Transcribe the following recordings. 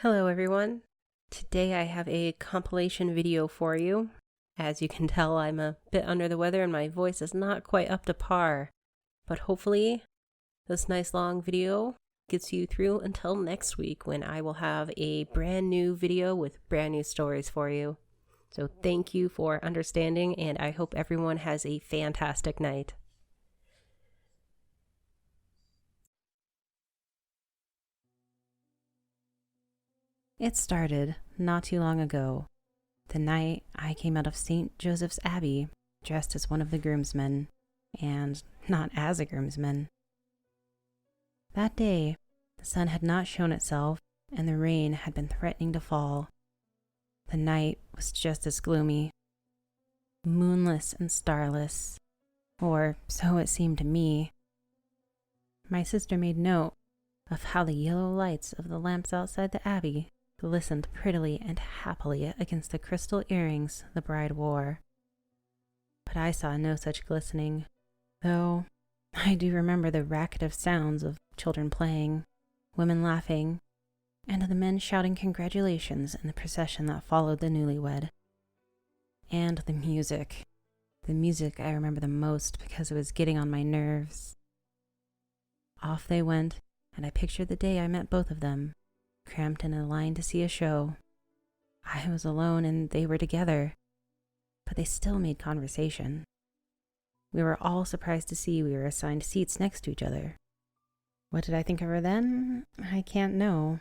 Hello everyone. Today I have a compilation video for you. As you can tell, I'm a bit under the weather and my voice is not quite up to par. But hopefully this nice long video gets you through until next week when I will have a brand new video with brand new stories for you. So thank you for understanding, and I hope everyone has a fantastic night. It started not too long ago, the night I came out of St. Joseph's Abbey dressed as one of the groomsmen, and not as a groomsman. That day, the sun had not shown itself, and the rain had been threatening to fall. The night was just as gloomy, moonless and starless, or so it seemed to me. My sister made note of how the yellow lights of the lamps outside the abbey glistened prettily and happily against the crystal earrings the bride wore. But I saw no such glistening, though I do remember the racket of sounds of children playing, women laughing, and the men shouting congratulations in the procession that followed the newlywed. And the music. The music I remember the most because it was getting on my nerves. Off they went, and I pictured the day I met both of them, cramped in a line to see a show. I was alone and they were together, but they still made conversation. We were all surprised to see we were assigned seats next to each other. What did I think of her then? I can't know,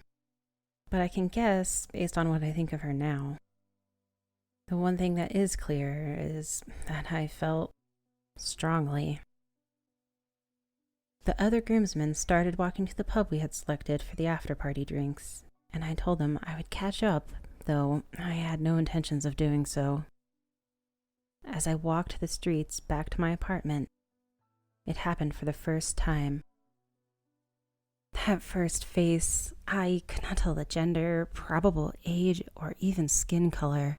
but I can guess based on what I think of her now. The one thing that is clear is that I felt strongly. The other groomsmen started walking to the pub we had selected for the after-party drinks, and I told them I would catch up, though I had no intentions of doing so. As I walked the streets back to my apartment, it happened for the first time. That first face, I could not tell the gender, probable age, or even skin color.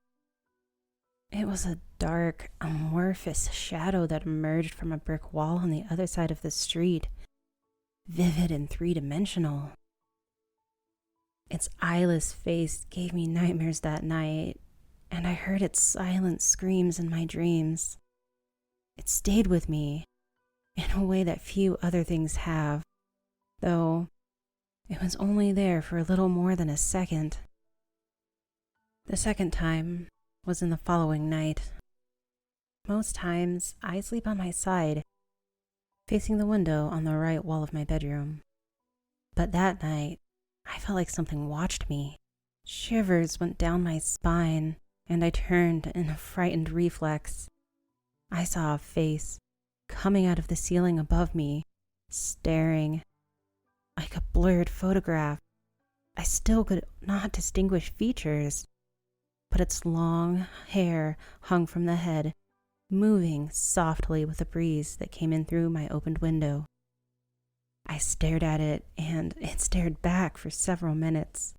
It was a dark, amorphous shadow that emerged from a brick wall on the other side of the street, vivid and three-dimensional. Its eyeless face gave me nightmares that night, and I heard its silent screams in my dreams. It stayed with me in a way that few other things have, though it was only there for a little more than a second. The second time was in the following night. Most times, I sleep on my side, facing the window on the right wall of my bedroom. But that night, I felt like something watched me. Shivers went down my spine, and I turned in a frightened reflex. I saw a face coming out of the ceiling above me, staring like a blurred photograph. I still could not distinguish features, but its long hair hung from the head, moving softly with a breeze that came in through my opened window. I stared at it, and it stared back for several minutes.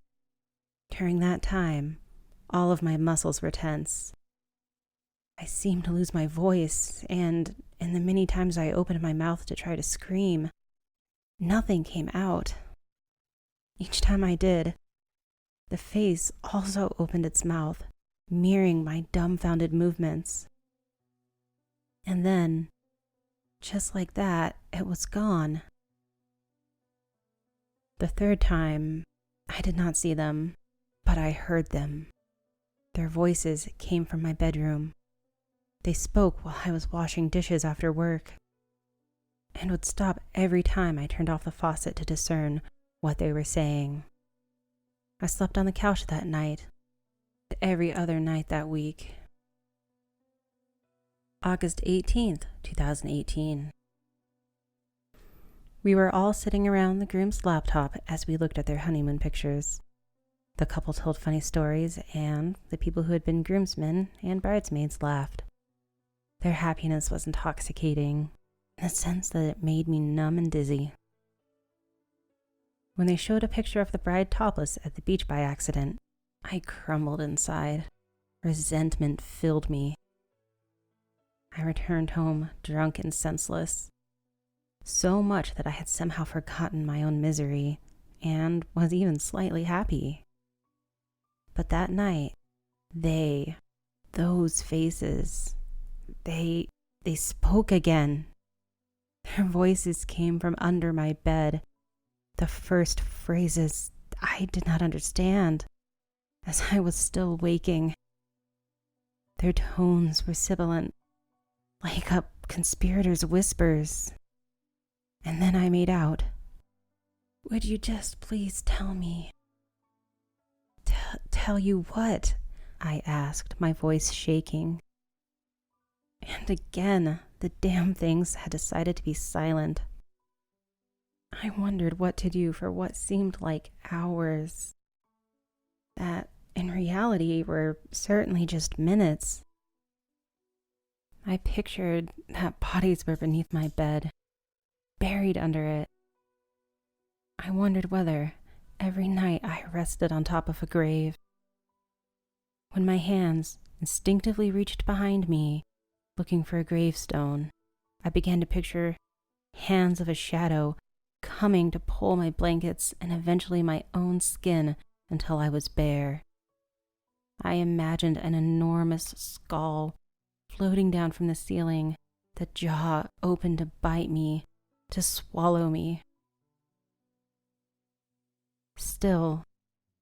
During that time, all of my muscles were tense. I seemed to lose my voice, and in the many times I opened my mouth to try to scream, nothing came out. Each time I did, the face also opened its mouth, mirroring my dumbfounded movements. And then, just like that, it was gone. The third time, I did not see them, but I heard them. Their voices came from my bedroom. They spoke while I was washing dishes after work, and would stop every time I turned off the faucet to discern what they were saying. I slept on the couch that night, and every other night that week. August 18th, 2018. We were all sitting around the groom's laptop as we looked at their honeymoon pictures. The couple told funny stories, and the people who had been groomsmen and bridesmaids laughed. Their happiness was intoxicating, in the sense that it made me numb and dizzy. When they showed a picture of the bride topless at the beach by accident, I crumbled inside. Resentment filled me. I returned home drunk and senseless. So much that I had somehow forgotten my own misery, and was even slightly happy. But that night, those faces, they spoke again. Their voices came from under my bed. The first phrases I did not understand, as I was still waking. Their tones were sibilant, like a conspirator's whispers. And then I made out. "Would you just please tell me?" Tell you what?" I asked, my voice shaking. And again, the damn things had decided to be silent. I wondered what to do for what seemed like hours, that in reality were certainly just minutes. I pictured that bodies were beneath my bed, buried under it. I wondered whether every night I rested on top of a grave. When my hands instinctively reached behind me, looking for a gravestone, I began to picture hands of a shadow coming to pull my blankets and eventually my own skin until I was bare. I imagined an enormous skull floating down from the ceiling, the jaw open to bite me, to swallow me. Still,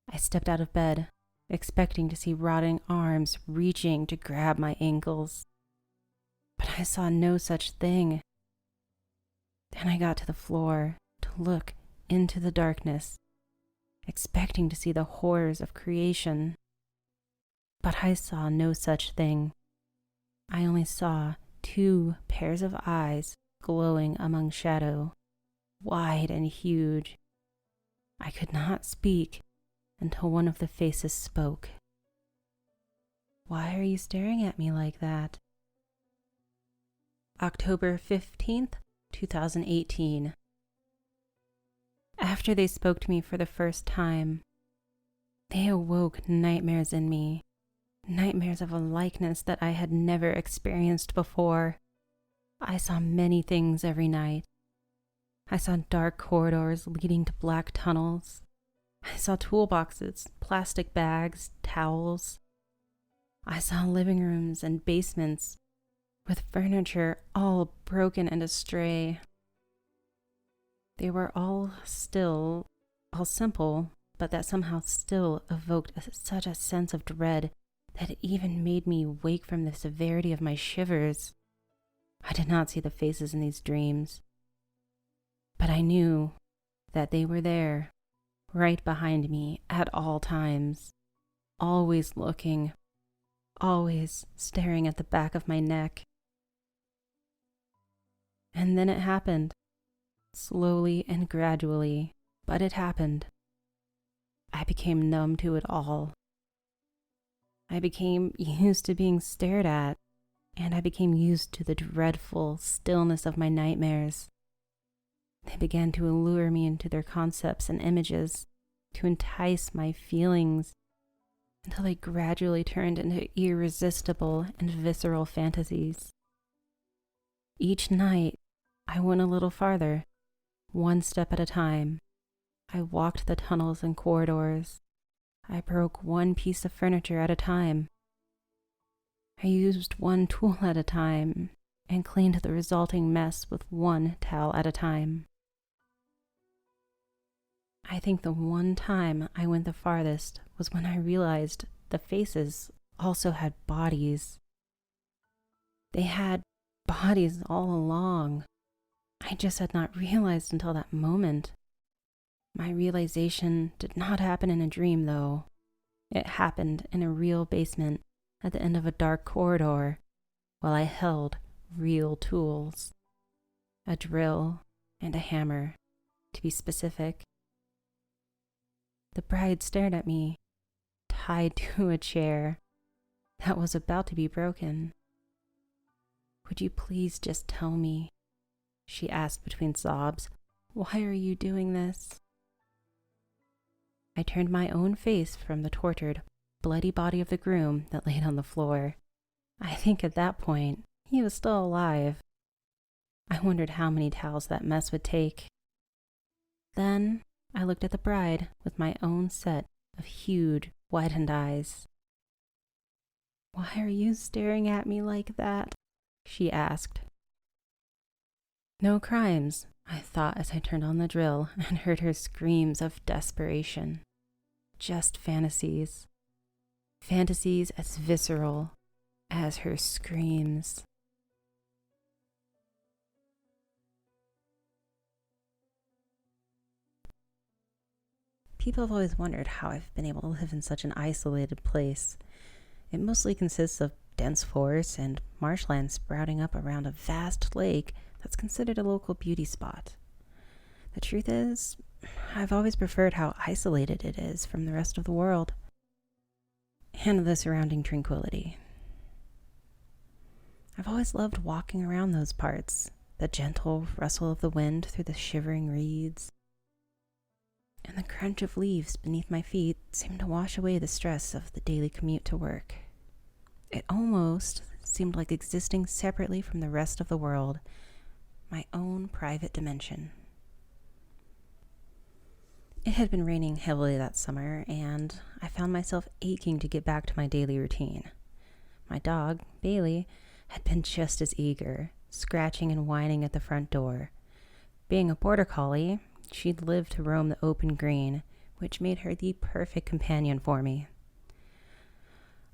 I stepped out of bed, expecting to see rotting arms reaching to grab my ankles. But I saw no such thing. Then I got to the floor to look into the darkness, expecting to see the horrors of creation. But I saw no such thing. I only saw 2 pairs of eyes glowing among shadow, wide and huge. I could not speak until one of the faces spoke. "Why are you staring at me like that?" October 15th, 2018. After they spoke to me for the first time, they awoke nightmares in me, nightmares of a likeness that I had never experienced before. I saw many things every night. I saw dark corridors leading to black tunnels. I saw toolboxes, plastic bags, towels. I saw living rooms and basements with furniture all broken and astray. They were all simple, but that somehow still evoked such a sense of dread that it even made me wake from the severity of my shivers. I did not see the faces in these dreams, but I knew that they were there, right behind me at all times, always looking, always staring at the back of my neck. And then it happened, slowly and gradually, but it happened. I became numb to it all. I became used to being stared at, and I became used to the dreadful stillness of my nightmares. They began to allure me into their concepts and images, to entice my feelings, until they gradually turned into irresistible and visceral fantasies. Each night, I went a little farther, one step at a time. I walked the tunnels and corridors. I broke one piece of furniture at a time. I used one tool at a time and cleaned the resulting mess with one towel at a time. I think the one time I went the farthest was when I realized the faces also had bodies. They had bodies all along. I just had not realized until that moment. My realization did not happen in a dream, though. It happened in a real basement at the end of a dark corridor while I held real tools. A drill and a hammer, to be specific. The bride stared at me, tied to a chair that was about to be broken. "Would you please just tell me?" she asked between sobs. "Why are you doing this?" I turned my own face from the tortured, bloody body of the groom that laid on the floor. I think at that point, he was still alive. I wondered how many towels that mess would take. Then I looked at the bride with my own set of huge, widened eyes. "Why are you staring at me like that?" she asked. No crimes, I thought as I turned on the drill and heard her screams of desperation. Just fantasies. Fantasies as visceral as her screams. People have always wondered how I've been able to live in such an isolated place. It mostly consists of dense forests and marshland sprouting up around a vast lake that's considered a local beauty spot. The truth is, I've always preferred how isolated it is from the rest of the world and the surrounding tranquility. I've always loved walking around those parts, the gentle rustle of the wind through the shivering reeds, and the crunch of leaves beneath my feet seemed to wash away the stress of the daily commute to work. It almost seemed like existing separately from the rest of the world, my own private dimension. It had been raining heavily that summer, and I found myself aching to get back to my daily routine. My dog, Bailey, had been just as eager, scratching and whining at the front door. Being a border collie, she'd lived to roam the open green, which made her the perfect companion for me.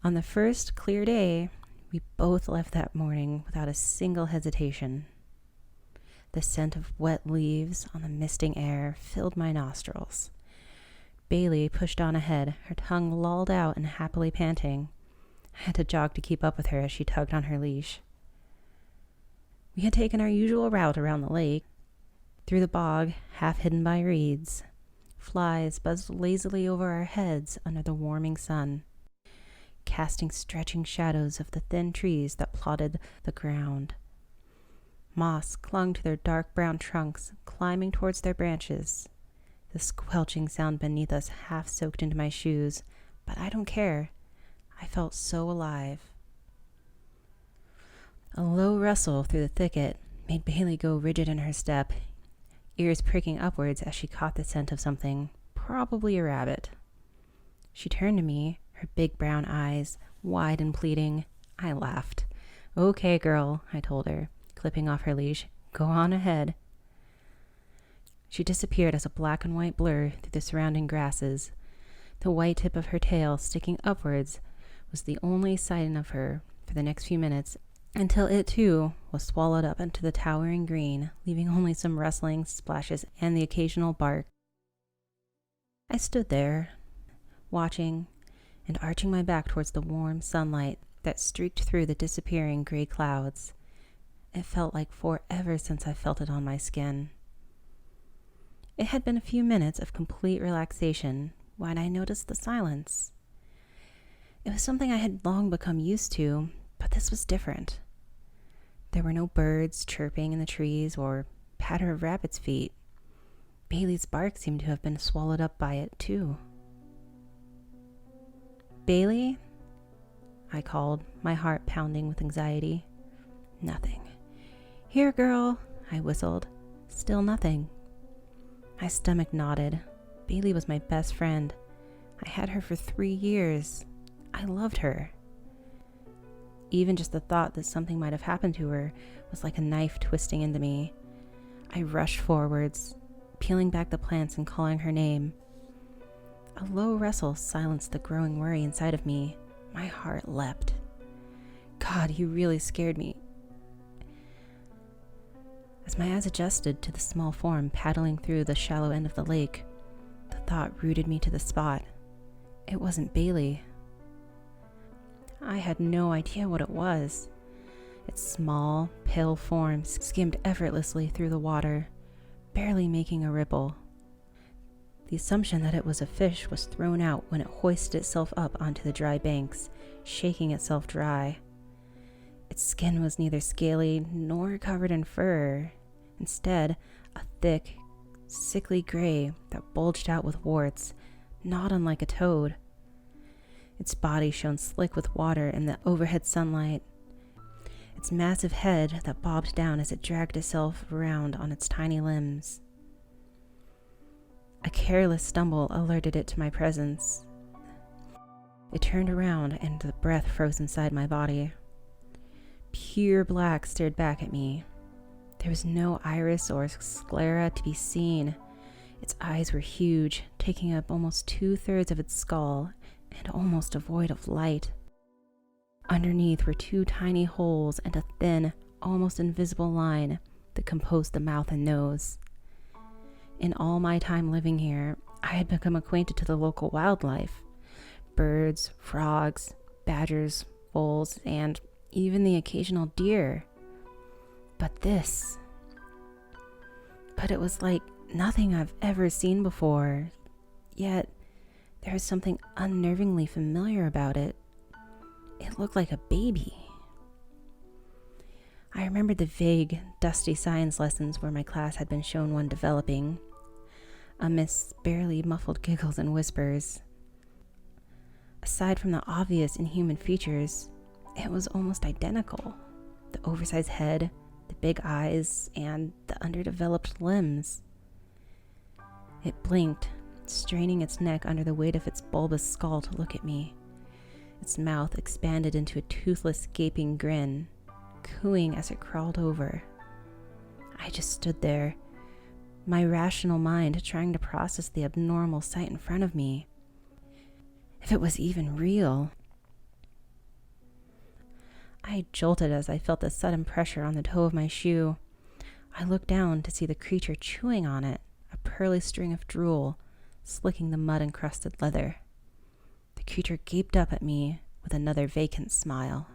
On the first clear day, we both left that morning without a single hesitation. The scent of wet leaves on the misting air filled my nostrils. Bailey pushed on ahead, her tongue lolled out and happily panting. I had to jog to keep up with her as she tugged on her leash. We had taken our usual route around the lake, through the bog, half hidden by reeds. Flies buzzed lazily over our heads under the warming sun, casting stretching shadows of the thin trees that plotted the ground. Moss clung to their dark brown trunks, climbing towards their branches. The squelching sound beneath us half soaked into my shoes, but I don't care. I felt so alive. A low rustle through the thicket made Bailey go rigid in her step, ears pricking upwards as she caught the scent of something, probably a rabbit. She turned to me, her big brown eyes wide and pleading. I laughed. "Okay, girl," I told her, clipping off her leash. "Go on ahead." She disappeared as a black and white blur through the surrounding grasses. The white tip of her tail sticking upwards was the only sight of her for the next few minutes, until it too was swallowed up into the towering green, leaving only some rustling splashes and the occasional bark. I stood there, watching and arching my back towards the warm sunlight that streaked through the disappearing gray clouds. It felt like forever since I felt it on my skin. It had been a few minutes of complete relaxation when I noticed the silence. It was something I had long become used to, but this was different. There were no birds chirping in the trees or patter of rabbits' feet. Bailey's bark seemed to have been swallowed up by it, too. "Bailey?" I called, my heart pounding with anxiety. Nothing. "Here, girl," I whistled. Still nothing. My stomach knotted. Bailey was my best friend. I had her for 3 years. I loved her. Even just the thought that something might have happened to her was like a knife twisting into me. I rushed forwards, peeling back the plants and calling her name. A low rustle silenced the growing worry inside of me. My heart leapt. God, you really scared me. As my eyes adjusted to the small form paddling through the shallow end of the lake, the thought rooted me to the spot. It wasn't Bailey. I had no idea what it was. Its small, pale form skimmed effortlessly through the water, barely making a ripple. The assumption that it was a fish was thrown out when it hoisted itself up onto the dry banks, shaking itself dry. Its skin was neither scaly nor covered in fur. Instead, a thick, sickly gray that bulged out with warts, not unlike a toad. Its body shone slick with water in the overhead sunlight. Its massive head that bobbed down as it dragged itself around on its tiny limbs. A careless stumble alerted it to my presence. It turned around and the breath froze inside my body. Pure black stared back at me. There was no iris or sclera to be seen. Its eyes were huge, taking up almost 2/3 of its skull and almost devoid of light. Underneath were 2 tiny holes and a thin, almost invisible line that composed the mouth and nose. In all my time living here, I had become acquainted to the local wildlife: birds, frogs, badgers, voles, and even the occasional deer. But it was like nothing I've ever seen before, yet there was something unnervingly familiar about it. It looked like a baby. I remembered the vague, dusty science lessons where my class had been shown one developing, amidst barely muffled giggles and whispers. Aside from the obvious inhuman features, it was almost identical. The oversized head, the big eyes, and the underdeveloped limbs. It blinked, straining its neck under the weight of its bulbous skull to look at me. Its mouth expanded into a toothless, gaping grin, cooing as it crawled over. I just stood there, my rational mind trying to process the abnormal sight in front of me. If it was even real. I jolted as I felt the sudden pressure on the toe of my shoe. I looked down to see the creature chewing on it, a pearly string of drool, slicking the mud-encrusted leather. The creature gaped up at me with another vacant smile.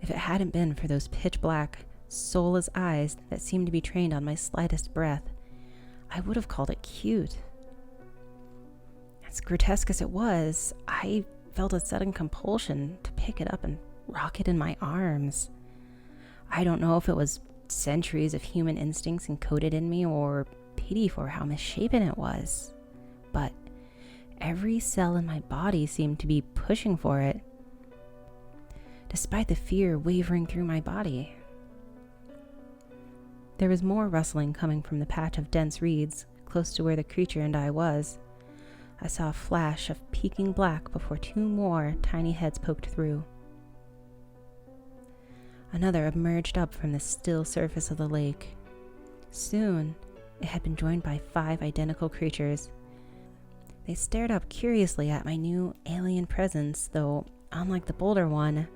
If it hadn't been for those pitch-black, soulless eyes that seemed to be trained on my slightest breath, I would have called it cute. As grotesque as it was, I felt a sudden compulsion to pick it up and rock it in my arms. I don't know if it was centuries of human instincts encoded in me or pity for how misshapen it was, but every cell in my body seemed to be pushing for it, despite the fear wavering through my body. There was more rustling coming from the patch of dense reeds close to where the creature and I was. I saw a flash of peeking black before 2 more tiny heads poked through. Another emerged up from the still surface of the lake. Soon, it had been joined by 5 identical creatures. They stared up curiously at my new alien presence, though, unlike the bolder one,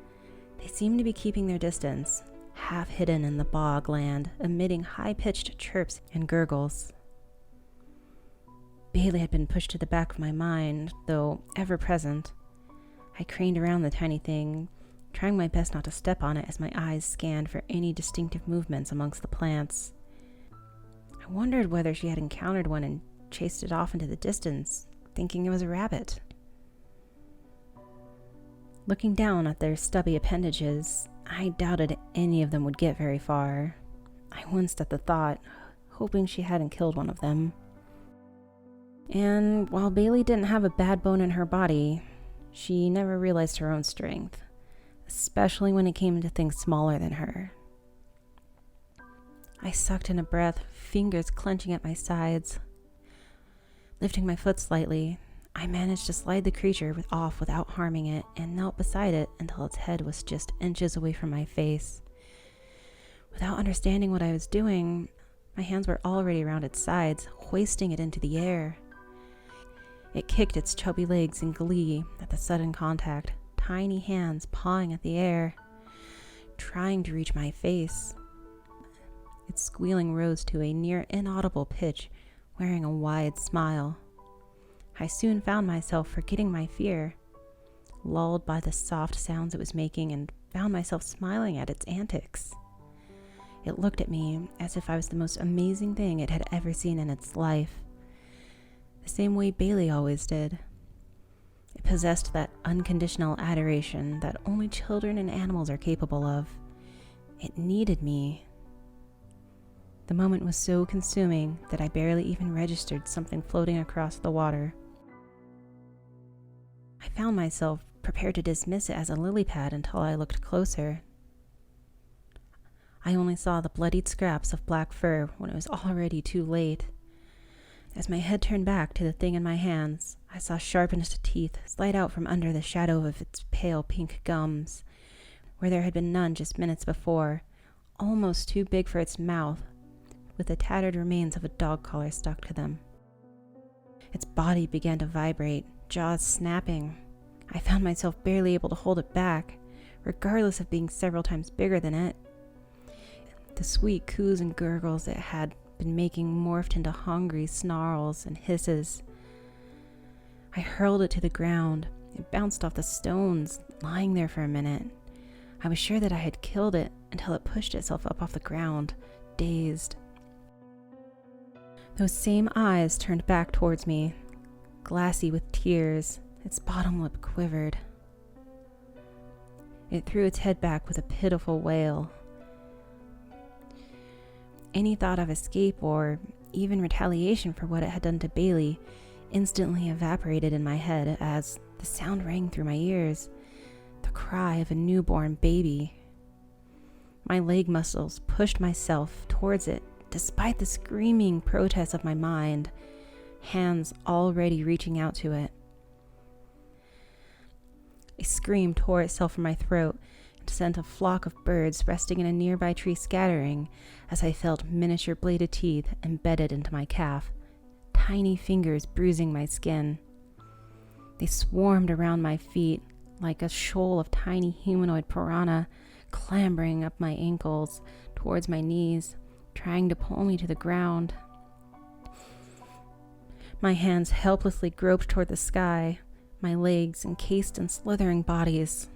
they seemed to be keeping their distance, half hidden in the bog land, emitting high-pitched chirps and gurgles. Bailey had been pushed to the back of my mind, though ever present. I craned around the tiny thing, trying my best not to step on it as my eyes scanned for any distinctive movements amongst the plants. I wondered whether she had encountered one and chased it off into the distance, thinking it was a rabbit. Looking down at their stubby appendages, I doubted any of them would get very far. I winced at the thought, hoping she hadn't killed one of them. And while Bailey didn't have a bad bone in her body, she never realized her own strength, especially when it came to things smaller than her. I sucked in a breath, fingers clenching at my sides. Lifting my foot slightly, I managed to slide the creature off without harming it and knelt beside it until its head was just inches away from my face. Without understanding what I was doing, my hands were already around its sides, hoisting it into the air. It kicked its chubby legs in glee at the sudden contact, tiny hands pawing at the air, trying to reach my face. Its squealing rose to a near inaudible pitch, wearing a wide smile. I soon found myself forgetting my fear, lulled by the soft sounds it was making, and found myself smiling at its antics. It looked at me as if I was the most amazing thing it had ever seen in its life, the same way Bailey always did. It possessed that unconditional adoration that only children and animals are capable of. It needed me. The moment was so consuming that I barely even registered something floating across the water. I found myself prepared to dismiss it as a lily pad until I looked closer. I only saw the bloodied scraps of black fur when it was already too late. As my head turned back to the thing in my hands, I saw sharpened teeth slide out from under the shadow of its pale pink gums, where there had been none just minutes before, almost too big for its mouth, with the tattered remains of a dog collar stuck to them. Its body began to vibrate, jaws snapping. I found myself barely able to hold it back, regardless of being several times bigger than it. The sweet coos and gurgles it had been making morphed into hungry snarls and hisses. I hurled it to the ground. It bounced off the stones, lying there for a minute. I was sure that I had killed it until it pushed itself up off the ground, dazed. Those same eyes turned back towards me, glassy with tears. Its bottom lip quivered. It threw its head back with a pitiful wail. Any thought of escape or even retaliation for what it had done to Bailey instantly evaporated in my head as the sound rang through my ears, the cry of a newborn baby. My leg muscles pushed myself towards it despite the screaming protests of my mind, hands already reaching out to it. A scream tore itself from my throat and sent a flock of birds resting in a nearby tree scattering as I felt miniature bladed teeth embedded into my calf, tiny fingers bruising my skin. They swarmed around my feet like a shoal of tiny humanoid piranha, clambering up my ankles towards my knees, trying to pull me to the ground. My hands helplessly groped toward the sky, my legs encased in slithering bodies.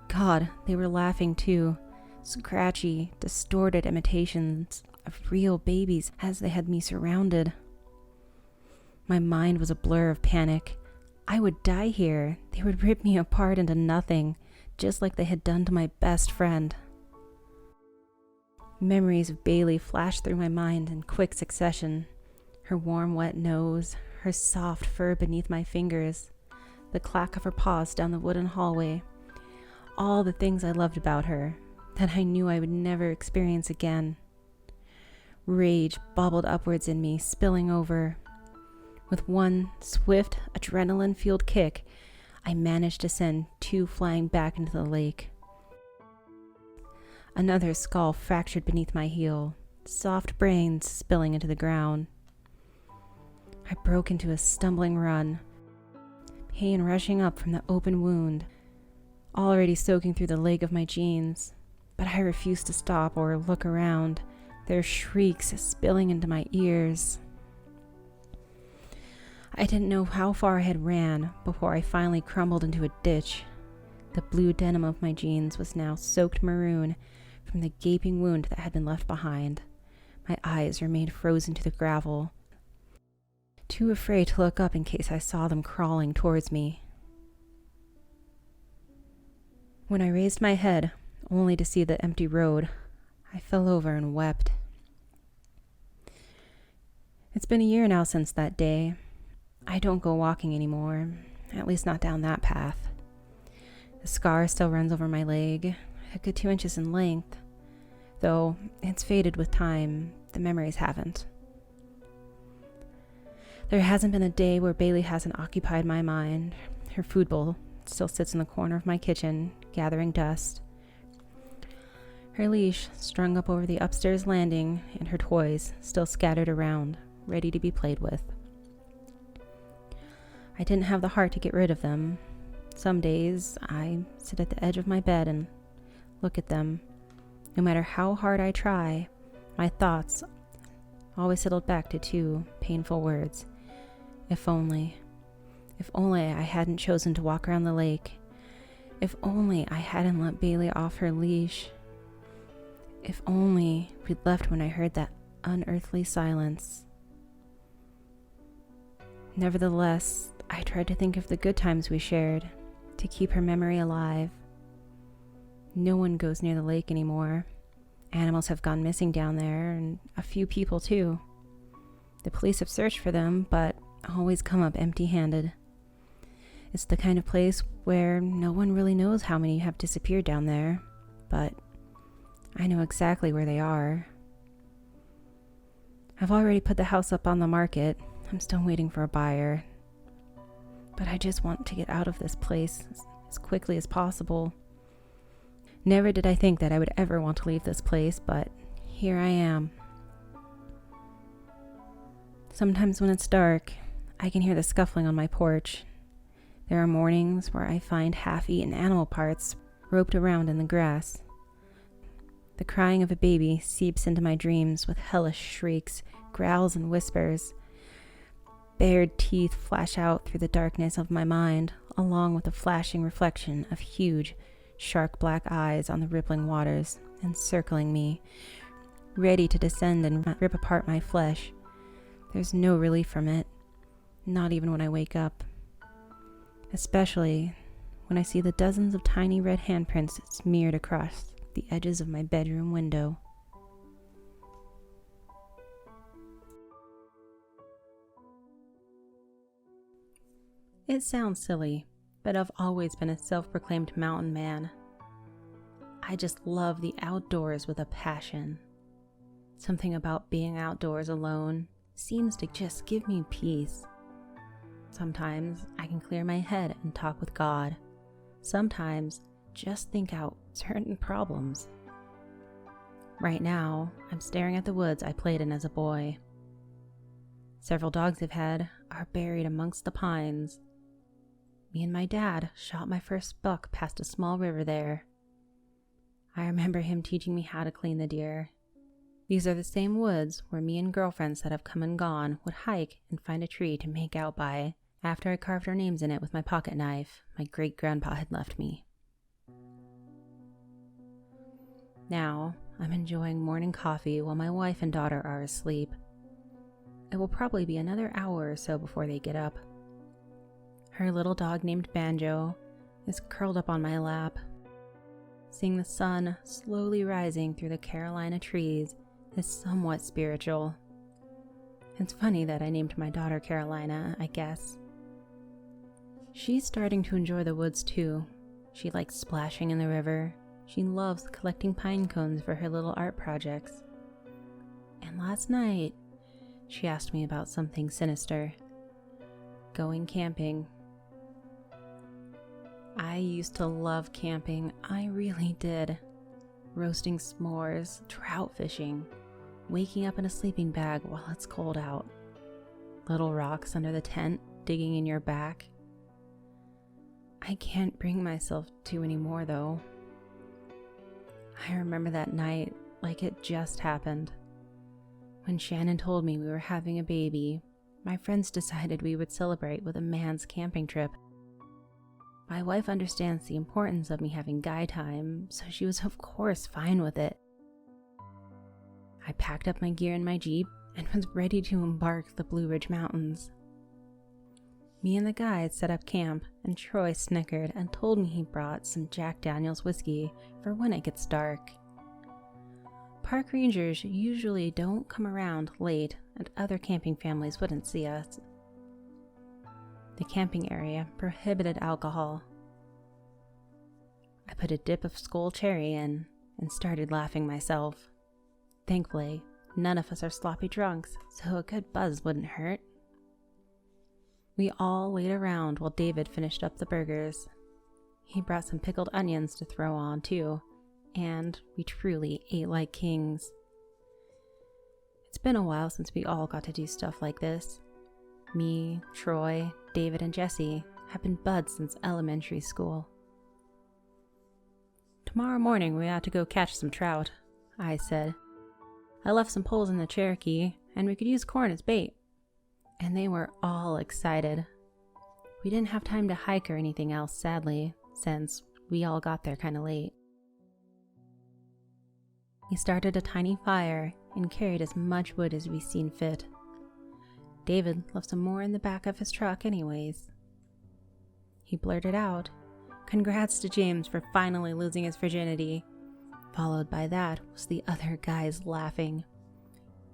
God, they were laughing too, scratchy, distorted imitations of real babies as they had me surrounded. My mind was a blur of panic. I would die here. They would rip me apart into nothing, just like they had done to my best friend. Memories of Bailey flashed through my mind in quick succession. Her warm, wet nose, her soft fur beneath my fingers, the clack of her paws down the wooden hallway. All the things I loved about her that I knew I would never experience again. Rage bubbled upwards in me, spilling over. With one swift, adrenaline-fueled kick, I managed to send two flying back into the lake. Another skull fractured beneath my heel, soft brains spilling into the ground. I broke into a stumbling run, pain rushing up from the open wound, already soaking through the leg of my jeans, but I refused to stop or look around, their shrieks spilling into my ears. I didn't know how far I had ran before I finally crumbled into a ditch. The blue denim of my jeans was now soaked maroon from the gaping wound that had been left behind. My eyes remained frozen to the gravel, too afraid to look up in case I saw them crawling towards me. When I raised my head, only to see the empty road, I fell over and wept. It's been a year now since that day. I don't go walking anymore, at least not down that path. The scar still runs over my leg, a good 2 inches in length, though it's faded with time, the memories haven't. There hasn't been a day where Bailey hasn't occupied my mind. Her food bowl still sits in the corner of my kitchen, gathering dust. Her leash strung up over the upstairs landing, and her toys still scattered around, ready to be played with. I didn't have the heart to get rid of them. Some days, I sit at the edge of my bed and look at them. No matter how hard I try, my thoughts always settled back to two painful words. If only. If only I hadn't chosen to walk around the lake. If only I hadn't let Bailey off her leash. If only we'd left when I heard that unearthly silence. Nevertheless, I tried to think of the good times we shared, to keep her memory alive. No one goes near the lake anymore. Animals have gone missing down there, and a few people too. The police have searched for them, but always come up empty-handed. It's the kind of place where no one really knows how many have disappeared down there, but I know exactly where they are. I've already put the house up on the market. I'm still waiting for a buyer. but I just want to get out of this place as quickly as possible. Never did I think that I would ever want to leave this place, but here I am. Sometimes when it's dark, I can hear the scuffling on my porch. There are mornings where I find half-eaten animal parts roped around in the grass. The crying of a baby seeps into my dreams with hellish shrieks, growls, and whispers. Bared teeth flash out through the darkness of my mind, along with the flashing reflection of huge, shark black eyes on the rippling waters, encircling me, ready to descend and rip apart my flesh. There's no relief from it, not even when I wake up. Especially when I see the dozens of tiny red handprints smeared across the edges of my bedroom window. It sounds silly, but I've always been a self-proclaimed mountain man. I just love the outdoors with a passion. Something about being outdoors alone seems to just give me peace. Sometimes I can clear my head and talk with God. Sometimes just think out certain problems. Right now, I'm staring at the woods I played in as a boy. Several dogs I've had are buried amongst the pines. Me and my dad shot my first buck past a small river there. I remember him teaching me how to clean the deer. These are the same woods where me and girlfriends that have come and gone would hike and find a tree to make out by after I carved our names in it with my pocket knife my great-grandpa had left me. Now, I'm enjoying morning coffee while my wife and daughter are asleep. It will probably be another hour or so before they get up. Her little dog named Banjo is curled up on my lap. Seeing the sun slowly rising through the Carolina trees is somewhat spiritual. It's funny that I named my daughter Carolina, I guess. She's starting to enjoy the woods too. She likes splashing in the river. She loves collecting pine cones for her little art projects. And last night, she asked me about something sinister. Going camping. I used to love camping, I really did. Roasting s'mores, trout fishing, waking up in a sleeping bag while it's cold out. Little rocks under the tent digging in your back. I can't bring myself to anymore though. I remember that night like it just happened. When Shannon told me we were having a baby, my friends decided we would celebrate with a man's camping trip. My wife understands the importance of me having guy time, so she was of course fine with it. I packed up my gear in my Jeep and was ready to embark the Blue Ridge Mountains. Me and the guys set up camp, and Troy snickered and told me he brought some Jack Daniels whiskey for when it gets dark. Park rangers usually don't come around late, and other camping families wouldn't see us. The camping area prohibited alcohol. I put a dip of Skull Cherry in and started laughing myself. Thankfully, none of us are sloppy drunks, so a good buzz wouldn't hurt. We all waited around while David finished up the burgers. He brought some pickled onions to throw on too, and we truly ate like kings. It's been a while since we all got to do stuff like this. Me, Troy, David, and Jesse have been buds since elementary school. Tomorrow morning we ought to go catch some trout, I said. I left some poles in the Cherokee, and we could use corn as bait. And they were all excited. We didn't have time to hike or anything else, sadly, since we all got there kind of late. We started a tiny fire and carried as much wood as we seen fit. David left some more in the back of his truck anyways. He blurted out, "Congrats to James for finally losing his virginity." Followed by that was the other guys laughing.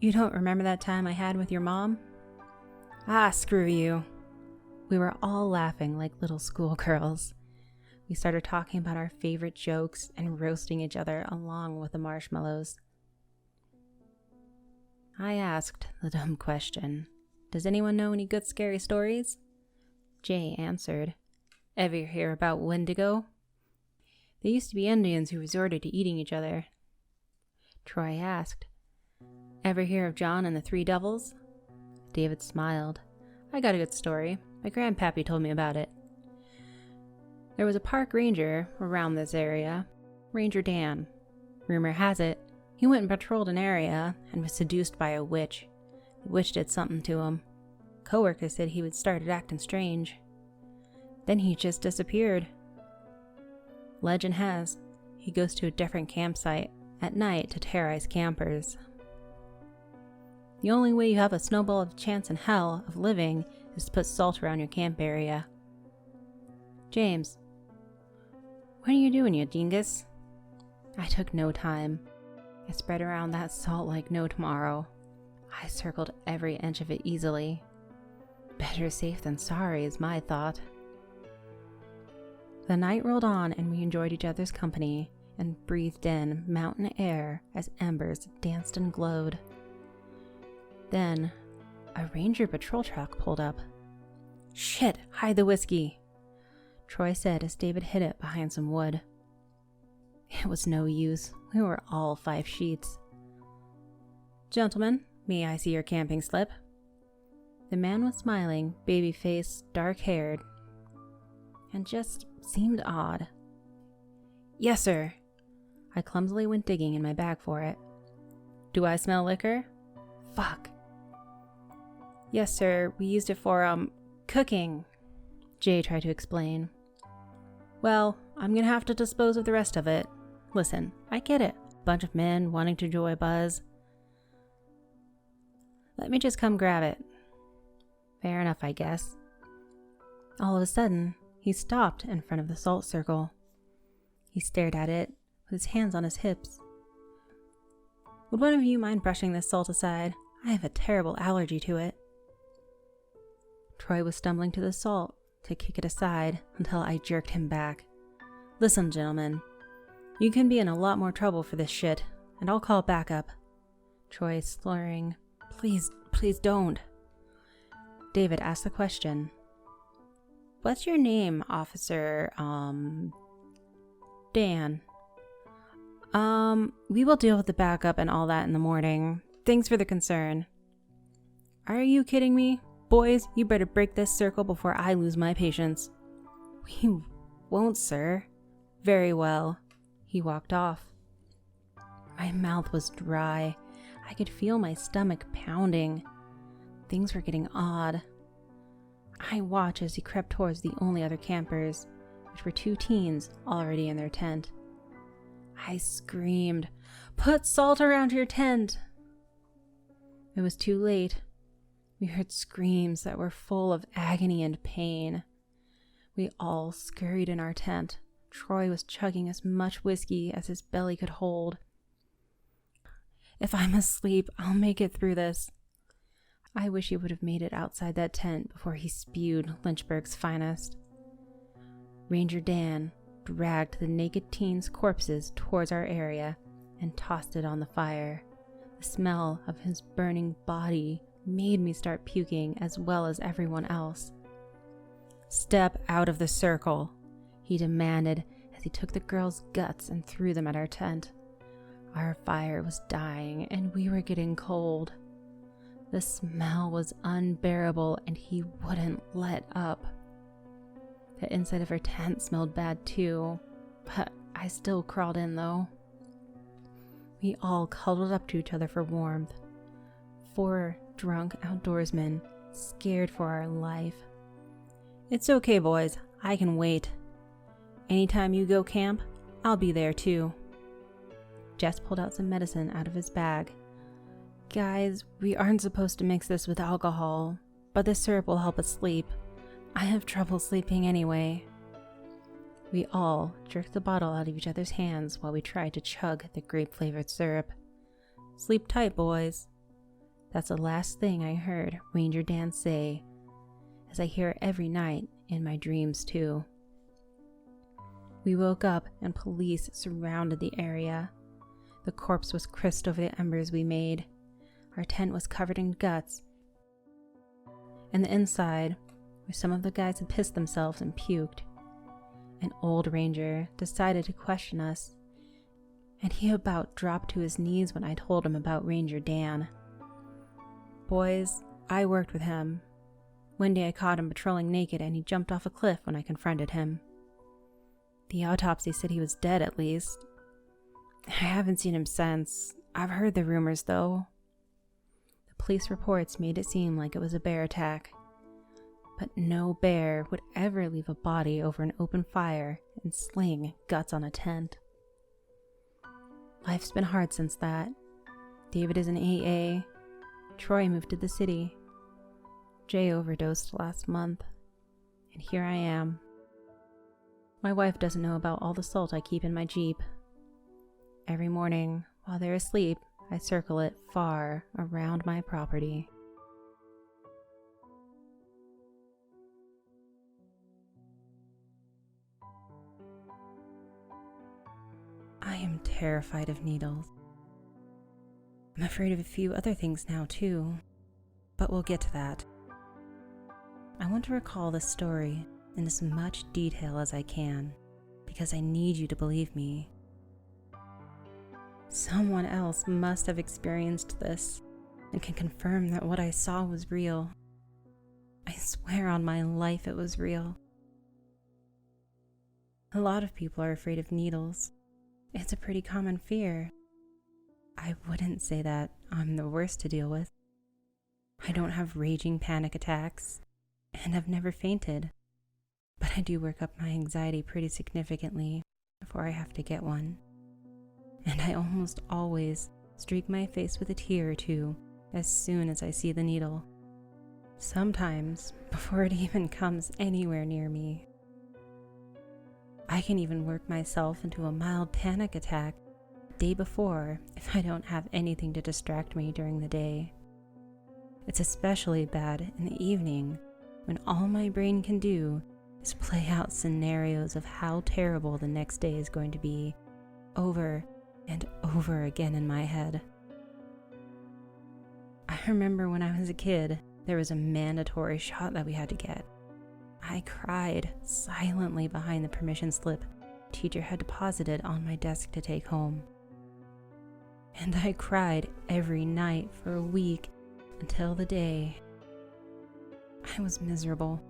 "You don't remember that time I had with your mom?" "Ah, screw you." We were all laughing like little schoolgirls. We started talking about our favorite jokes and roasting each other along with the marshmallows. I asked the dumb question, "Does anyone know any good scary stories?" Jay answered. Ever hear about Wendigo? They used to be Indians who resorted to eating each other. Troy asked. Ever hear of John and the Three Devils? David smiled. I got a good story. My grandpappy told me about it. There was a park ranger around this area, Ranger Dan. Rumor has it, he went and patrolled an area and was seduced by a witch. The witch did something to him. Coworkers said he would started acting strange. Then he just disappeared. Legend has, he goes to a different campsite at night to terrorize campers. The only way you have a snowball of chance in hell of living is to put salt around your camp area. James, what are you doing, you dingus? I took no time. I spread around that salt like no tomorrow. I circled every inch of it easily. Better safe than sorry is my thought. The night rolled on and we enjoyed each other's company and breathed in mountain air as embers danced and glowed. Then, a ranger patrol truck pulled up. Shit, hide the whiskey, Troy said as David hid it behind some wood. It was no use. We were all 5 sheets. Gentlemen, may I see your camping slip? The man was smiling, baby-faced, dark-haired, and just seemed odd. Yes, sir. I clumsily went digging in my bag for it. Do I smell liquor? Fuck. Yes, sir. We used it for, cooking, Jay tried to explain. Well, I'm gonna have to dispose of the rest of it. Listen, I get it. Bunch of men wanting to enjoy a buzz. Let me just come grab it. Fair enough, I guess. All of a sudden, he stopped in front of the salt circle. He stared at it, with his hands on his hips. Would one of you mind brushing this salt aside? I have a terrible allergy to it. Troy was stumbling to the salt to kick it aside until I jerked him back. Listen, gentlemen. You can be in a lot more trouble for this shit, and I'll call backup. Troy slurring. Please don't. David asked the question. What's your name, officer, Dan? We will deal with the backup and all that in the morning. Thanks for the concern. Are you kidding me? Boys, you better break this circle before I lose my patience. We won't, sir. Very well. He walked off. My mouth was dry. I could feel my stomach pounding. Things were getting odd. I watched as he crept towards the only other campers, which were 2 teens already in their tent. I screamed, "Put salt around your tent!" It was too late. We heard screams that were full of agony and pain. We all scurried in our tent. Troy was chugging as much whiskey as his belly could hold. If I'm asleep, I'll make it through this. I wish he would have made it outside that tent before he spewed Lynchburg's finest. Ranger Dan dragged the naked teens' corpses towards our area and tossed it on the fire. The smell of his burning body made me start puking as well as everyone else. Step out of the circle, he demanded as he took the girls' guts and threw them at our tent. Our fire was dying and we were getting cold. The smell was unbearable and he wouldn't let up. The inside of our tent smelled bad too, but I still crawled in though. We all cuddled up to each other for warmth. 4 drunk outdoorsmen, scared for our life. It's okay, boys. I can wait. Anytime you go camp, I'll be there too. Jess pulled out some medicine out of his bag. Guys, we aren't supposed to mix this with alcohol, but this syrup will help us sleep. I have trouble sleeping anyway. We all jerked the bottle out of each other's hands while we tried to chug the grape-flavored syrup. Sleep tight, boys. That's the last thing I heard Ranger Dan say, as I hear it every night in my dreams too. We woke up and police surrounded the area. The corpse was crisped over the embers we made. Our tent was covered in guts, and the inside where some of the guys had pissed themselves and puked. An old ranger decided to question us, and he about dropped to his knees when I told him about Ranger Dan. Boys, I worked with him. One day I caught him patrolling naked and he jumped off a cliff when I confronted him. The autopsy said he was dead at least. I haven't seen him since. I've heard the rumors though. The police reports made it seem like it was a bear attack. But no bear would ever leave a body over an open fire and sling guts on a tent. Life's been hard since that. David is in AA. Troy moved to the city. Jay overdosed last month. And here I am. My wife doesn't know about all the salt I keep in my Jeep. Every morning, while they're asleep, I circle it far around my property. I am terrified of needles. I'm afraid of a few other things now too, but we'll get to that. I want to recall this story in as much detail as I can, because I need you to believe me. Someone else must have experienced this and can confirm that what I saw was real. I swear on my life it was real. A lot of people are afraid of needles. It's a pretty common fear. I wouldn't say that I'm the worst to deal with. I don't have raging panic attacks, and I've never fainted. But I do work up my anxiety pretty significantly before I have to get one. And I almost always streak my face with a tear or two as soon as I see the needle. Sometimes before it even comes anywhere near me. I can even work myself into a mild panic attack the day before if I don't have anything to distract me during the day. It's especially bad in the evening when all my brain can do is play out scenarios of how terrible the next day is going to be over and over again in my head. I remember when I was a kid, there was a mandatory shot that we had to get. I cried silently behind the permission slip teacher had deposited on my desk to take home. And I cried every night for a week until the day. I was miserable.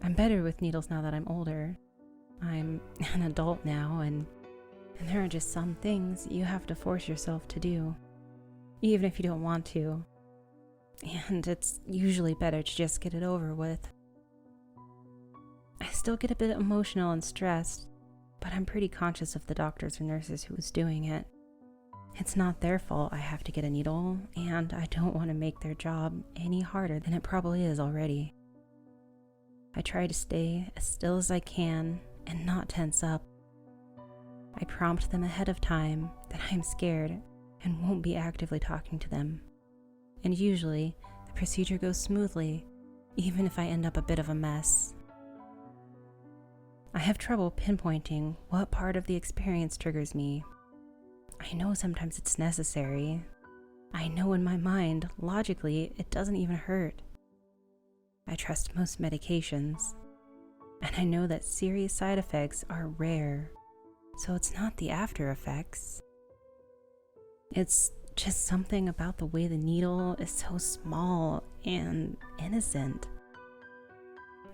I'm better with needles now that I'm older. I'm an adult now, and there are just some things you have to force yourself to do, even if you don't want to. And it's usually better to just get it over with. I still get a bit emotional and stressed, but I'm pretty conscious of the doctors or nurses who was doing it. It's not their fault I have to get a needle, and I don't want to make their job any harder than it probably is already. I try to stay as still as I can and not tense up. I prompt them ahead of time that I'm scared and won't be actively talking to them. And usually, the procedure goes smoothly, even if I end up a bit of a mess. I have trouble pinpointing what part of the experience triggers me. I know sometimes it's necessary. I know in my mind, logically, it doesn't even hurt. I trust most medications, and I know that serious side effects are rare, so it's not the after effects. It's just something about the way the needle is so small and innocent.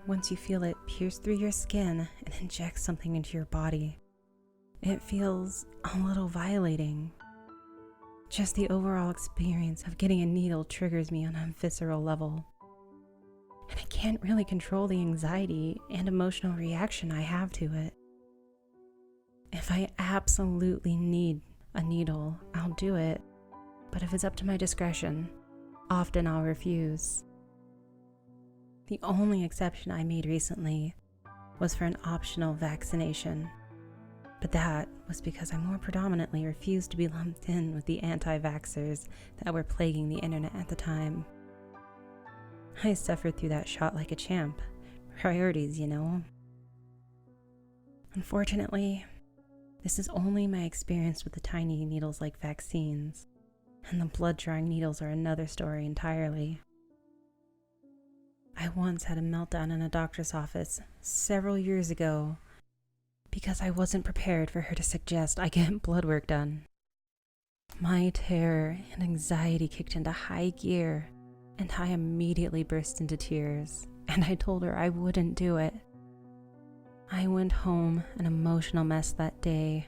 Once you feel it pierce through your skin and inject something into your body, it feels a little violating. Just the overall experience of getting a needle triggers me on a visceral level. And I can't really control the anxiety and emotional reaction I have to it. If I absolutely need a needle, I'll do it. But if it's up to my discretion, often I'll refuse. The only exception I made recently was for an optional vaccination. But that was because I more predominantly refused to be lumped in with the anti-vaxxers that were plaguing the internet at the time. I suffered through that shot like a champ. Priorities, you know. Unfortunately, this is only my experience with the tiny needles like vaccines, and the blood-drawing needles are another story entirely. I once had a meltdown in a doctor's office several years ago because I wasn't prepared for her to suggest I get blood work done. My terror and anxiety kicked into high gear, and I immediately burst into tears, and I told her I wouldn't do it. I went home an emotional mess that day,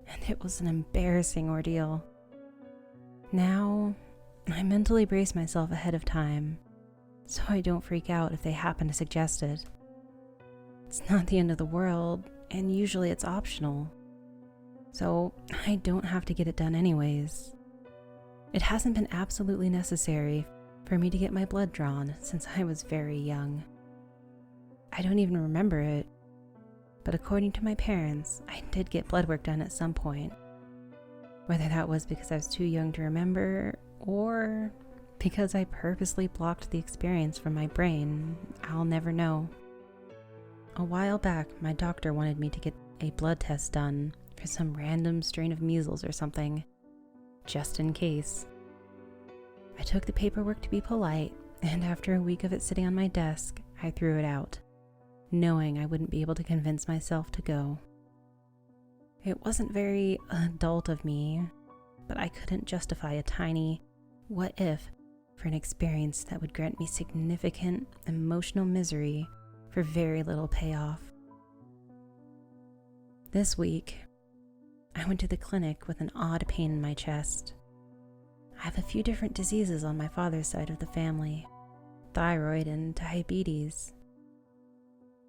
and it was an embarrassing ordeal. Now, I mentally brace myself ahead of time, so I don't freak out if they happen to suggest it. It's not the end of the world, and usually it's optional, so I don't have to get it done anyways. It hasn't been absolutely necessary for me to get my blood drawn since I was very young. I don't even remember it, but according to my parents, I did get blood work done at some point. Whether that was because I was too young to remember, or because I purposely blocked the experience from my brain, I'll never know. A while back, my doctor wanted me to get a blood test done for some random strain of measles or something, just in case. I took the paperwork to be polite, and after a week of it sitting on my desk, I threw it out, knowing I wouldn't be able to convince myself to go. It wasn't very adult of me, but I couldn't justify a tiny what if for an experience that would grant me significant emotional misery for very little payoff. This week, I went to the clinic with an odd pain in my chest. I have a few different diseases on my father's side of the family, thyroid and diabetes.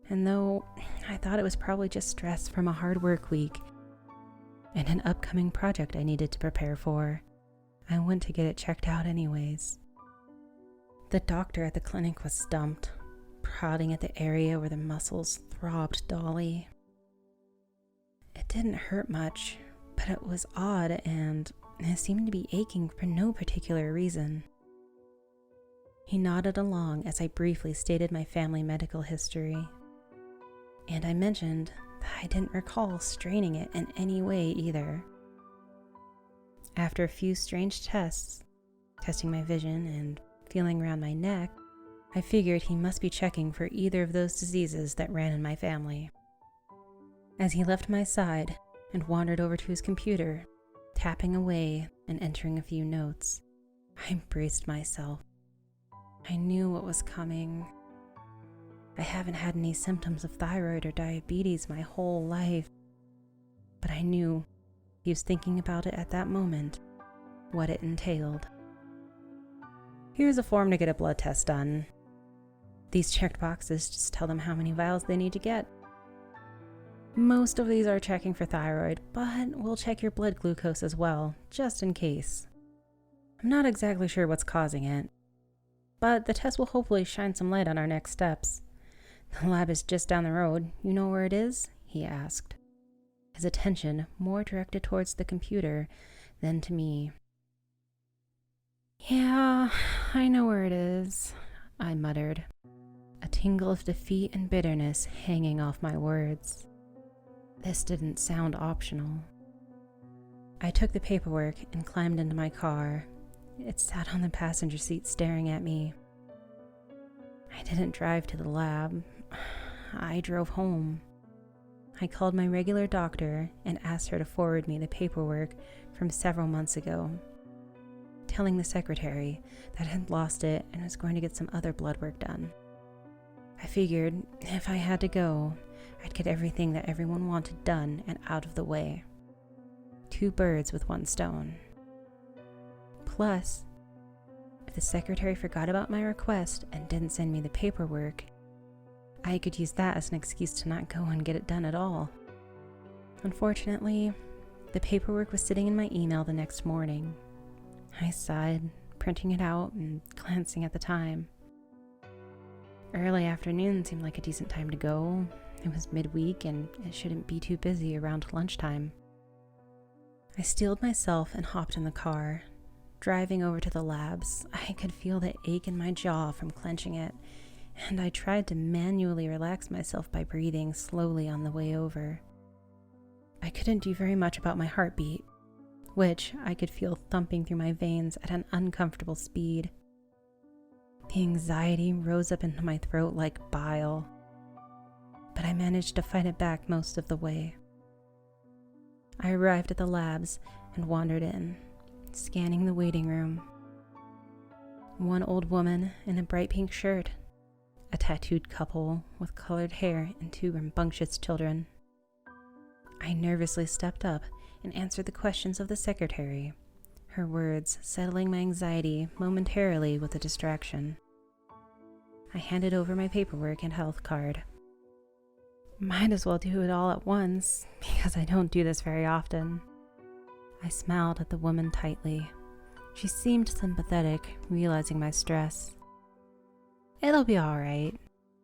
And though I thought it was probably just stress from a hard work week and an upcoming project I needed to prepare for, I went to get it checked out anyways. The doctor at the clinic was stumped, prodding at the area where the muscles throbbed dully. It didn't hurt much, but it was odd and it seemed to be aching for no particular reason. He nodded along as I briefly stated my family medical history, and I mentioned that I didn't recall straining it in any way either. After a few strange tests, testing my vision and feeling around my neck, I figured he must be checking for either of those diseases that ran in my family. As he left my side and wandered over to his computer, tapping away and entering a few notes, I braced myself. I knew what was coming. I haven't had any symptoms of thyroid or diabetes my whole life, but I knew he was thinking about it at that moment, what it entailed. Here's a form to get a blood test done. These checked boxes just tell them how many vials they need to get. Most of these are checking for thyroid, but we'll check your blood glucose as well, just in case. I'm not exactly sure what's causing it, but the test will hopefully shine some light on our next steps. The lab is just down the road. You know where it is? He asked, his attention more directed towards the computer than to me. Yeah, I know where it is, I muttered, a tingle of defeat and bitterness hanging off my words. This didn't sound optional. I took the paperwork and climbed into my car. It sat on the passenger seat staring at me. I didn't drive to the lab. I drove home. I called my regular doctor and asked her to forward me the paperwork from several months ago, telling the secretary that I had lost it and was going to get some other blood work done. I figured if I had to go, I'd get everything that everyone wanted done and out of the way. 2 birds with 1 stone. Plus, if the secretary forgot about my request and didn't send me the paperwork, I could use that as an excuse to not go and get it done at all. Unfortunately, the paperwork was sitting in my email the next morning. I sighed, printing it out and glancing at the time. Early afternoon seemed like a decent time to go. It was midweek and it shouldn't be too busy around lunchtime. I steeled myself and hopped in the car. Driving over to the labs, I could feel the ache in my jaw from clenching it, and I tried to manually relax myself by breathing slowly on the way over. I couldn't do very much about my heartbeat, which I could feel thumping through my veins at an uncomfortable speed. The anxiety rose up into my throat like bile, but I managed to fight it back most of the way. I arrived at the labs and wandered in, scanning the waiting room. One old woman in a bright pink shirt, a tattooed couple with colored hair, and 2 rambunctious children. I nervously stepped up and answered the questions of the secretary, her words settling my anxiety momentarily with a distraction. I handed over my paperwork and health card. Might as well do it all at once, because I don't do this very often. I smiled at the woman tightly. She seemed sympathetic, realizing my stress. "It'll be all right,"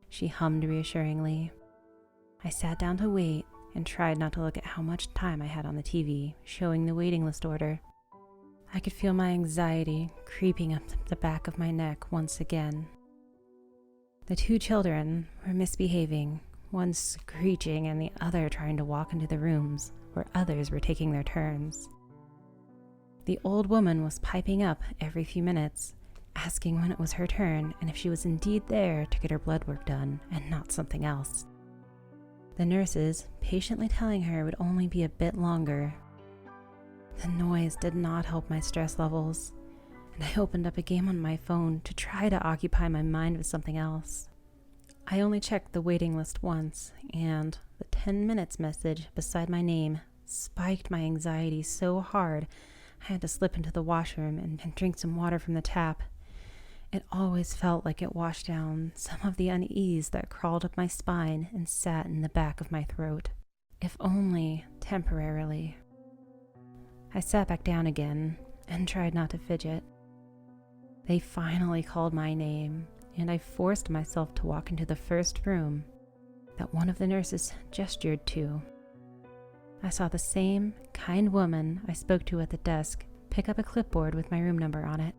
she hummed reassuringly. I sat down to wait and tried not to look at how much time I had on the TV, showing the waiting list order. I could feel my anxiety creeping up the back of my neck once again. The 2 children were misbehaving, one screeching and the other trying to walk into the rooms where others were taking their turns. The old woman was piping up every few minutes, asking when it was her turn and if she was indeed there to get her blood work done and not something else. The nurses patiently telling her it would only be a bit longer. The noise did not help my stress levels, and I opened up a game on my phone to try to occupy my mind with something else. I only checked the waiting list once, and the 10 minutes message beside my name spiked my anxiety so hard I had to slip into the washroom and drink some water from the tap. It always felt like it washed down some of the unease that crawled up my spine and sat in the back of my throat, if only temporarily. I sat back down again and tried not to fidget. They finally called my name, and I forced myself to walk into the first room that one of the nurses gestured to. I saw the same kind woman I spoke to at the desk pick up a clipboard with my room number on it.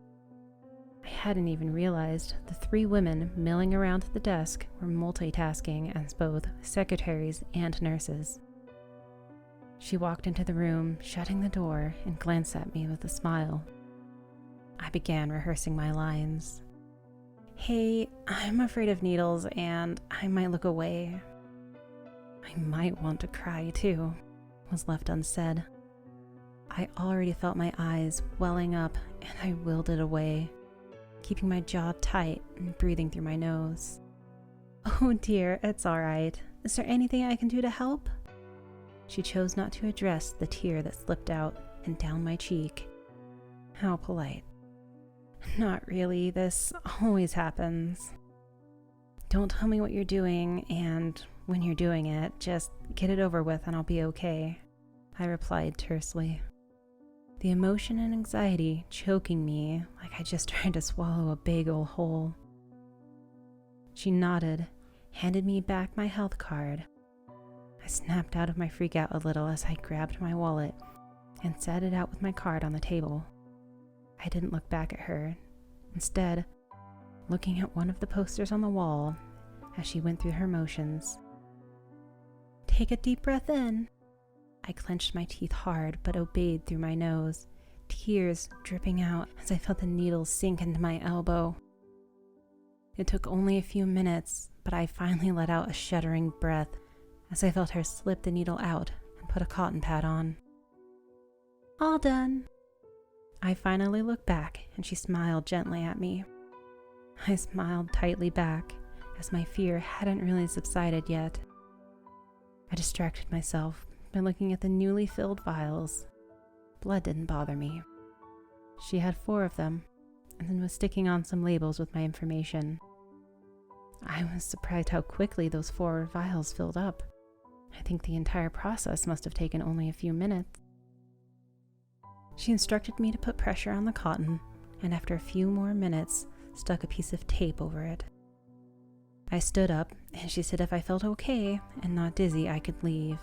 I hadn't even realized the 3 women milling around the desk were multitasking as both secretaries and nurses. She walked into the room, shutting the door, and glanced at me with a smile. I began rehearsing my lines. "Hey, I'm afraid of needles and I might look away. I might want to cry too," was left unsaid. I already felt my eyes welling up and I willed it away, keeping my jaw tight and breathing through my nose. "Oh dear, it's all right. Is there anything I can do to help?" She chose not to address the tear that slipped out and down my cheek. How polite. "Not really, this always happens. Don't tell me what you're doing, and when you're doing it, just get it over with and I'll be okay," I replied tersely. The emotion and anxiety choking me like I just tried to swallow a big old hole. She nodded, handed me back my health card. I snapped out of my freak out a little as I grabbed my wallet and sat it out with my card on the table. I didn't look back at her, instead looking at one of the posters on the wall as she went through her motions. "Take a deep breath in." I clenched my teeth hard but obeyed through my nose, tears dripping out as I felt the needles sink into my elbow. It took only a few minutes, but I finally let out a shuddering breath as I felt her slip the needle out and put a cotton pad on. "All done." I finally looked back and she smiled gently at me. I smiled tightly back as my fear hadn't really subsided yet. I distracted myself by looking at the newly filled vials. Blood didn't bother me. She had 4 of them and then was sticking on some labels with my information. I was surprised how quickly those 4 vials filled up. I think the entire process must have taken only a few minutes. She instructed me to put pressure on the cotton, and after a few more minutes, stuck a piece of tape over it. I stood up, and she said if I felt okay and not dizzy, I could leave.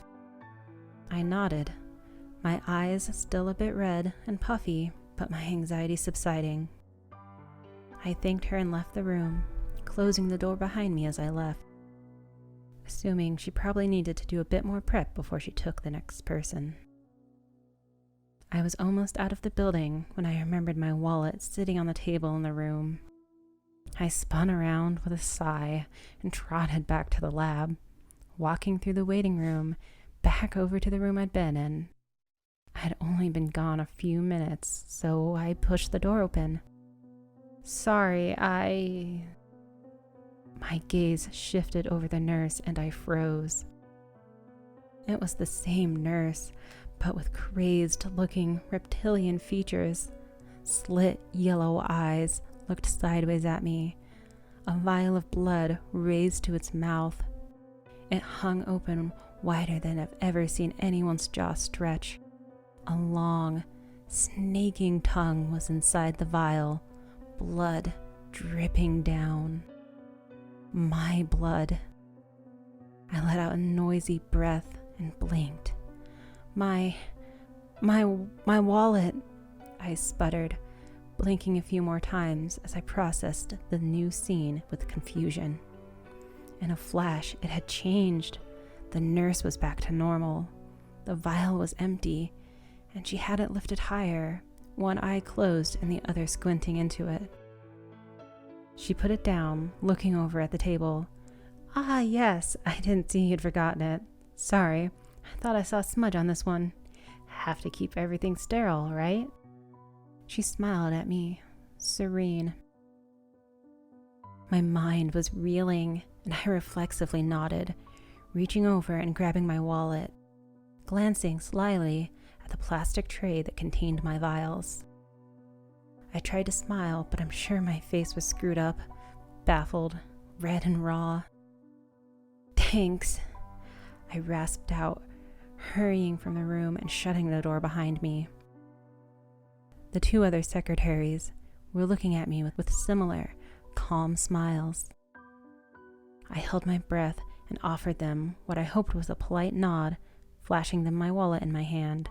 I nodded, my eyes still a bit red and puffy, but my anxiety subsiding. I thanked her and left the room, closing the door behind me as I left, assuming she probably needed to do a bit more prep before she took the next person. I was almost out of the building when I remembered my wallet sitting on the table in the room. I spun around with a sigh and trotted back to the lab, walking through the waiting room, back over to the room I'd been in. I had only been gone a few minutes, so I pushed the door open. Sorry, My gaze shifted over the nurse and I froze. It was the same nurse, but with crazed-looking reptilian features. Slit yellow eyes looked sideways at me. A vial of blood raised to its mouth. It hung open wider than I've ever seen anyone's jaw stretch. A long, snaking tongue was inside the vial, blood dripping down. My blood. I let out a noisy breath and blinked. My wallet, I sputtered, blinking a few more times as I processed the new scene with confusion. In a flash, it had changed. The nurse was back to normal. The vial was empty, and she had it lifted higher, one eye closed and the other squinting into it. She put it down, looking over at the table. Ah, yes, I didn't see you'd forgotten it. Sorry, I thought I saw a smudge on this one. Have to keep everything sterile, right? She smiled at me, serene. My mind was reeling, and I reflexively nodded, reaching over and grabbing my wallet, glancing slyly at the plastic tray that contained my vials. I tried to smile, but I'm sure my face was screwed up, baffled, red and raw. Thanks, I rasped out, hurrying from the room and shutting the door behind me. The two other secretaries were looking at me with similar, calm smiles. I held my breath and offered them what I hoped was a polite nod, flashing them my wallet in my hand,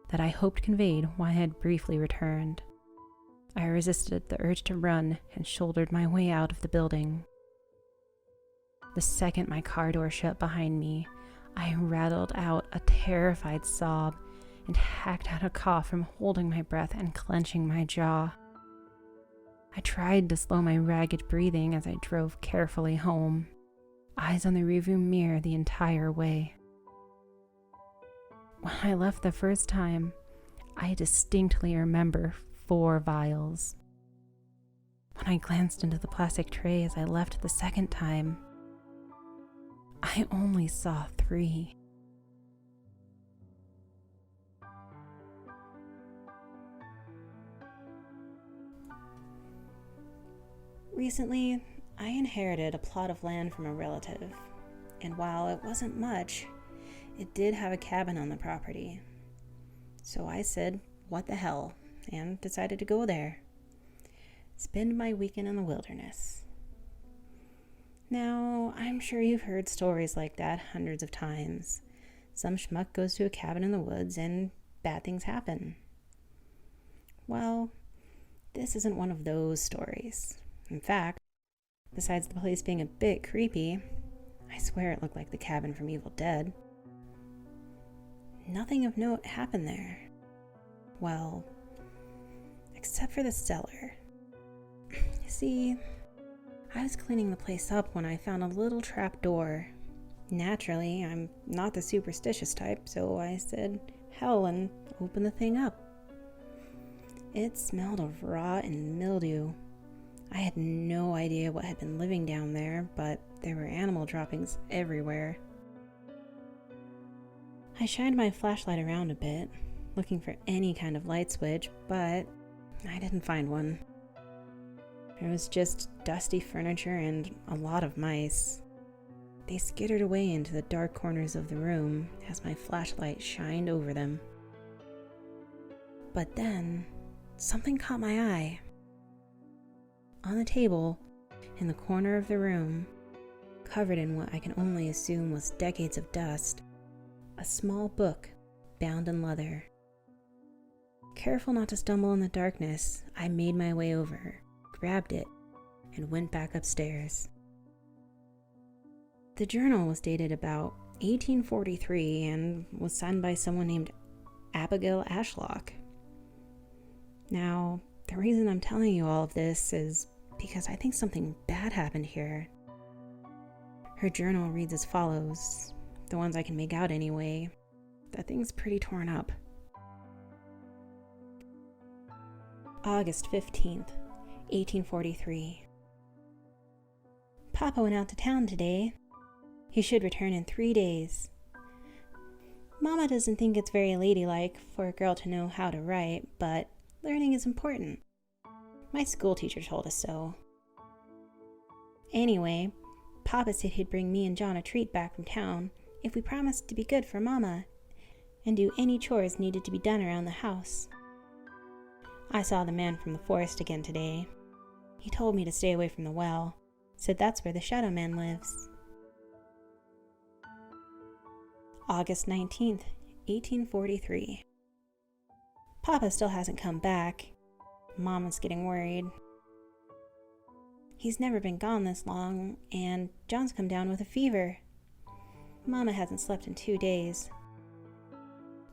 that I hoped conveyed why I had briefly returned. I resisted the urge to run and shouldered my way out of the building. The second my car door shut behind me, I rattled out a terrified sob and hacked out a cough from holding my breath and clenching my jaw. I tried to slow my ragged breathing as I drove carefully home, eyes on the rearview mirror the entire way. When I left the first time, I distinctly remember 4 vials. When I glanced into the plastic tray as I left the second time, I only saw 3. Recently, I inherited a plot of land from a relative, and while it wasn't much, it did have a cabin on the property. So I said, what the hell, and decided to go there. Spend my weekend in the wilderness. Now, I'm sure you've heard stories like that hundreds of times. Some schmuck goes to a cabin in the woods and bad things happen. Well, this isn't one of those stories. In fact, besides the place being a bit creepy, I swear it looked like the cabin from Evil Dead. Nothing of note happened there. Well, except for the cellar. See, I was cleaning the place up when I found a little trap door. Naturally, I'm not the superstitious type, so I said, hell, and opened the thing up. It smelled of rot and mildew. I had no idea what had been living down there, but there were animal droppings everywhere. I shined my flashlight around a bit, looking for any kind of light switch, but I didn't find one. There was just dusty furniture and a lot of mice. They skittered away into the dark corners of the room as my flashlight shined over them. But then, something caught my eye. On the table, in the corner of the room, covered in what I can only assume was decades of dust, a small book bound in leather. Careful not to stumble in the darkness, I made my way over, grabbed it, and went back upstairs. The journal was dated about 1843 and was signed by someone named Abigail Ashlock. Now, the reason I'm telling you all of this is because I think something bad happened here. Her journal reads as follows, the ones I can make out anyway. That thing's pretty torn up. August 15th, 1843. Papa went out to town today. He should return in 3 days. Mama doesn't think it's very ladylike for a girl to know how to write, but learning is important. My school teacher told us so. Anyway, Papa said he'd bring me and John a treat back from town if we promised to be good for Mama and do any chores needed to be done around the house. I saw the man from the forest again today. He told me to stay away from the well, said that's where the Shadow Man lives. August 19th, 1843. Papa still hasn't come back. Mama's getting worried. He's never been gone this long, and John's come down with a fever. Mama hasn't slept in 2 days.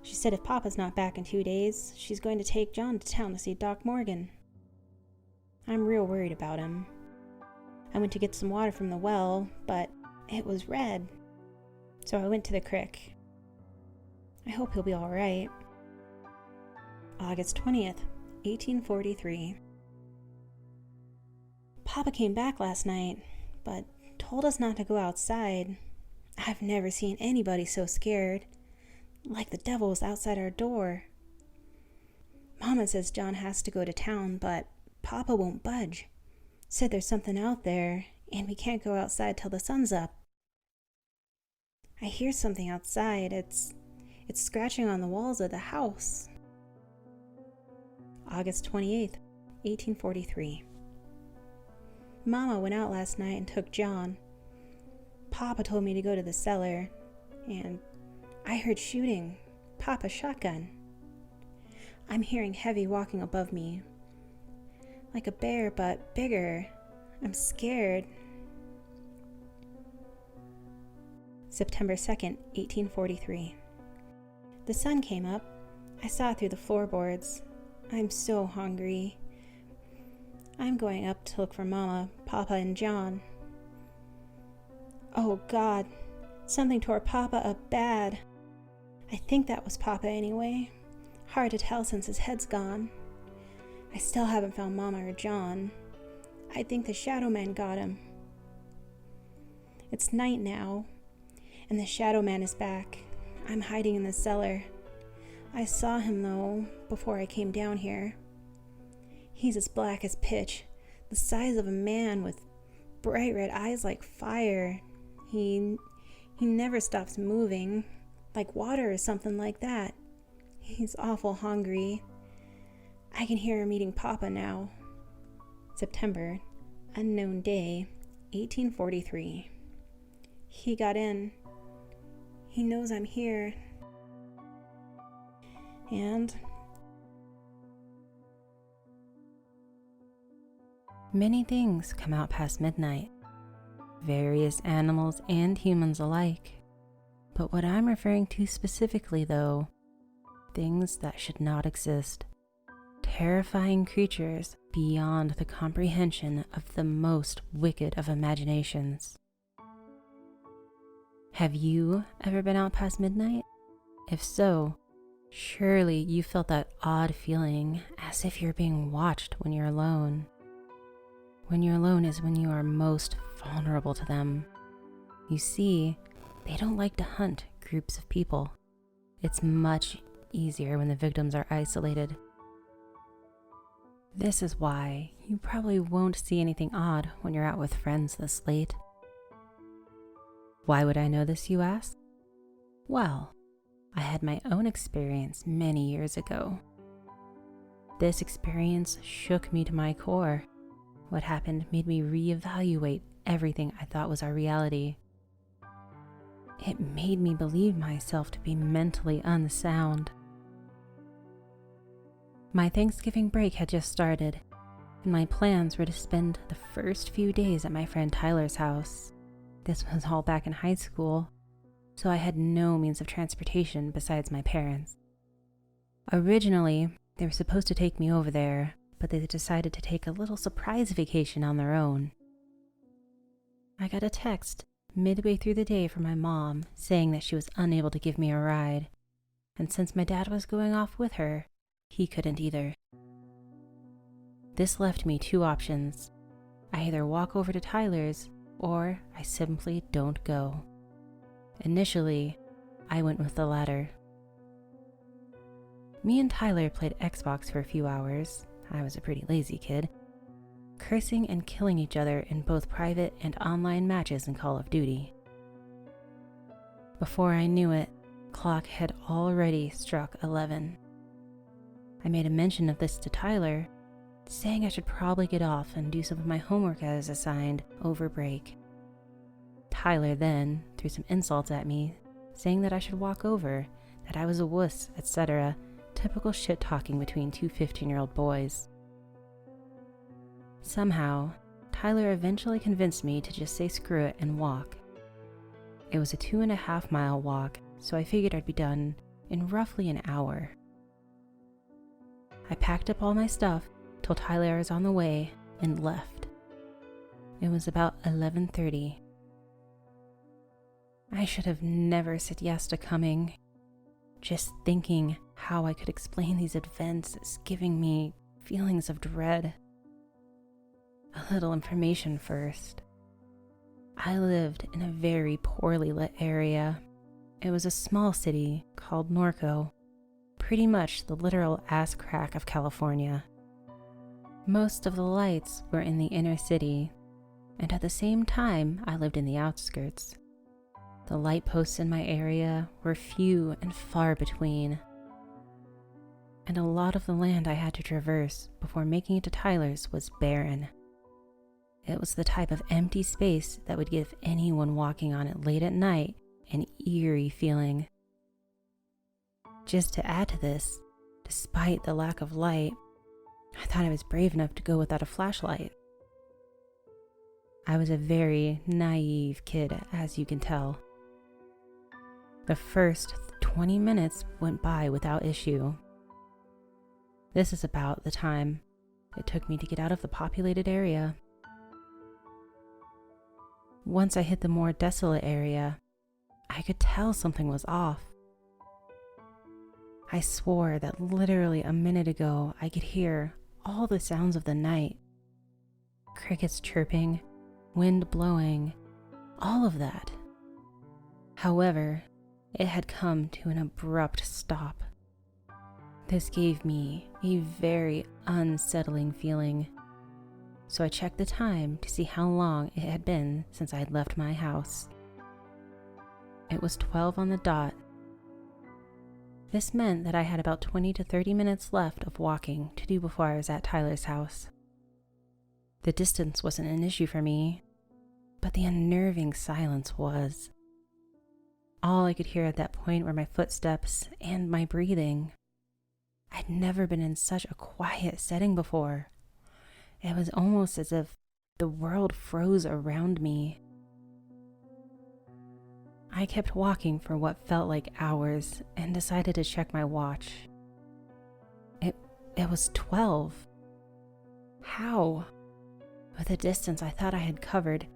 She said if Papa's not back in 2 days, she's going to take John to town to see Doc Morgan. I'm real worried about him. I went to get some water from the well, but it was red. So I went to the creek. I hope he'll be all right. August 20th, 1843. Papa came back last night, but told us not to go outside. I've never seen anybody so scared, like the devil was outside our door. Mama says John has to go to town, but Papa won't budge. Said there's something out there, and we can't go outside till the sun's up. I hear something outside. It's scratching on the walls of the house. August 28th, 1843. Mama went out last night and took John. Papa told me to go to the cellar, and I heard shooting. Papa's shotgun. I'm hearing heavy walking above me. Like a bear, but bigger. I'm scared. September 2nd, 1843. The sun came up. I saw through the floorboards. I'm so hungry. I'm going up to look for Mama, Papa, and John. Oh God, something tore Papa up bad. I think that was Papa anyway. Hard to tell since his head's gone. I still haven't found Mama or John. I think the Shadow Man got him. It's night now, and the Shadow Man is back. I'm hiding in the cellar. I saw him, though, before I came down here. He's as black as pitch, the size of a man with bright red eyes like fire. He never stops moving, like water or something like that. He's awful hungry. I can hear him eating Papa now. September, unknown day, 1843. He got in. He knows I'm here. And many things come out past midnight, various animals and humans alike. But what I'm referring to specifically, though, things that should not exist. Terrifying creatures beyond the comprehension of the most wicked of imaginations. Have you ever been out past midnight? If so, surely you felt that odd feeling as if you're being watched when you're alone. When you're alone is when you are most vulnerable to them. You see, they don't like to hunt groups of people. It's much easier when the victims are isolated. This is why you probably won't see anything odd when you're out with friends this late. Why would I know this, you ask? Well, I had my own experience many years ago. This experience shook me to my core. What happened made me reevaluate everything I thought was our reality. It made me believe myself to be mentally unsound. My Thanksgiving break had just started, and my plans were to spend the first few days at my friend Tyler's house. This was all back in high school, so I had no means of transportation besides my parents. Originally, they were supposed to take me over there but they decided to take a little surprise vacation on their own. I got a text midway through the day from my mom saying that she was unable to give me a ride, and since my dad was going off with her, he couldn't either. This left me two options. I either walk over to Tyler's or I simply don't go. Initially, I went with the latter. Me and Tyler played Xbox for a few hours. I was a pretty lazy kid, cursing and killing each other in both private and online matches in Call of Duty. Before I knew it, clock had already struck 11. I made a mention of this to Tyler, saying I should probably get off and do some of my homework as assigned over break. Tyler then threw some insults at me, saying that I should walk over, that I was a wuss, etc. Typical shit talking between two 15-year-old boys. Somehow, Tyler eventually convinced me to just say screw it and walk. It was a 2.5-mile walk, so I figured I'd be done in roughly an hour. I packed up all my stuff, told Tyler I was on the way, and left. It was about 11:30. I should have never said yes to coming. Just thinking how I could explain these events is giving me feelings of dread. A little information first. I lived in a very poorly lit area. It was a small city called Norco, pretty much the literal ass crack of California. Most of the lights were in the inner city, and at the same time I lived in the outskirts. The light posts in my area were few and far between, and a lot of the land I had to traverse before making it to Tyler's was barren. It was the type of empty space that would give anyone walking on it late at night an eerie feeling. Just to add to this, despite the lack of light, I thought I was brave enough to go without a flashlight. I was a very naive kid, as you can tell. The first 20 minutes went by without issue. This is about the time it took me to get out of the populated area. Once I hit the more desolate area, I could tell something was off. I swore that literally a minute ago I could hear all the sounds of the night. Crickets chirping, wind blowing, all of that. However, it had come to an abrupt stop. This gave me a very unsettling feeling, so I checked the time to see how long it had been since I had left my house. It was 12 on the dot. This meant that I had about 20 to 30 minutes left of walking to do before I was at Tyler's house. The distance wasn't an issue for me, but the unnerving silence was. All I could hear at that point were my footsteps and my breathing. I'd never been in such a quiet setting before. It was almost as if the world froze around me. I kept walking for what felt like hours and decided to check my watch. It was 12. How? With the distance I thought I had covered,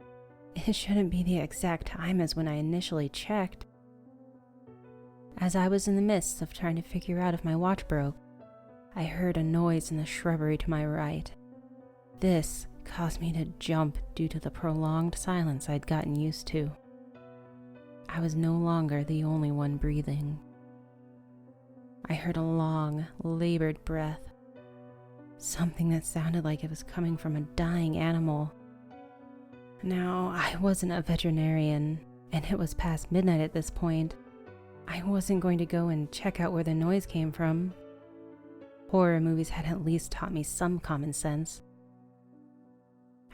it shouldn't be the exact time as when I initially checked. As I was in the midst of trying to figure out if my watch broke, I heard a noise in the shrubbery to my right. This caused me to jump due to the prolonged silence I'd gotten used to. I was no longer the only one breathing. I heard a long, labored breath, something that sounded like it was coming from a dying animal. Now, I wasn't a veterinarian, and it was past midnight at this point. I wasn't going to go and check out where the noise came from. Horror movies had at least taught me some common sense.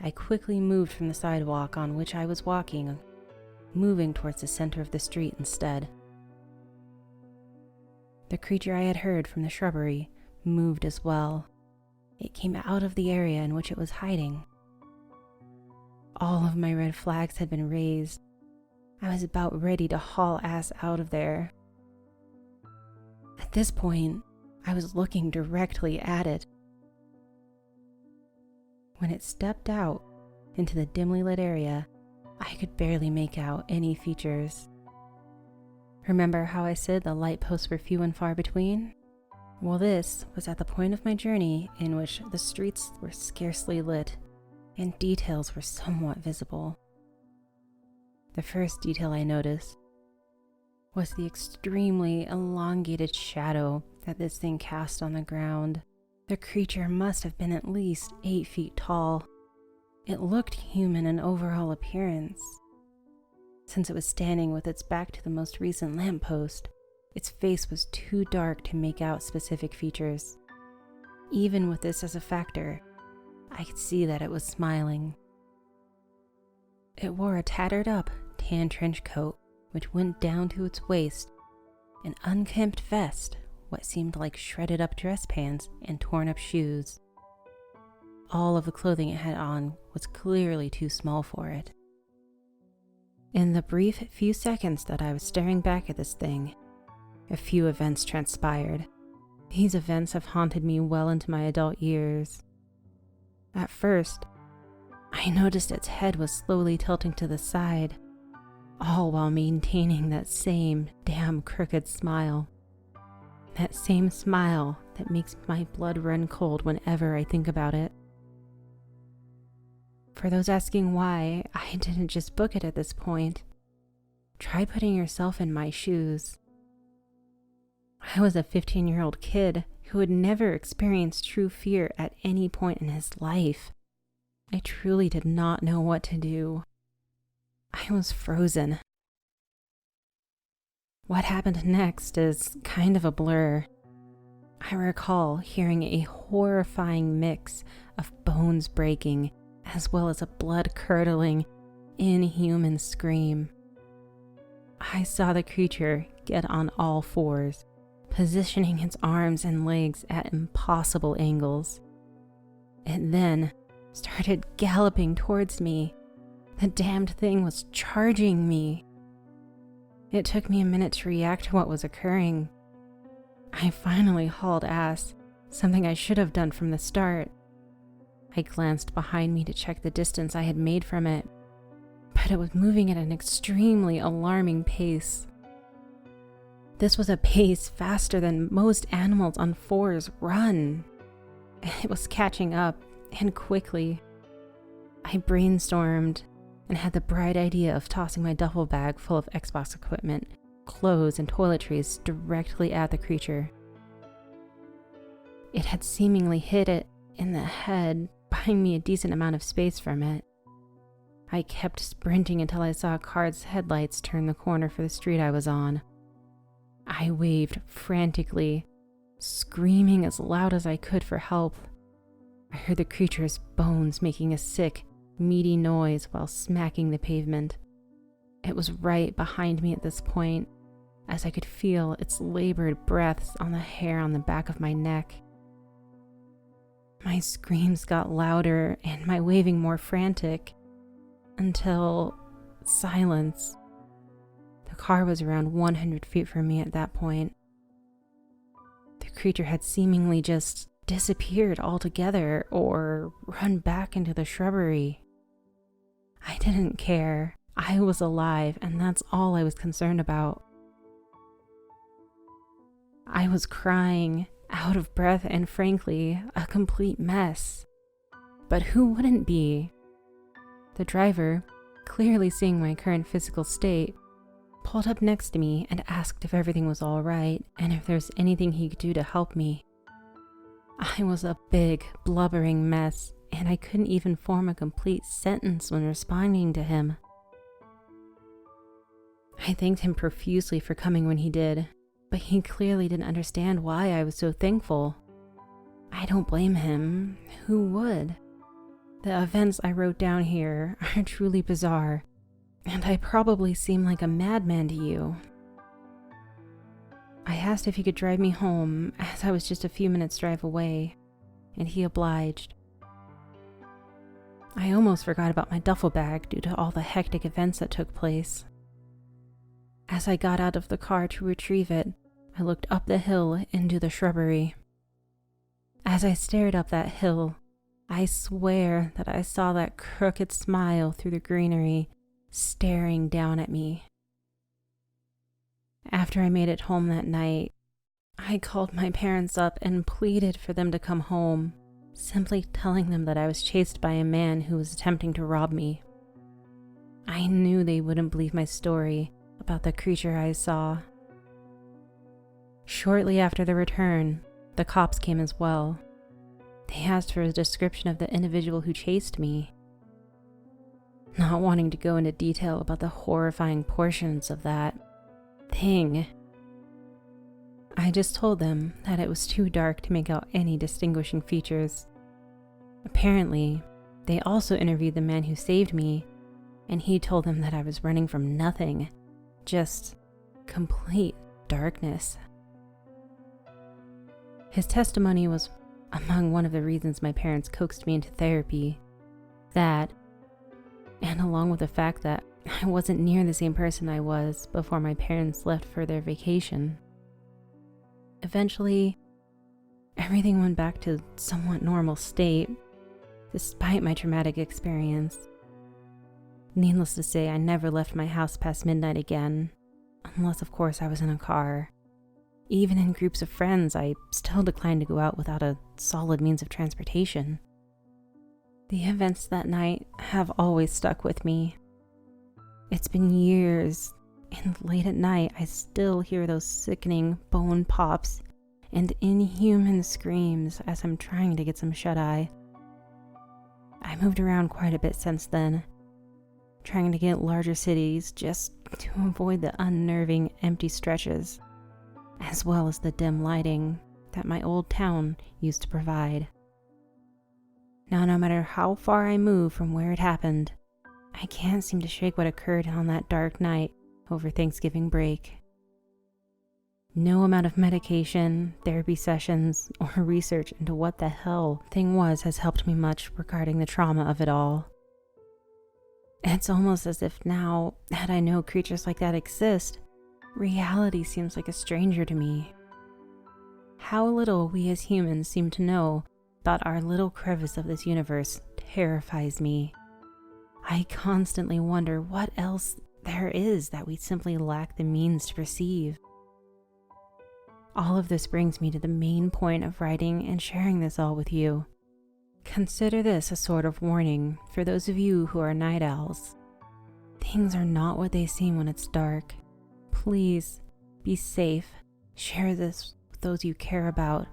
I quickly moved from the sidewalk on which I was walking, moving towards the center of the street instead. The creature I had heard from the shrubbery moved as well. It came out of the area in which it was hiding. All of my red flags had been raised. I was about ready to haul ass out of there. At this point, I was looking directly at it. When it stepped out into the dimly lit area, I could barely make out any features. Remember how I said the light posts were few and far between? Well, this was at the point of my journey in which the streets were scarcely lit and details were somewhat visible. The first detail I noticed was the extremely elongated shadow that this thing cast on the ground. The creature must have been at least 8 feet tall. It looked human in overall appearance. Since it was standing with its back to the most recent lamppost, its face was too dark to make out specific features. Even with this as a factor, I could see that it was smiling. It wore a tattered up tan trench coat which went down to its waist, an unkempt vest, what seemed like shredded up dress pants, and torn up shoes. All of the clothing it had on was clearly too small for it. In the brief few seconds that I was staring back at this thing, a few events transpired. These events have haunted me well into my adult years. At first, I noticed its head was slowly tilting to the side, all while maintaining that same damn crooked smile. That same smile that makes my blood run cold whenever I think about it. For those asking why I didn't just book it at this point, try putting yourself in my shoes. I was a 15-year-old kid who had never experienced true fear at any point in his life. I truly did not know what to do. I was frozen. What happened next is kind of a blur. I recall hearing a horrifying mix of bones breaking as well as a blood-curdling, inhuman scream. I saw the creature get on all fours, positioning its arms and legs at impossible angles. It then started galloping towards me. The damned thing was charging me. It took me a minute to react to what was occurring. I finally hauled ass, something I should have done from the start. I glanced behind me to check the distance I had made from it, but it was moving at an extremely alarming pace. This was a pace faster than most animals on fours run. It was catching up, and quickly. I brainstormed and had the bright idea of tossing my duffel bag full of Xbox equipment, clothes, and toiletries directly at the creature. It had seemingly hit it in the head, buying me a decent amount of space from it. I kept sprinting until I saw a car's headlights turn the corner for the street I was on. I waved frantically, screaming as loud as I could for help. I heard the creature's bones making a sick, meaty noise while smacking the pavement. It was right behind me at this point, as I could feel its labored breaths on the hair on the back of my neck. My screams got louder and my waving more frantic, until silence. The car was around 100 feet from me at that point. The creature had seemingly just disappeared altogether or run back into the shrubbery. I didn't care. I was alive, and that's all I was concerned about. I was crying, out of breath, and frankly, a complete mess. But who wouldn't be? The driver, clearly seeing my current physical state, pulled up next to me and asked if everything was all right and if there's anything he could do to help me. I was a big, blubbering mess, and I couldn't even form a complete sentence when responding to him. I thanked him profusely for coming when he did, but he clearly didn't understand why I was so thankful. I don't blame him. Who would? The events I wrote down here are truly bizarre, and I probably seem like a madman to you. I asked if he could drive me home, as I was just a few minutes' drive away, and he obliged. I almost forgot about my duffel bag due to all the hectic events that took place. As I got out of the car to retrieve it, I looked up the hill into the shrubbery. As I stared up that hill, I swear that I saw that crooked smile through the greenery, staring down at me. After I made it home that night, I called my parents up and pleaded for them to come home, simply telling them that I was chased by a man who was attempting to rob me. I knew they wouldn't believe my story about the creature I saw. Shortly after the return, the cops came as well. They asked for a description of the individual who chased me. Not wanting to go into detail about the horrifying portions of that thing, I just told them that it was too dark to make out any distinguishing features. Apparently, they also interviewed the man who saved me, and he told them that I was running from nothing, just complete darkness. His testimony was among one of the reasons my parents coaxed me into therapy. That, and along with the fact that I wasn't near the same person I was before my parents left for their vacation. Eventually, everything went back to somewhat normal state, despite my traumatic experience. Needless to say, I never left my house past midnight again, unless of course I was in a car. Even in groups of friends, I still declined to go out without a solid means of transportation. The events that night have always stuck with me. It's been years, and late at night I still hear those sickening bone pops and inhuman screams as I'm trying to get some shut-eye. I moved around quite a bit since then, trying to get larger cities just to avoid the unnerving empty stretches, as well as the dim lighting that my old town used to provide. Now, no matter how far I move from where it happened, I can't seem to shake what occurred on that dark night over Thanksgiving break. No amount of medication, therapy sessions, or research into what the hell thing was has helped me much regarding the trauma of it all. It's almost as if now that I know creatures like that exist, reality seems like a stranger to me. How little we as humans seem to know about our little crevice of this universe terrifies me. I constantly wonder what else there is that we simply lack the means to perceive. All of this brings me to the main point of writing and sharing this all with you. Consider this a sort of warning for those of you who are night owls. Things are not what they seem when it's dark. Please be safe, share this with those you care about,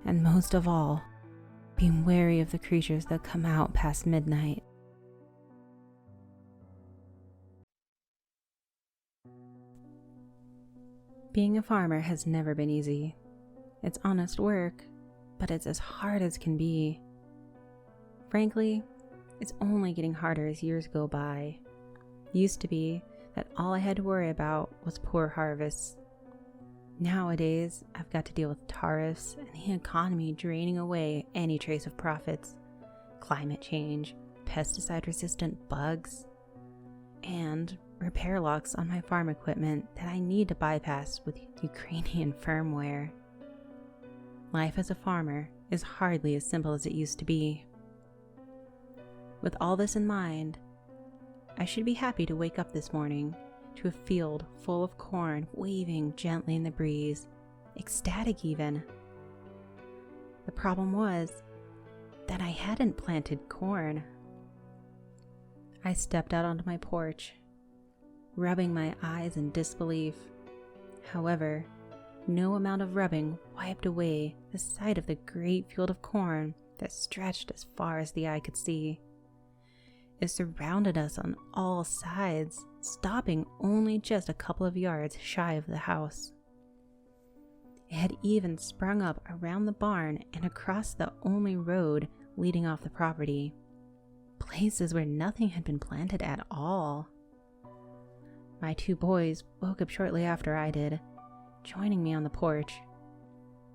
and most of all, be wary of the creatures that come out past midnight. Being a farmer has never been easy. It's honest work, but it's as hard as can be. Frankly, it's only getting harder as years go by. Used to be that all I had to worry about was poor harvests. Nowadays, I've got to deal with tariffs and the economy draining away any trace of profits, climate change, pesticide-resistant bugs, and repair locks on my farm equipment that I need to bypass with Ukrainian firmware. Life as a farmer is hardly as simple as it used to be. With all this in mind, I should be happy to wake up this morning to a field full of corn waving gently in the breeze, ecstatic even. The problem was that I hadn't planted corn. I stepped out onto my porch, rubbing my eyes in disbelief. However, no amount of rubbing wiped away the sight of the great field of corn that stretched as far as the eye could see. It surrounded us on all sides, stopping only just a couple of yards shy of the house. It had even sprung up around the barn and across the only road leading off the property, places where nothing had been planted at all. My two boys woke up shortly after I did, joining me on the porch.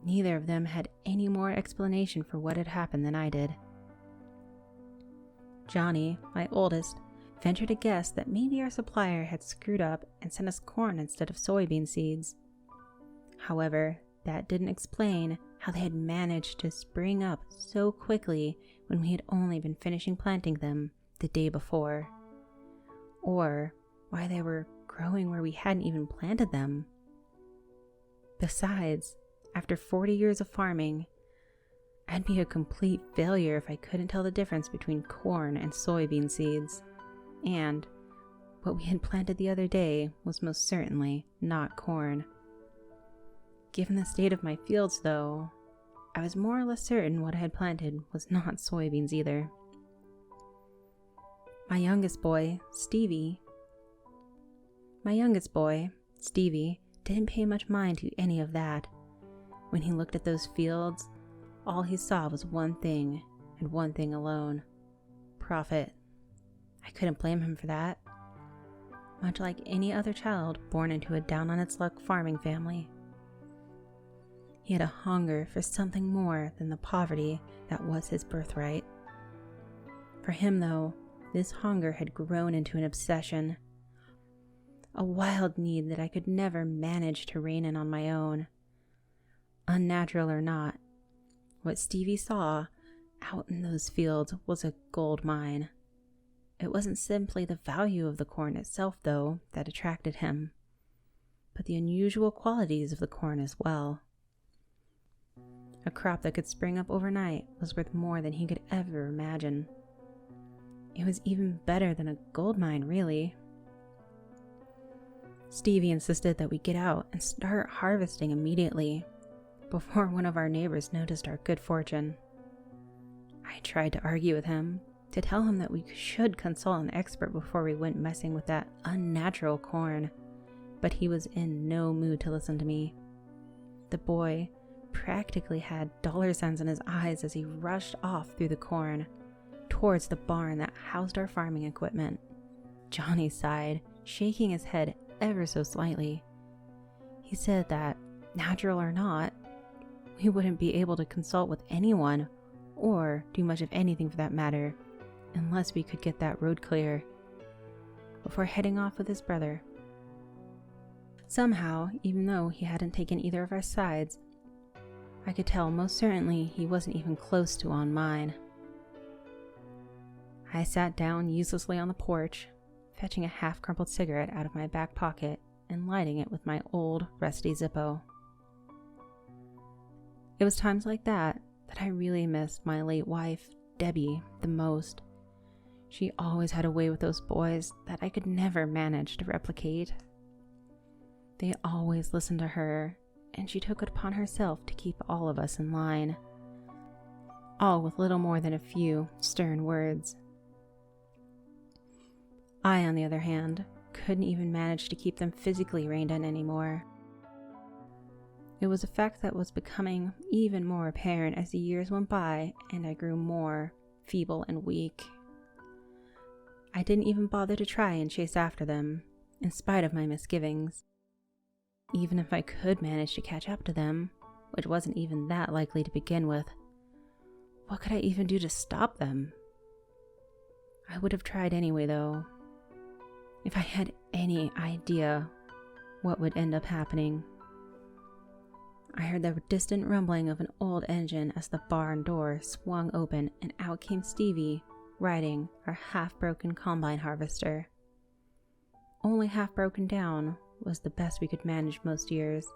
Neither of them had any more explanation for what had happened than I did. Johnny, my oldest, ventured to guess that maybe our supplier had screwed up and sent us corn instead of soybean seeds. However, that didn't explain how they had managed to spring up so quickly when we had only been finishing planting them the day before, or why they were growing where we hadn't even planted them. Besides, after 40 years of farming, I'd be a complete failure if I couldn't tell the difference between corn and soybean seeds, and what we had planted the other day was most certainly not corn. Given the state of my fields, though, I was more or less certain what I had planted was not soybeans either. My youngest boy, Stevie, didn't pay much mind to any of that. When he looked at those fields, all he saw was one thing, and one thing alone: profit. I couldn't blame him for that. Much like any other child born into a down-on-its-luck farming family, he had a hunger for something more than the poverty that was his birthright. For him, though, this hunger had grown into an obsession, a wild need that I could never manage to rein in on my own. Unnatural or not, what Stevie saw out in those fields was a gold mine. It wasn't simply the value of the corn itself, though, that attracted him, but the unusual qualities of the corn as well. A crop that could spring up overnight was worth more than he could ever imagine. It was even better than a gold mine, really. Stevie insisted that we get out and start harvesting immediately, before one of our neighbors noticed our good fortune. I tried to argue with him, to tell him that we should consult an expert before we went messing with that unnatural corn, but he was in no mood to listen to me. The boy practically had dollar signs in his eyes as he rushed off through the corn, towards the barn that housed our farming equipment. Johnny sighed, shaking his head ever so slightly. He said that, natural or not, we wouldn't be able to consult with anyone, or do much of anything for that matter, unless we could get that road clear, before heading off with his brother. Somehow, even though he hadn't taken either of our sides, I could tell most certainly he wasn't even close to on mine. I sat down uselessly on the porch, fetching a half-crumpled cigarette out of my back pocket and lighting it with my old, rusty Zippo. It was times like that I really missed my late wife, Debbie, the most. She always had a way with those boys that I could never manage to replicate. They always listened to her, and she took it upon herself to keep all of us in line, all with little more than a few stern words. I, on the other hand, couldn't even manage to keep them physically reined in anymore. It was a fact that was becoming even more apparent as the years went by and I grew more feeble and weak. I didn't even bother to try and chase after them, in spite of my misgivings. Even if I could manage to catch up to them, which wasn't even that likely to begin with, what could I even do to stop them? I would have tried anyway, though, if I had any idea what would end up happening. I heard the distant rumbling of an old engine as the barn door swung open and out came Stevie, riding our half-broken combine harvester. Only half broken down was the best we could manage most years,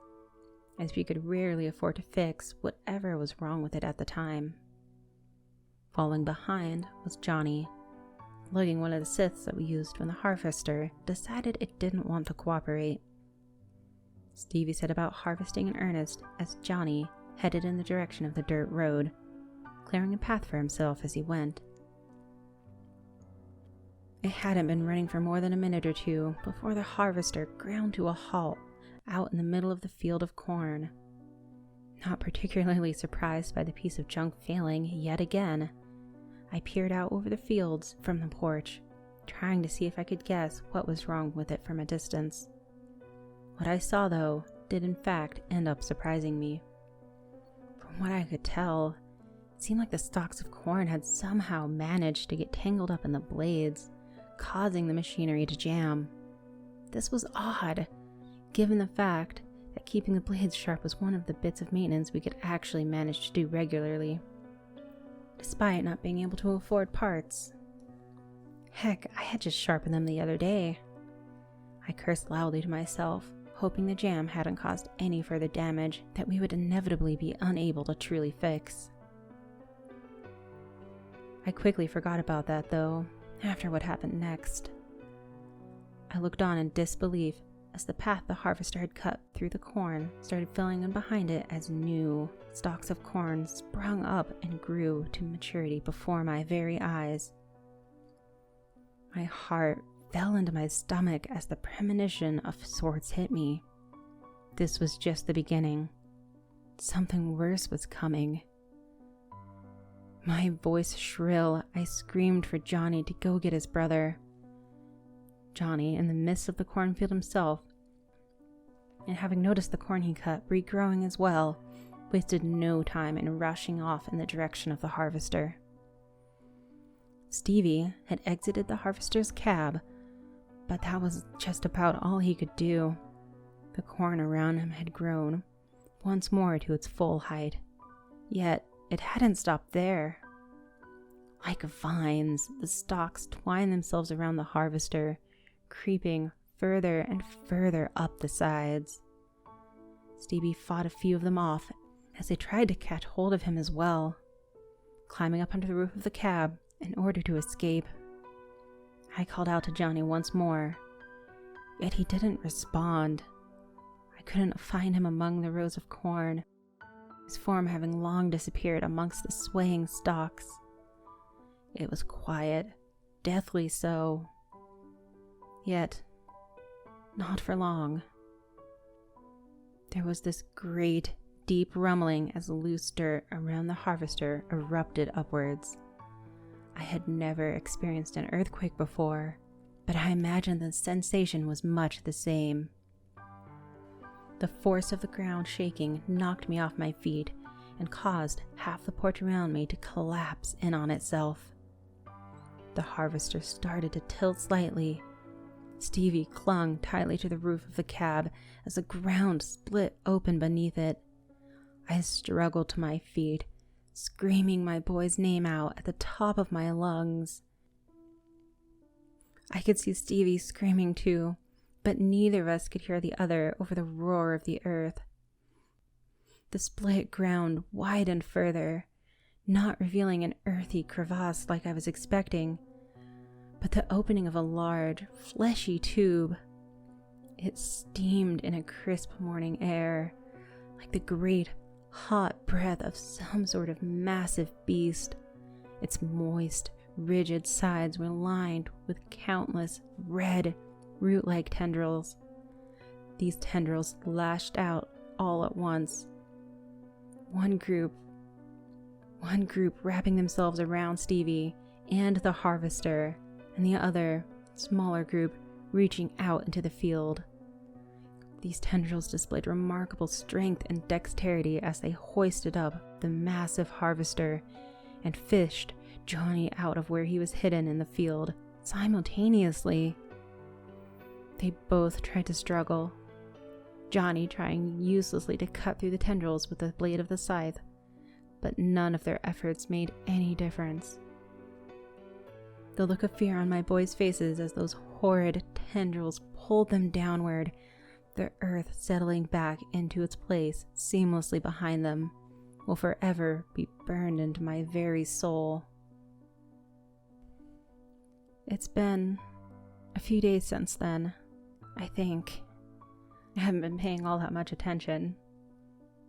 as we could rarely afford to fix whatever was wrong with it at the time. Following behind was Johnny, lugging one of the scythes that we used when the harvester decided it didn't want to cooperate. Stevie set about harvesting in earnest as Johnny headed in the direction of the dirt road, clearing a path for himself as he went. It hadn't been running for more than a minute or two before the harvester ground to a halt out in the middle of the field of corn. Not particularly surprised by the piece of junk failing yet again, I peered out over the fields from the porch, trying to see if I could guess what was wrong with it from a distance. What I saw, though, did in fact end up surprising me. From what I could tell, it seemed like the stalks of corn had somehow managed to get tangled up in the blades, causing the machinery to jam. This was odd, given the fact that keeping the blades sharp was one of the bits of maintenance we could actually manage to do regularly. despite not being able to afford parts. Heck, I had just sharpened them the other day. I cursed loudly to myself, hoping the jam hadn't caused any further damage that we would inevitably be unable to truly fix. I quickly forgot about that, though, after what happened next. I looked on in disbelief as the path the harvester had cut through the corn started filling in behind it as new stalks of corn sprung up and grew to maturity before my very eyes. My heart fell into my stomach as the premonition of sorts hit me. This was just the beginning. Something worse was coming. My voice shrill, I screamed for Johnny to go get his brother. Johnny, in the midst of the cornfield himself, and having noticed the corn he cut regrowing as well, wasted no time in rushing off in the direction of the harvester. Stevie had exited the harvester's cab, but that was just about all he could do. The corn around him had grown once more to its full height, yet it hadn't stopped there. Like vines, the stalks twined themselves around the harvester, creeping further and further up the sides. Stevie fought a few of them off as they tried to catch hold of him as well, climbing up under the roof of the cab in order to escape. I called out to Johnny once more, yet he didn't respond. I couldn't find him among the rows of corn, his form having long disappeared amongst the swaying stalks. It was quiet, deathly so. Yet, not for long. There was this great, deep rumbling as loose dirt around the harvester erupted upwards. I had never experienced an earthquake before, but I imagined the sensation was much the same. The force of the ground shaking knocked me off my feet and caused half the porch around me to collapse in on itself. The harvester started to tilt slightly. Stevie clung tightly to the roof of the cab as the ground split open beneath it. I struggled to my feet, screaming my boy's name out at the top of my lungs. I could see Stevie screaming too, but neither of us could hear the other over the roar of the earth. The split ground widened further, not revealing an earthy crevasse like I was expecting, but the opening of a large, fleshy tube. It steamed in a crisp morning air, like the great, hot breath of some sort of massive beast. Its moist, rigid sides were lined with countless red, root-like tendrils. These tendrils lashed out all at once. One group wrapping themselves around Stevie and the harvester, and the other, smaller group, reaching out into the field. These tendrils displayed remarkable strength and dexterity as they hoisted up the massive harvester and fished Johnny out of where he was hidden in the field simultaneously. They both tried to struggle, Johnny trying uselessly to cut through the tendrils with the blade of the scythe, but none of their efforts made any difference. The look of fear on my boys' faces as those horrid tendrils pulled them downward, the earth settling back into its place seamlessly behind them, will forever be burned into my very soul. It's been a few days since then, I think. I haven't been paying all that much attention.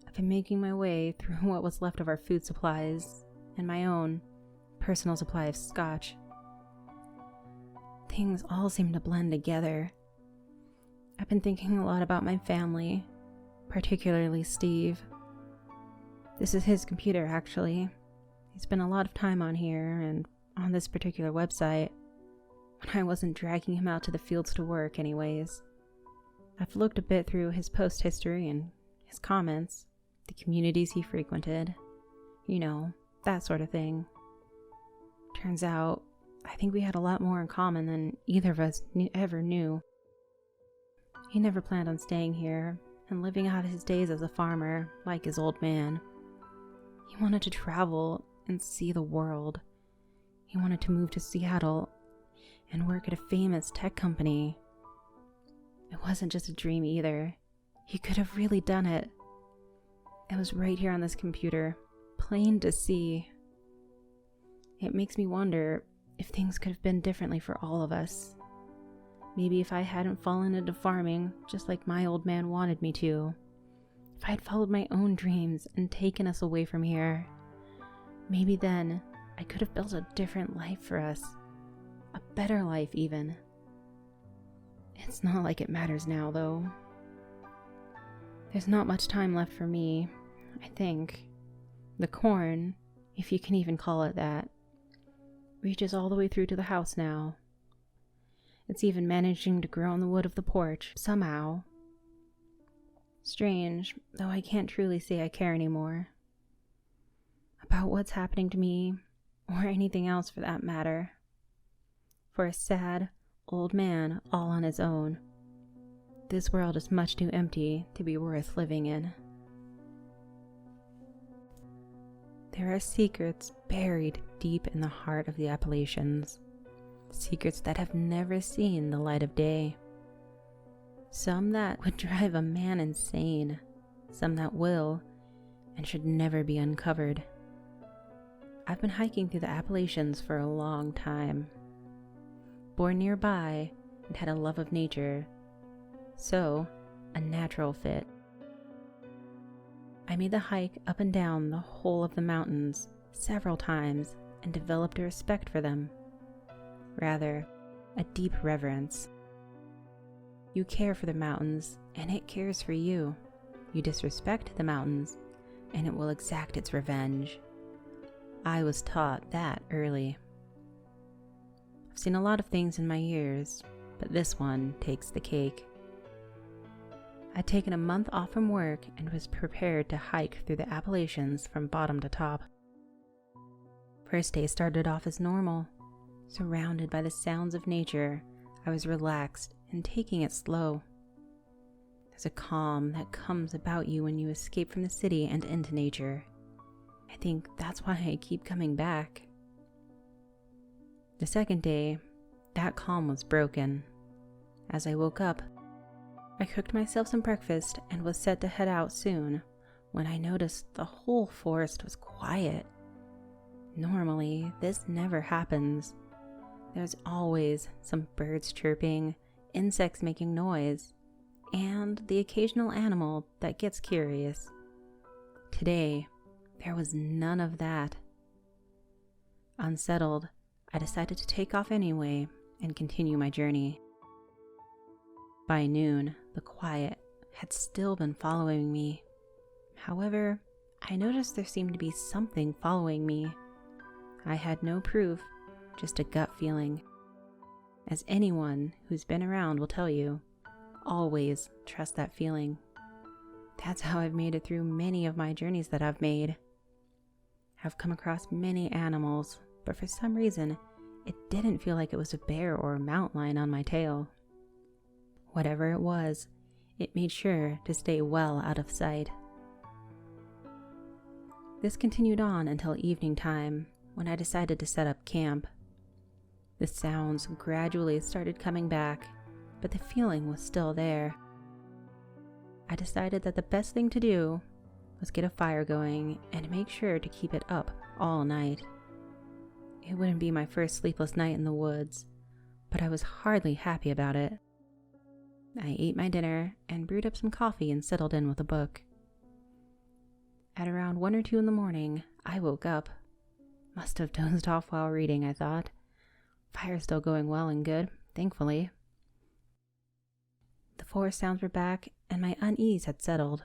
I've been making my way through what was left of our food supplies and my own personal supply of scotch. Things all seem to blend together. I've been thinking a lot about my family, particularly Steve. This is his computer, actually. He spent a lot of time on here and on this particular website, when I wasn't dragging him out to the fields to work anyways. I've looked a bit through his post history and his comments, the communities he frequented, that sort of thing. Turns out, I think we had a lot more in common than either of us ever knew. He never planned on staying here and living out his days as a farmer, like his old man. He wanted to travel and see the world. He wanted to move to Seattle and work at a famous tech company. It wasn't just a dream either. He could have really done it. It was right here on this computer, plain to see. It makes me wonder if things could have been differently for all of us. Maybe if I hadn't fallen into farming just like my old man wanted me to. If I had followed my own dreams and taken us away from here. Maybe then I could have built a different life for us. A better life even. It's not like it matters now though. There's not much time left for me, I think. The corn, if you can even call it that, reaches all the way through to the house now. It's even managing to grow on the wood of the porch, somehow. Strange, though I can't truly say I care anymore. About what's happening to me, or anything else for that matter. For a sad, old man all on his own, this world is much too empty to be worth living in. There are secrets buried deep in the heart of the Appalachians. Secrets that have never seen the light of day. Some that would drive a man insane. Some that will and should never be uncovered. I've been hiking through the Appalachians for a long time. Born nearby and had a love of nature. So, a natural fit. I made the hike up and down the whole of the mountains several times and developed a respect for them. Rather, a deep reverence. You care for the mountains, and it cares for you. You disrespect the mountains, and it will exact its revenge. I was taught that early. I've seen a lot of things in my years, but this one takes the cake. I'd taken a month off from work and was prepared to hike through the Appalachians from bottom to top. First day started off as normal. Surrounded by the sounds of nature, I was relaxed and taking it slow. There's a calm that comes about you when you escape from the city and into nature. I think that's why I keep coming back. The second day, that calm was broken. As I woke up, I cooked myself some breakfast and was set to head out soon when I noticed the whole forest was quiet. Normally, this never happens. There's always some birds chirping, insects making noise, and the occasional animal that gets curious. Today, there was none of that. Unsettled, I decided to take off anyway and continue my journey. By noon, the quiet had still been following me. However, I noticed there seemed to be something following me. I had no proof, just a gut feeling. As anyone who's been around will tell you, always trust that feeling. That's how I've made it through many of my journeys that I've made. I've come across many animals, but for some reason, it didn't feel like it was a bear or a mountain lion on my tail. Whatever it was, it made sure to stay well out of sight. This continued on until evening time, when I decided to set up camp. The sounds gradually started coming back, but the feeling was still there. I decided that the best thing to do was get a fire going and make sure to keep it up all night. It wouldn't be my first sleepless night in the woods, but I was hardly happy about it. I ate my dinner and brewed up some coffee and settled in with a book. At around 1 or 2 in the morning, I woke up. Must have dozed off while reading, I thought. Fire's still going well and good, thankfully. The forest sounds were back, and my unease had settled.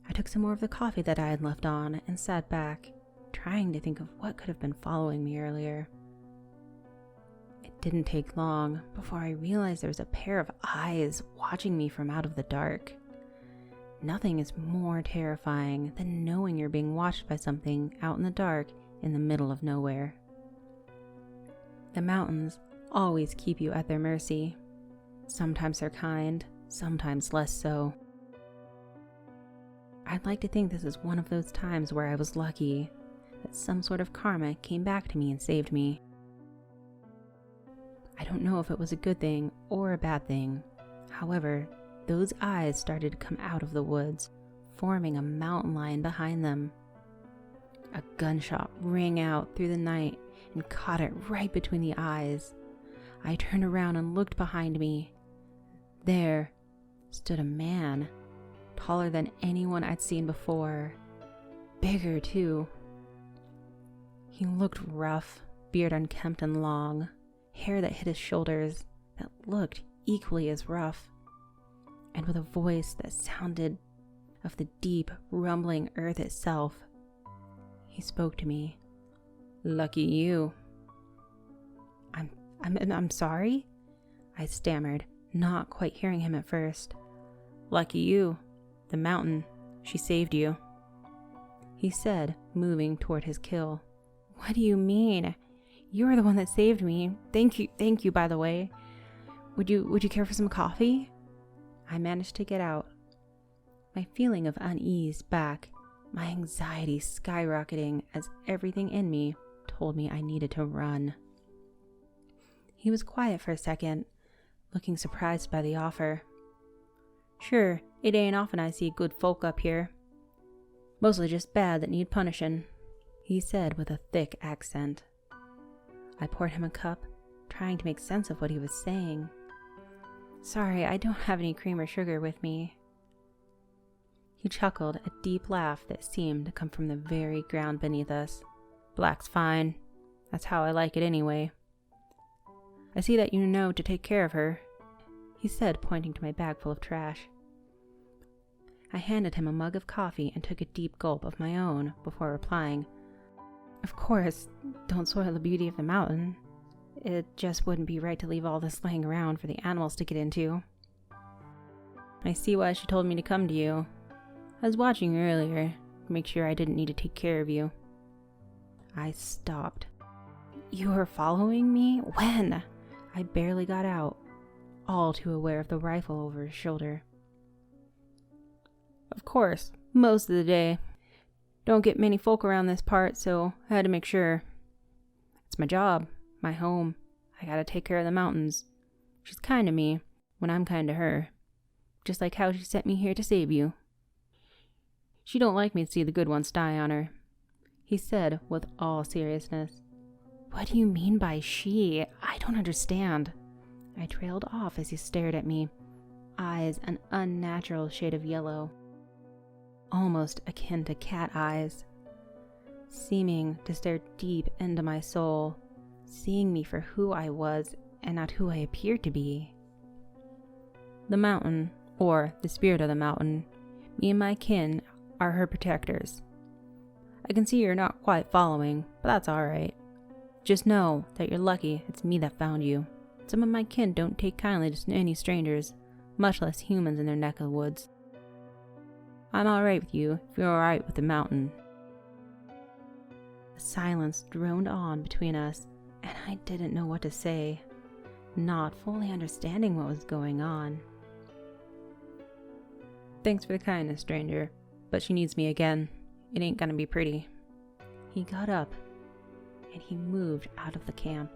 I took some more of the coffee that I had left on and sat back, trying to think of what could have been following me earlier. It didn't take long before I realized there was a pair of eyes watching me from out of the dark. Nothing is more terrifying than knowing you're being watched by something out in the dark in the middle of nowhere. The mountains always keep you at their mercy. Sometimes they're kind, sometimes less so. I'd like to think this is one of those times where I was lucky, that some sort of karma came back to me and saved me. I don't know if it was a good thing or a bad thing. However, those eyes started to come out of the woods, forming a mountain lion behind them. A gunshot rang out through the night and caught it right between the eyes. I turned around and looked behind me. There stood a man, taller than anyone I'd seen before. Bigger, too. He looked rough, beard unkempt and long, hair that hit his shoulders that looked equally as rough, and with a voice that sounded of the deep, rumbling earth itself. He spoke to me. "Lucky you." I'm sorry?" I stammered, not quite hearing him at first. "Lucky you. The mountain. She saved you," he said, moving toward his kill. "What do you mean? You are the one that saved me. Thank you, by the way. Would you care for some coffee?" I managed to get out, my feeling of unease back, my anxiety skyrocketing as everything in me told me I needed to run. He was quiet for a second, looking surprised by the offer. "Sure, it ain't often I see good folk up here. Mostly just bad that need punishing," he said with a thick accent. I poured him a cup, trying to make sense of what he was saying. "Sorry, I don't have any cream or sugar with me." He chuckled, a deep laugh that seemed to come from the very ground beneath us. "Black's fine. That's how I like it anyway. I see that you know to take care of her," he said, pointing to my bag full of trash. I handed him a mug of coffee and took a deep gulp of my own before replying, "Of course, don't soil the beauty of the mountain. It just wouldn't be right to leave all this laying around for the animals to get into." "I see why she told me to come to you. I was watching you earlier to make sure I didn't need to take care of you." I stopped. "You were following me? When?" I barely got out, all too aware of the rifle over his shoulder. "Of course, most of the day. Don't get many folk around this part, so I had to make sure. It's my job, my home. I gotta take care of the mountains. She's kind to me when I'm kind to her, just like how she sent me here to save you. She don't like me to see the good ones die on her," he said with all seriousness. "What do you mean by she? I don't understand." I trailed off as he stared at me, eyes an unnatural shade of yellow, almost akin to cat eyes, seeming to stare deep into my soul, seeing me for who I was and not who I appeared to be. "The mountain, or the spirit of the mountain, me and my kin are her protectors. I can see you're not quite following, but that's alright. Just know that you're lucky it's me that found you. Some of my kin don't take kindly to any strangers, much less humans in their neck of the woods. I'm alright with you if you're alright with the mountain." The silence droned on between us, and I didn't know what to say, not fully understanding what was going on. "Thanks for the kindness, stranger, but she needs me again. It ain't gonna be pretty." He got up, and he moved out of the camp.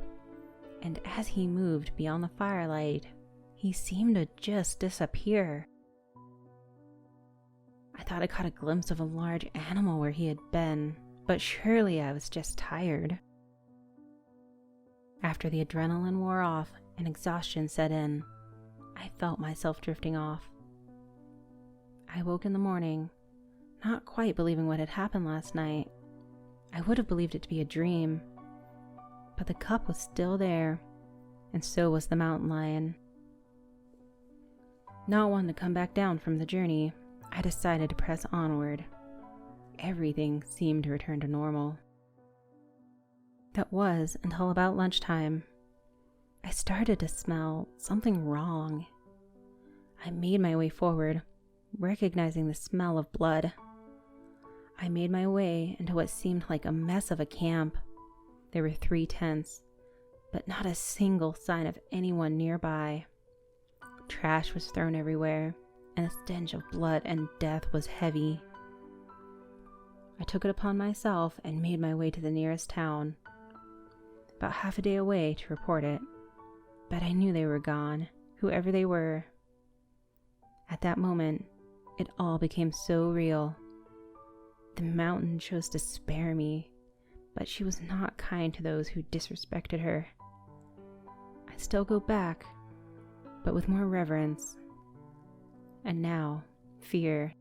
And as he moved beyond the firelight, he seemed to just disappear. I thought I caught a glimpse of a large animal where he had been, but surely I was just tired. After the adrenaline wore off and exhaustion set in, I felt myself drifting off. I woke in the morning, not quite believing what had happened last night. I would have believed it to be a dream, but the cup was still there, and so was the mountain lion. Not wanting to come back down from the journey, I decided to press onward. Everything seemed to return to normal. That was until about lunchtime. I started to smell something wrong. I made my way forward, recognizing the smell of blood. I made my way into what seemed like a mess of a camp. There were 3 tents, but not a single sign of anyone nearby. Trash was thrown everywhere, and the stench of blood and death was heavy. I took it upon myself and made my way to the nearest town, about half a day away, to report it. But I knew they were gone, whoever they were. At that moment, it all became so real. The mountain chose to spare me, but she was not kind to those who disrespected her. I still go back, but with more reverence, and now, fear.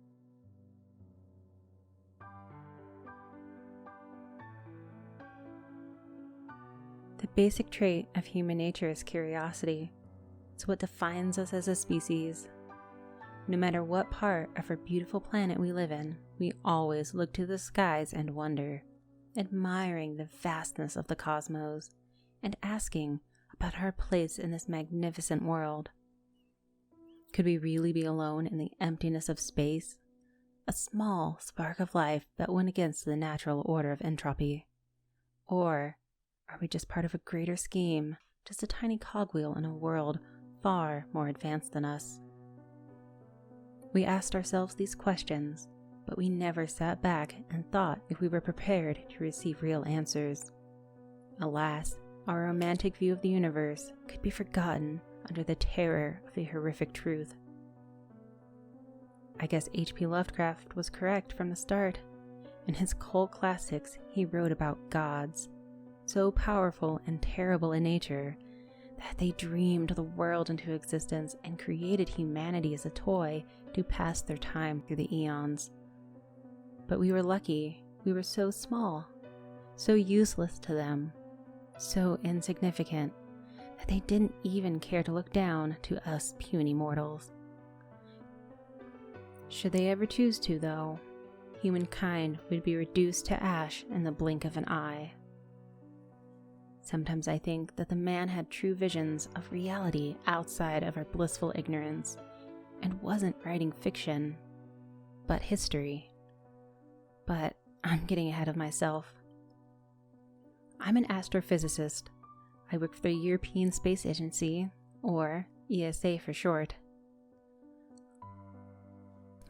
The basic trait of human nature is curiosity. It's what defines us as a species. No matter what part of our beautiful planet we live in, we always look to the skies and wonder, admiring the vastness of the cosmos, and asking about our place in this magnificent world. Could we really be alone in the emptiness of space? A small spark of life that went against the natural order of entropy? Or are we just part of a greater scheme, just a tiny cogwheel in a world far more advanced than us? We asked ourselves these questions, but we never sat back and thought if we were prepared to receive real answers. Alas, our romantic view of the universe could be forgotten under the terror of the horrific truth. I guess H.P. Lovecraft was correct from the start. In his cult classics, he wrote about gods, so powerful and terrible in nature that they dreamed the world into existence and created humanity as a toy to pass their time through the eons. But we were lucky. We were so small, so useless to them, so insignificant that they didn't even care to look down to us puny mortals. Should they ever choose to, though, humankind would be reduced to ash in the blink of an eye. Sometimes I think that the man had true visions of reality outside of our blissful ignorance and wasn't writing fiction, but history. But I'm getting ahead of myself. I'm an astrophysicist. I work for the European Space Agency, or ESA for short.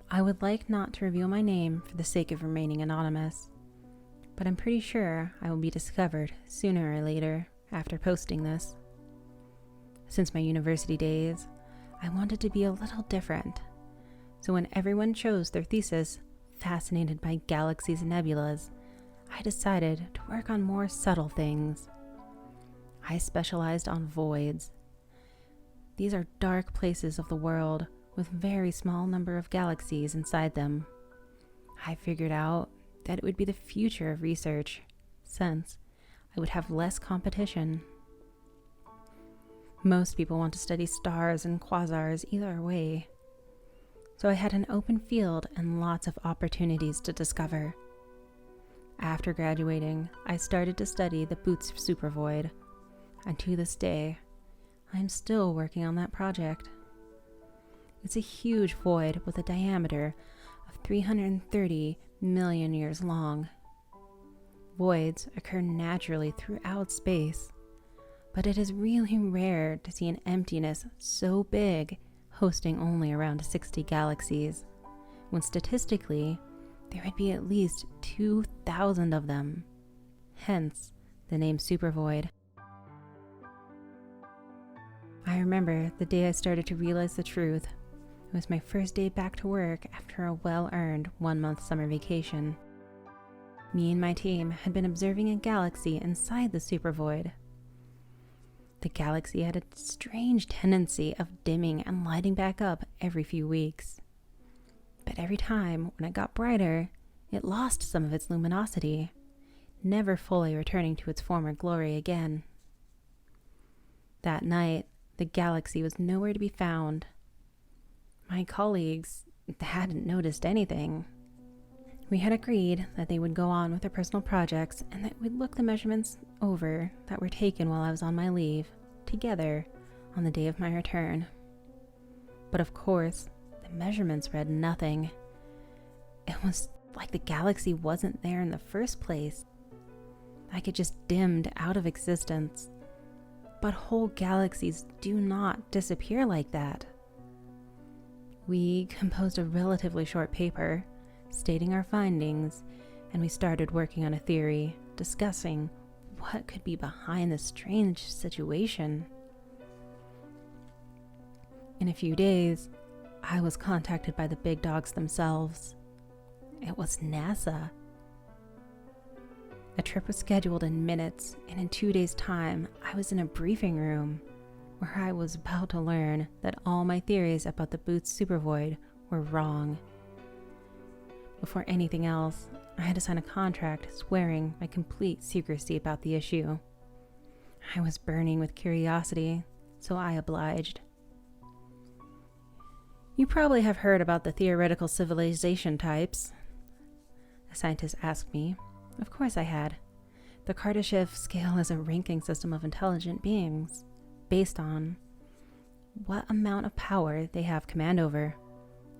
I would like not to reveal my name for the sake of remaining anonymous, but I'm pretty sure I will be discovered sooner or later after posting this. Since my university days, I wanted to be a little different, so when everyone chose their thesis fascinated by galaxies and nebulas, I decided to work on more subtle things. I specialized on voids. These are dark places of the world with very small number of galaxies inside them. I figured out that it would be the future of research, since I would have less competition. Most people want to study stars and quasars either way, so I had an open field and lots of opportunities to discover. After graduating, I started to study the Boots supervoid, and to this day, I am still working on that project. It's a huge void with a diameter of 330 million years long. Voids occur naturally throughout space, but it is really rare to see an emptiness so big hosting only around 60 galaxies, when statistically there would be at least 2,000 of them, hence the name supervoid. I remember the day I started to realize the truth. It was my first day back to work after a well-earned 1-month summer vacation. Me and my team had been observing a galaxy inside the supervoid. The galaxy had a strange tendency of dimming and lighting back up every few weeks. But every time when it got brighter, it lost some of its luminosity, never fully returning to its former glory again. That night, the galaxy was nowhere to be found. My colleagues hadn't noticed anything. We had agreed that they would go on with their personal projects and that we'd look the measurements over that were taken while I was on my leave, together, on the day of my return. But of course, the measurements read nothing. It was like the galaxy wasn't there in the first place. Like it just dimmed out of existence. But whole galaxies do not disappear like that. We composed a relatively short paper stating our findings and we started working on a theory, discussing what could be behind this strange situation. In a few days, I was contacted by the big dogs themselves. It was NASA. A trip was scheduled in minutes, and in 2 days' time, I was in a briefing room where I was about to learn that all my theories about the Boots supervoid were wrong. Before anything else, I had to sign a contract swearing my complete secrecy about the issue. I was burning with curiosity, so I obliged. You probably have heard about the theoretical civilization types. A scientist asked me. Of course I had. The Kardashev scale is a ranking system of intelligent beings based on what amount of power they have command over.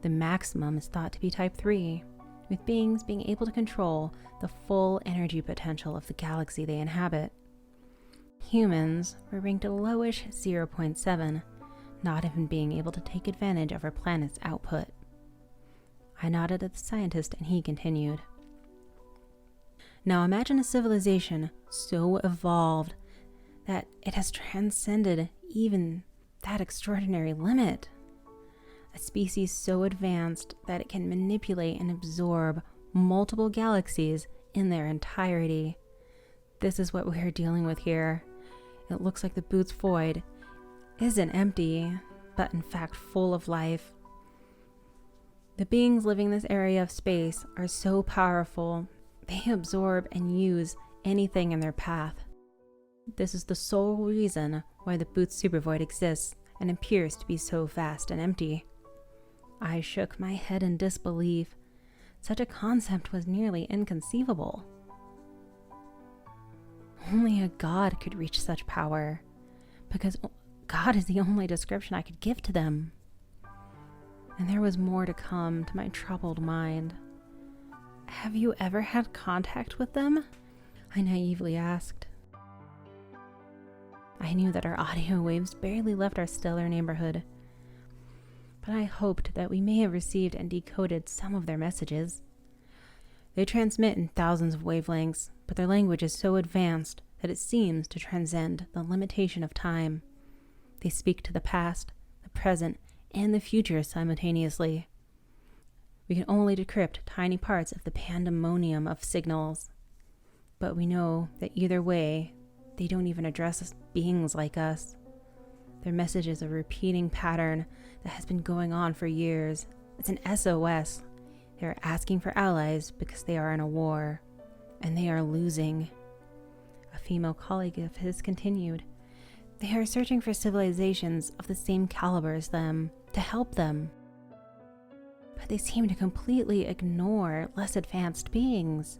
The maximum is thought to be type 3, with beings being able to control the full energy potential of the galaxy they inhabit. Humans were ranked a lowish 0.7, not even being able to take advantage of our planet's output. I nodded at the scientist and he continued. Now imagine a civilization so evolved that it has transcended even that extraordinary limit. A species so advanced that it can manipulate and absorb multiple galaxies in their entirety. This is what we are dealing with here. It looks like the Boots void isn't empty, but in fact full of life. The beings living in this area of space are so powerful, they absorb and use anything in their path. This is the sole reason why the Boots supervoid exists and appears to be so vast and empty. I shook my head in disbelief. Such a concept was nearly inconceivable. Only a god could reach such power, because God is the only description I could give to them. And there was more to come to my troubled mind. Have you ever had contact with them? I naively asked. I knew that our audio waves barely left our stellar neighborhood, but I hoped that we may have received and decoded some of their messages. They transmit in thousands of wavelengths, but their language is so advanced that it seems to transcend the limitation of time. They speak to the past, the present, and the future simultaneously. We can only decrypt tiny parts of the pandemonium of signals, but we know that either way, they don't even address beings like us. Their message is a repeating pattern that has been going on for years. It's an SOS. They are asking for allies because they are in a war, and they are losing. A female colleague of his continued. They are searching for civilizations of the same caliber as them to help them. But they seem to completely ignore less advanced beings.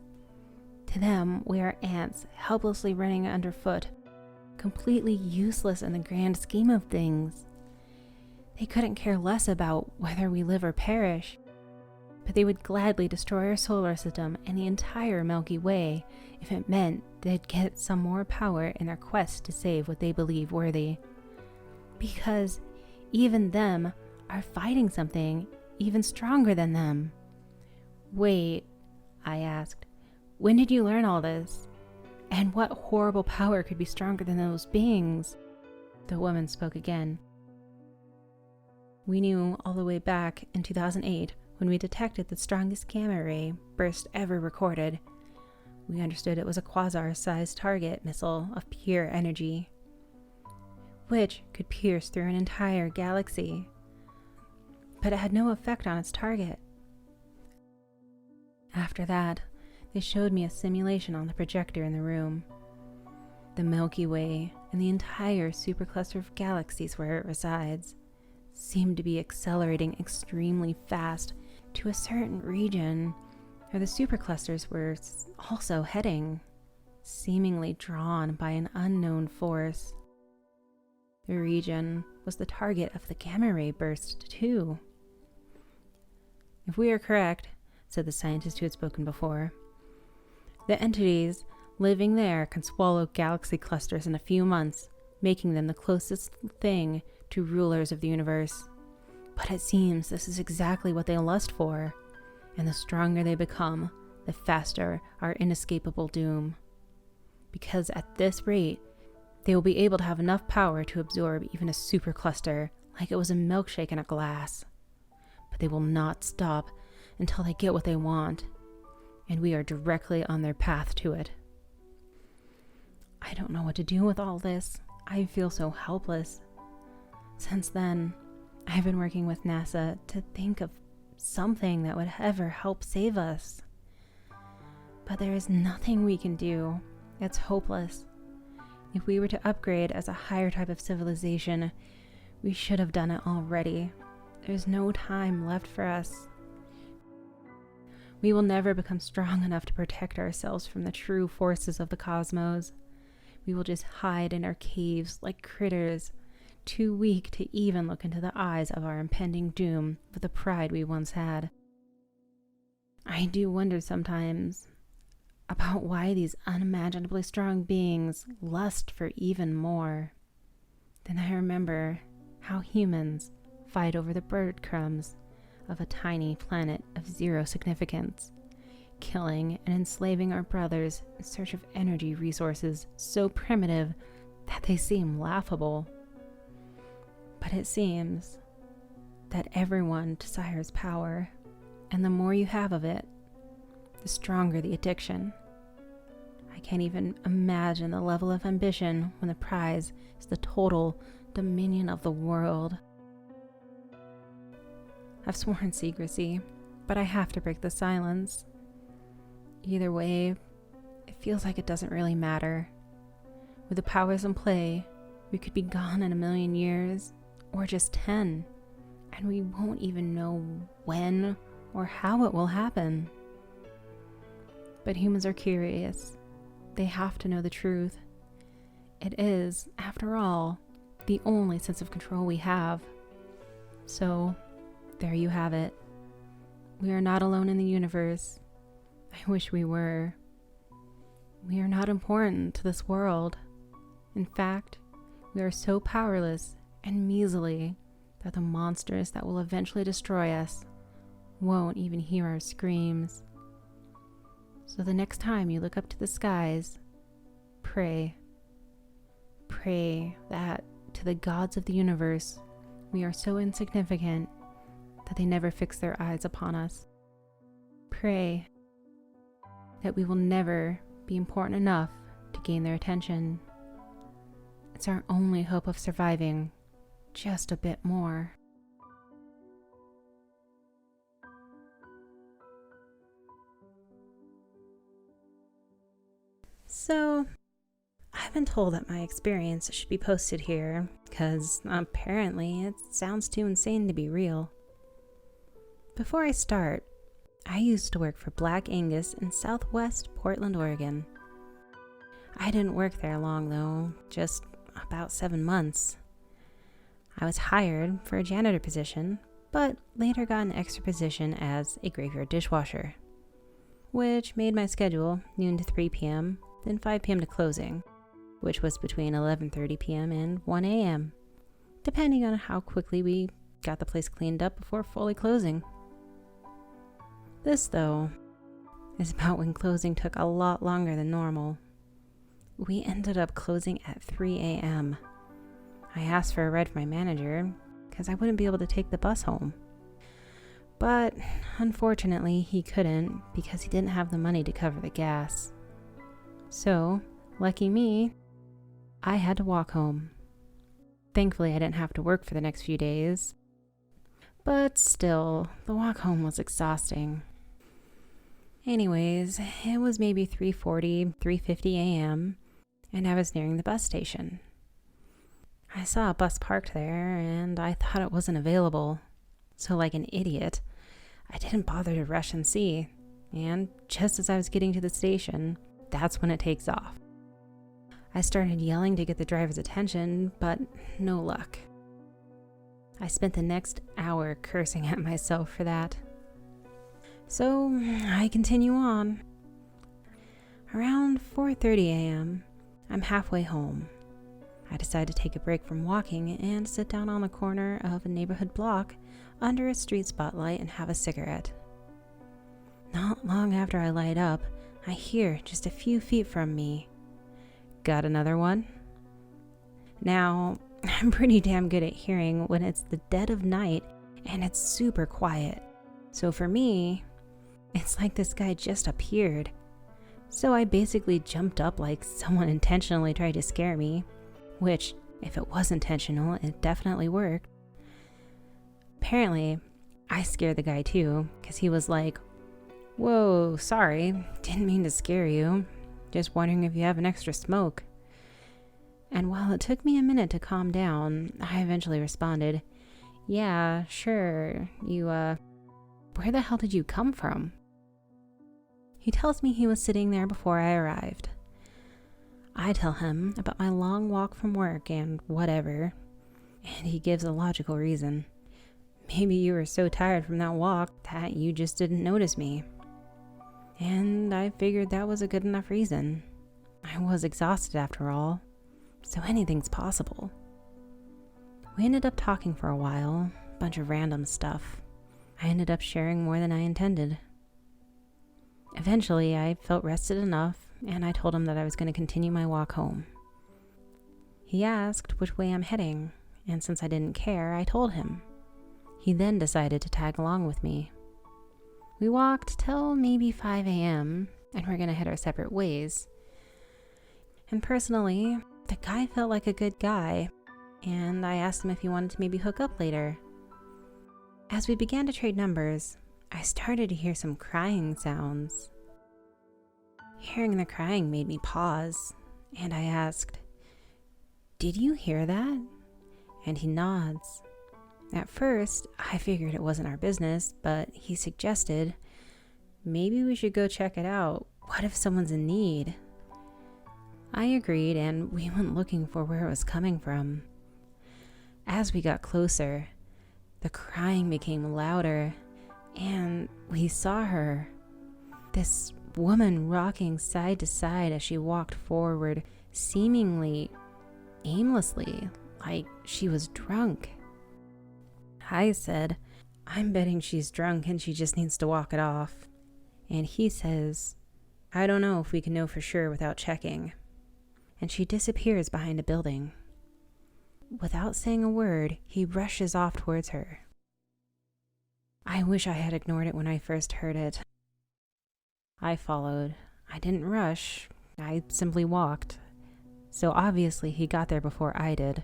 To them, we are ants helplessly running underfoot, completely useless in the grand scheme of things. They couldn't care less about whether we live or perish, but they would gladly destroy our solar system and the entire Milky Way if it meant they'd get some more power in their quest to save what they believe worthy. Because even them are fighting something even stronger than them. Wait, I asked, when did you learn all this? And what horrible power could be stronger than those beings? The woman spoke again. We knew all the way back in 2008 when we detected the strongest gamma ray burst ever recorded. We understood it was a quasar-sized target missile of pure energy, which could pierce through an entire galaxy. But it had no effect on its target. After that, they showed me a simulation on the projector in the room. The Milky Way and the entire supercluster of galaxies where it resides seemed to be accelerating extremely fast to a certain region where the superclusters were also heading, seemingly drawn by an unknown force. The region was the target of the gamma ray burst too. If we are correct, said the scientist who had spoken before, the entities living there can swallow galaxy clusters in a few months, making them the closest thing to rulers of the universe. But it seems this is exactly what they lust for, and the stronger they become, the faster our inescapable doom. Because at this rate, they will be able to have enough power to absorb even a supercluster like it was a milkshake in a glass. But they will not stop until they get what they want, and we are directly on their path to it. I don't know what to do with all this. I feel so helpless. Since then, I've been working with NASA to think of something that would ever help save us. But there is nothing we can do. It's hopeless. If we were to upgrade as a higher type of civilization, we should have done it already. There's no time left for us. We will never become strong enough to protect ourselves from the true forces of the cosmos. We will just hide in our caves like critters, too weak to even look into the eyes of our impending doom with the pride we once had. I do wonder sometimes about why these unimaginably strong beings lust for even more. Then I remember how humans fight over the breadcrumbs of a tiny planet of zero significance, killing and enslaving our brothers in search of energy resources so primitive that they seem laughable. But it seems that everyone desires power, and the more you have of it, the stronger the addiction. I can't even imagine the level of ambition when the prize is the total dominion of the world. I've sworn secrecy, but I have to break the silence. Either way, it feels like it doesn't really matter. With the powers in play, we could be gone in 1,000,000 years, or just 10, and we won't even know when or how it will happen. But humans are curious. They have to know the truth. It is, after all, the only sense of control we have. So, there you have it. We are not alone in the universe. I wish we were. We are not important to this world. In fact, we are so powerless and measly that the monsters that will eventually destroy us won't even hear our screams. So the next time you look up to the skies, pray. Pray that to the gods of the universe, we are so insignificant that they never fix their eyes upon us. Pray that we will never be important enough to gain their attention. It's our only hope of surviving just a bit more. So, I've been told that my experience should be posted here, because apparently it sounds too insane to be real. Before I start, I used to work for Black Angus in Southwest Portland, Oregon. I didn't work there long though, just about 7 months. I was hired for a janitor position, but later got an extra position as a graveyard dishwasher, which made my schedule noon to 3 p.m., then 5 p.m. to closing, which was between 11:30 p.m. and 1 a.m., depending on how quickly we got the place cleaned up before fully closing. This, though, is about when closing took a lot longer than normal. We ended up closing at 3 a.m. I asked for a ride from my manager because I wouldn't be able to take the bus home. But unfortunately, he couldn't because he didn't have the money to cover the gas. So, lucky me, I had to walk home. Thankfully, I didn't have to work for the next few days. But still, the walk home was exhausting. Anyways, it was maybe 3:40, 3:50 a.m., and I was nearing the bus station. I saw a bus parked there, and I thought it wasn't available. So like an idiot, I didn't bother to rush and see, and just as I was getting to the station, that's when it takes off. I started yelling to get the driver's attention, but no luck. I spent the next hour cursing at myself for that. So I continue on. Around 4:30 a.m., I'm halfway home. I decide to take a break from walking and sit down on the corner of a neighborhood block under a street spotlight and have a cigarette. Not long after I light up, I hear just a few feet from me, "Got another one?" Now, I'm pretty damn good at hearing when it's the dead of night and it's super quiet. So for me, it's like this guy just appeared. So I basically jumped up like someone intentionally tried to scare me, which, if it was intentional, it definitely worked. Apparently, I scared the guy too, because he was like, "Whoa, sorry, didn't mean to scare you. Just wondering if you have an extra smoke." And while it took me a minute to calm down, I eventually responded, "Yeah, sure, where the hell did you come from?" He tells me he was sitting there before I arrived. I tell him about my long walk from work and whatever, and he gives a logical reason. "Maybe you were so tired from that walk that you just didn't notice me." And I figured that was a good enough reason. I was exhausted after all, so anything's possible. We ended up talking for a while, a bunch of random stuff. I ended up sharing more than I intended. Eventually, I felt rested enough, and I told him that I was going to continue my walk home. He asked which way I'm heading, and since I didn't care, I told him. He then decided to tag along with me. We walked till maybe 5 a.m., and we're going to head our separate ways. And personally, the guy felt like a good guy, and I asked him if he wanted to maybe hook up later. As we began to trade numbers, I started to hear some crying sounds. Hearing the crying made me pause, and I asked, "Did you hear that?" And he nods. At first, I figured it wasn't our business, but he suggested, "Maybe we should go check it out. What if someone's in need?" I agreed, and we went looking for where it was coming from. As we got closer, the crying became louder, and we saw her. This woman rocking side to side as she walked forward, seemingly aimlessly, like she was drunk. I said, "I'm betting she's drunk and she just needs to walk it off." And he says, "I don't know if we can know for sure without checking." And she disappears behind a building. Without saying a word, he rushes off towards her. I wish I had ignored it when I first heard it. I followed. I didn't rush. I simply walked. So obviously he got there before I did.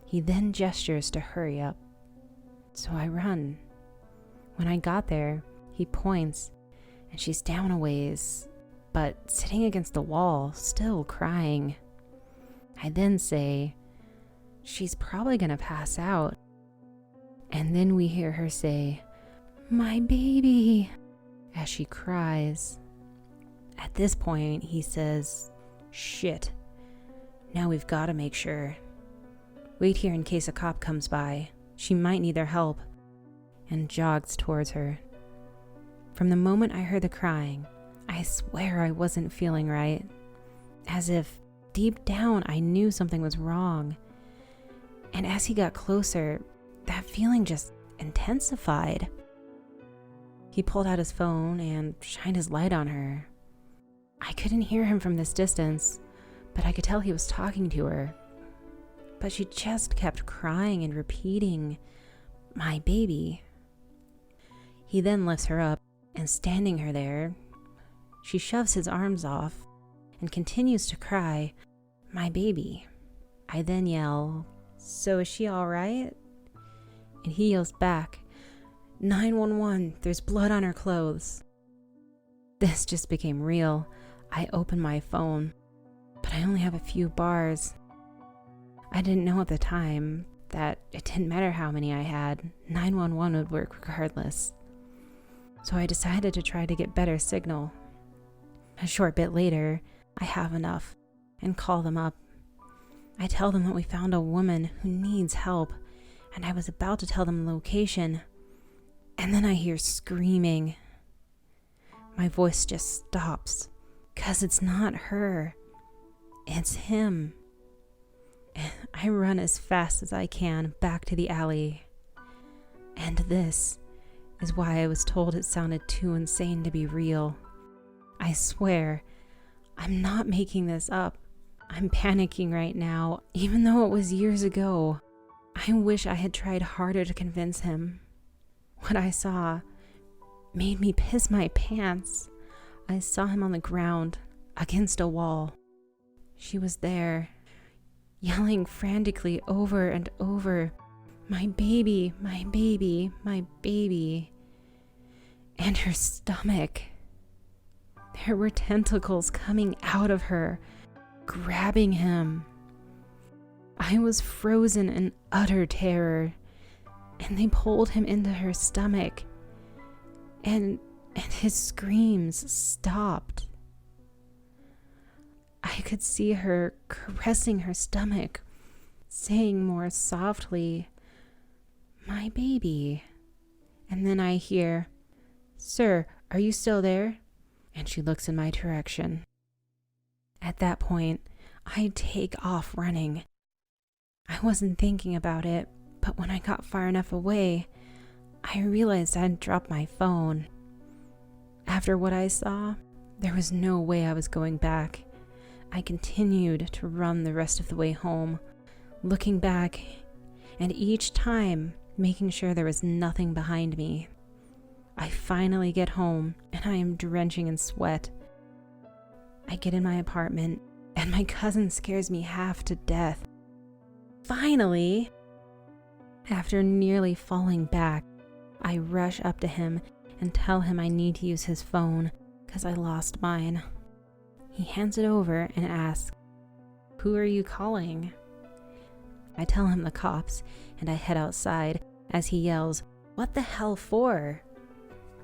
He then gestures to hurry up. So I run. When I got there, he points, and she's down a ways, but sitting against the wall, still crying. I then say, "She's probably gonna pass out." And then we hear her say, "My baby," as she cries. At this point, he says, "Shit. Now we've got to make sure. Wait here in case a cop comes by. She might need their help," and jogs towards her. From the moment I heard the crying, I swear I wasn't feeling right. As if deep down I knew something was wrong. And as he got closer, that feeling just intensified. He pulled out his phone and shined his light on her. I couldn't hear him from this distance, but I could tell he was talking to her. But she just kept crying and repeating, "My baby." He then lifts her up, and standing her there, she shoves his arms off and continues to cry, "My baby." I then yell, "So is she all right?" And he yells back, 911, there's blood on her clothes." This just became real. I open my phone, but I only have a few bars. I didn't know at the time that it didn't matter how many I had, 911 would work regardless. So I decided to try to get better signal. A short bit later, I have enough and call them up. I tell them that we found a woman who needs help, and I was about to tell them the location, and then I hear screaming. My voice just stops, 'cause it's not her, it's him. I run as fast as I can back to the alley. And this is why I was told it sounded too insane to be real. I swear, I'm not making this up. I'm panicking right now, even though it was years ago. I wish I had tried harder to convince him. What I saw made me piss my pants. I saw him on the ground, against a wall. She was there, yelling frantically over and over, "My baby, my baby, my baby." And her stomach. There were tentacles coming out of her, grabbing him. I was frozen in utter terror, and they pulled him into her stomach, and his screams stopped. I could see her caressing her stomach, saying more softly, "My baby." And then I hear, "Sir, are you still there?" And she looks in my direction. At that point, I take off running. I wasn't thinking about it, but when I got far enough away, I realized I'd dropped my phone. After what I saw, there was no way I was going back. I continued to run the rest of the way home, looking back, and each time making sure there was nothing behind me. I finally get home, and I am drenching in sweat. I get in my apartment, and my cousin scares me half to death. Finally, after nearly falling back, I rush up to him and tell him I need to use his phone because I lost mine. He hands it over and asks, "Who are you calling?" I tell him the cops, and I head outside as he yells, "What the hell for?"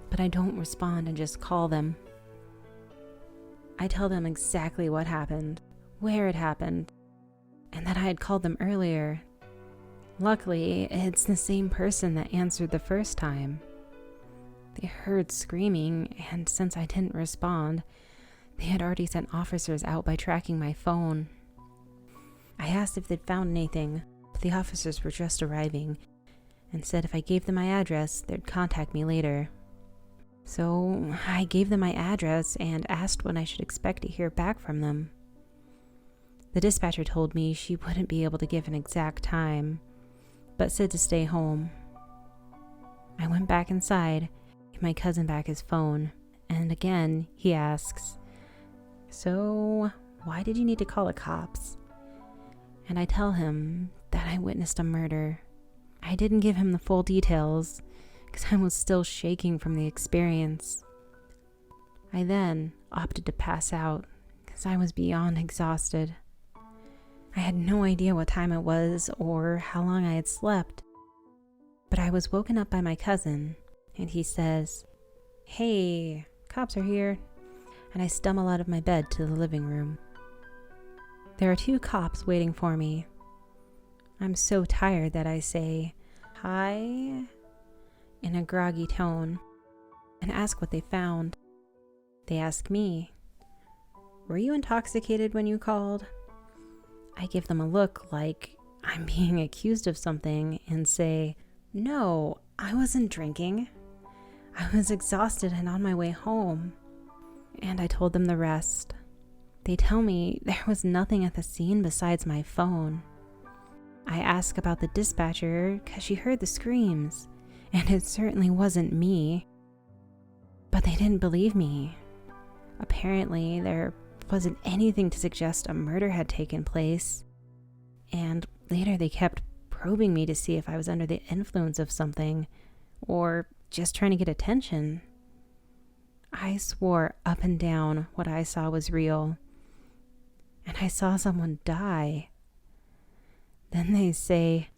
But I don't respond and just call them. I tell them exactly what happened, where it happened, and that I had called them earlier. Luckily, it's the same person that answered the first time. They heard screaming, and since I didn't respond, they had already sent officers out by tracking my phone. I asked if they'd found anything, but the officers were just arriving and said if I gave them my address, they'd contact me later. So I gave them my address and asked when I should expect to hear back from them. The dispatcher told me she wouldn't be able to give an exact time, but said to stay home. I went back inside, gave my cousin back his phone, and again he asks, "So, why did you need to call the cops?" And I tell him that I witnessed a murder. I didn't give him the full details because I was still shaking from the experience. I then opted to pass out because I was beyond exhausted. I had no idea what time it was or how long I had slept, but I was woken up by my cousin, and he says, "Hey, cops are here," and I stumble out of my bed to the living room. There are 2 cops waiting for me. I'm so tired that I say, "Hi," in a groggy tone, and ask what they found. They ask me, "Were you intoxicated when you called?" I give them a look like I'm being accused of something and say, "No, I wasn't drinking. I was exhausted and on my way home." And I told them the rest. They tell me there was nothing at the scene besides my phone. I ask about the dispatcher because she heard the screams, and it certainly wasn't me. But they didn't believe me. Apparently, there wasn't anything to suggest a murder had taken place, and later they kept probing me to see if I was under the influence of something, or just trying to get attention. I swore up and down what I saw was real, and I saw someone die. Then they say,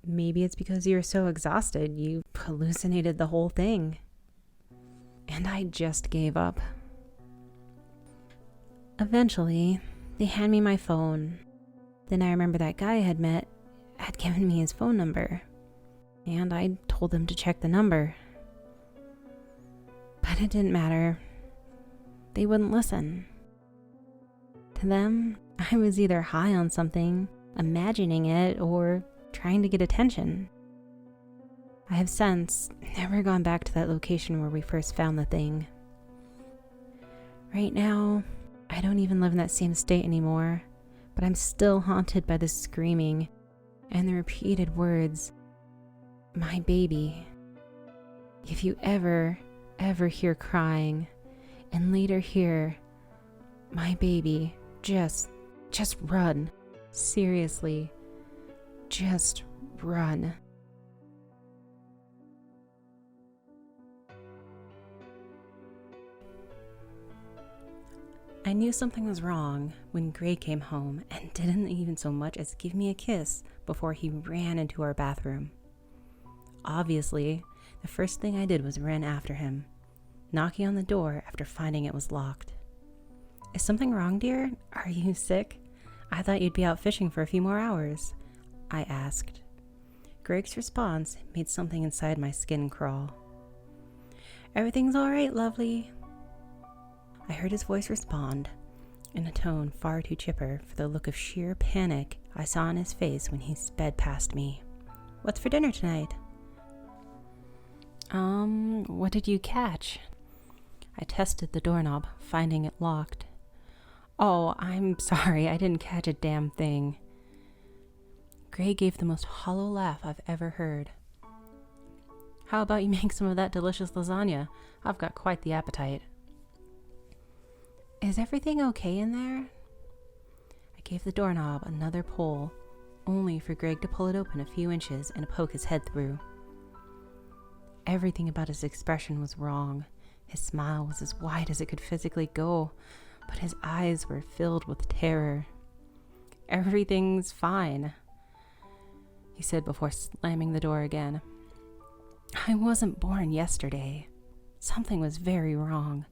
"Maybe it's because you were so exhausted you hallucinated the whole thing." And I just gave up. Eventually, they hand me my phone. Then I remember that guy I had met had given me his phone number, and I told them to check the number. But it didn't matter. They wouldn't listen. To them, I was either high on something, imagining it, or trying to get attention. I have since never gone back to that location where we first found the thing. Right now, I don't even live in that same state anymore, but I'm still haunted by the screaming and the repeated words, "My baby." If you ever hear crying and later hear, "My baby," just run. Seriously, just run. I knew something was wrong when Gray came home and didn't even so much as give me a kiss before he ran into our bathroom. Obviously, the first thing I did was run after him, knocking on the door after finding it was locked. "Is something wrong, dear? Are you sick? I thought you'd be out fishing for a few more hours," I asked. Greg's response made something inside my skin crawl. "Everything's all right, lovely." I heard his voice respond, in a tone far too chipper for the look of sheer panic I saw on his face when he sped past me. "What's for dinner tonight?" What did you catch?" I tested the doorknob, finding it locked. "Oh, I'm sorry, I didn't catch a damn thing." Gray gave the most hollow laugh I've ever heard. "How about you make some of that delicious lasagna? I've got quite the appetite." "Is everything okay in there?" I gave the doorknob another pull, only for Greg to pull it open a few inches and poke his head through. Everything about his expression was wrong. His smile was as wide as it could physically go, but his eyes were filled with terror. "Everything's fine," he said before slamming the door again. "I wasn't born yesterday. Something was very wrong."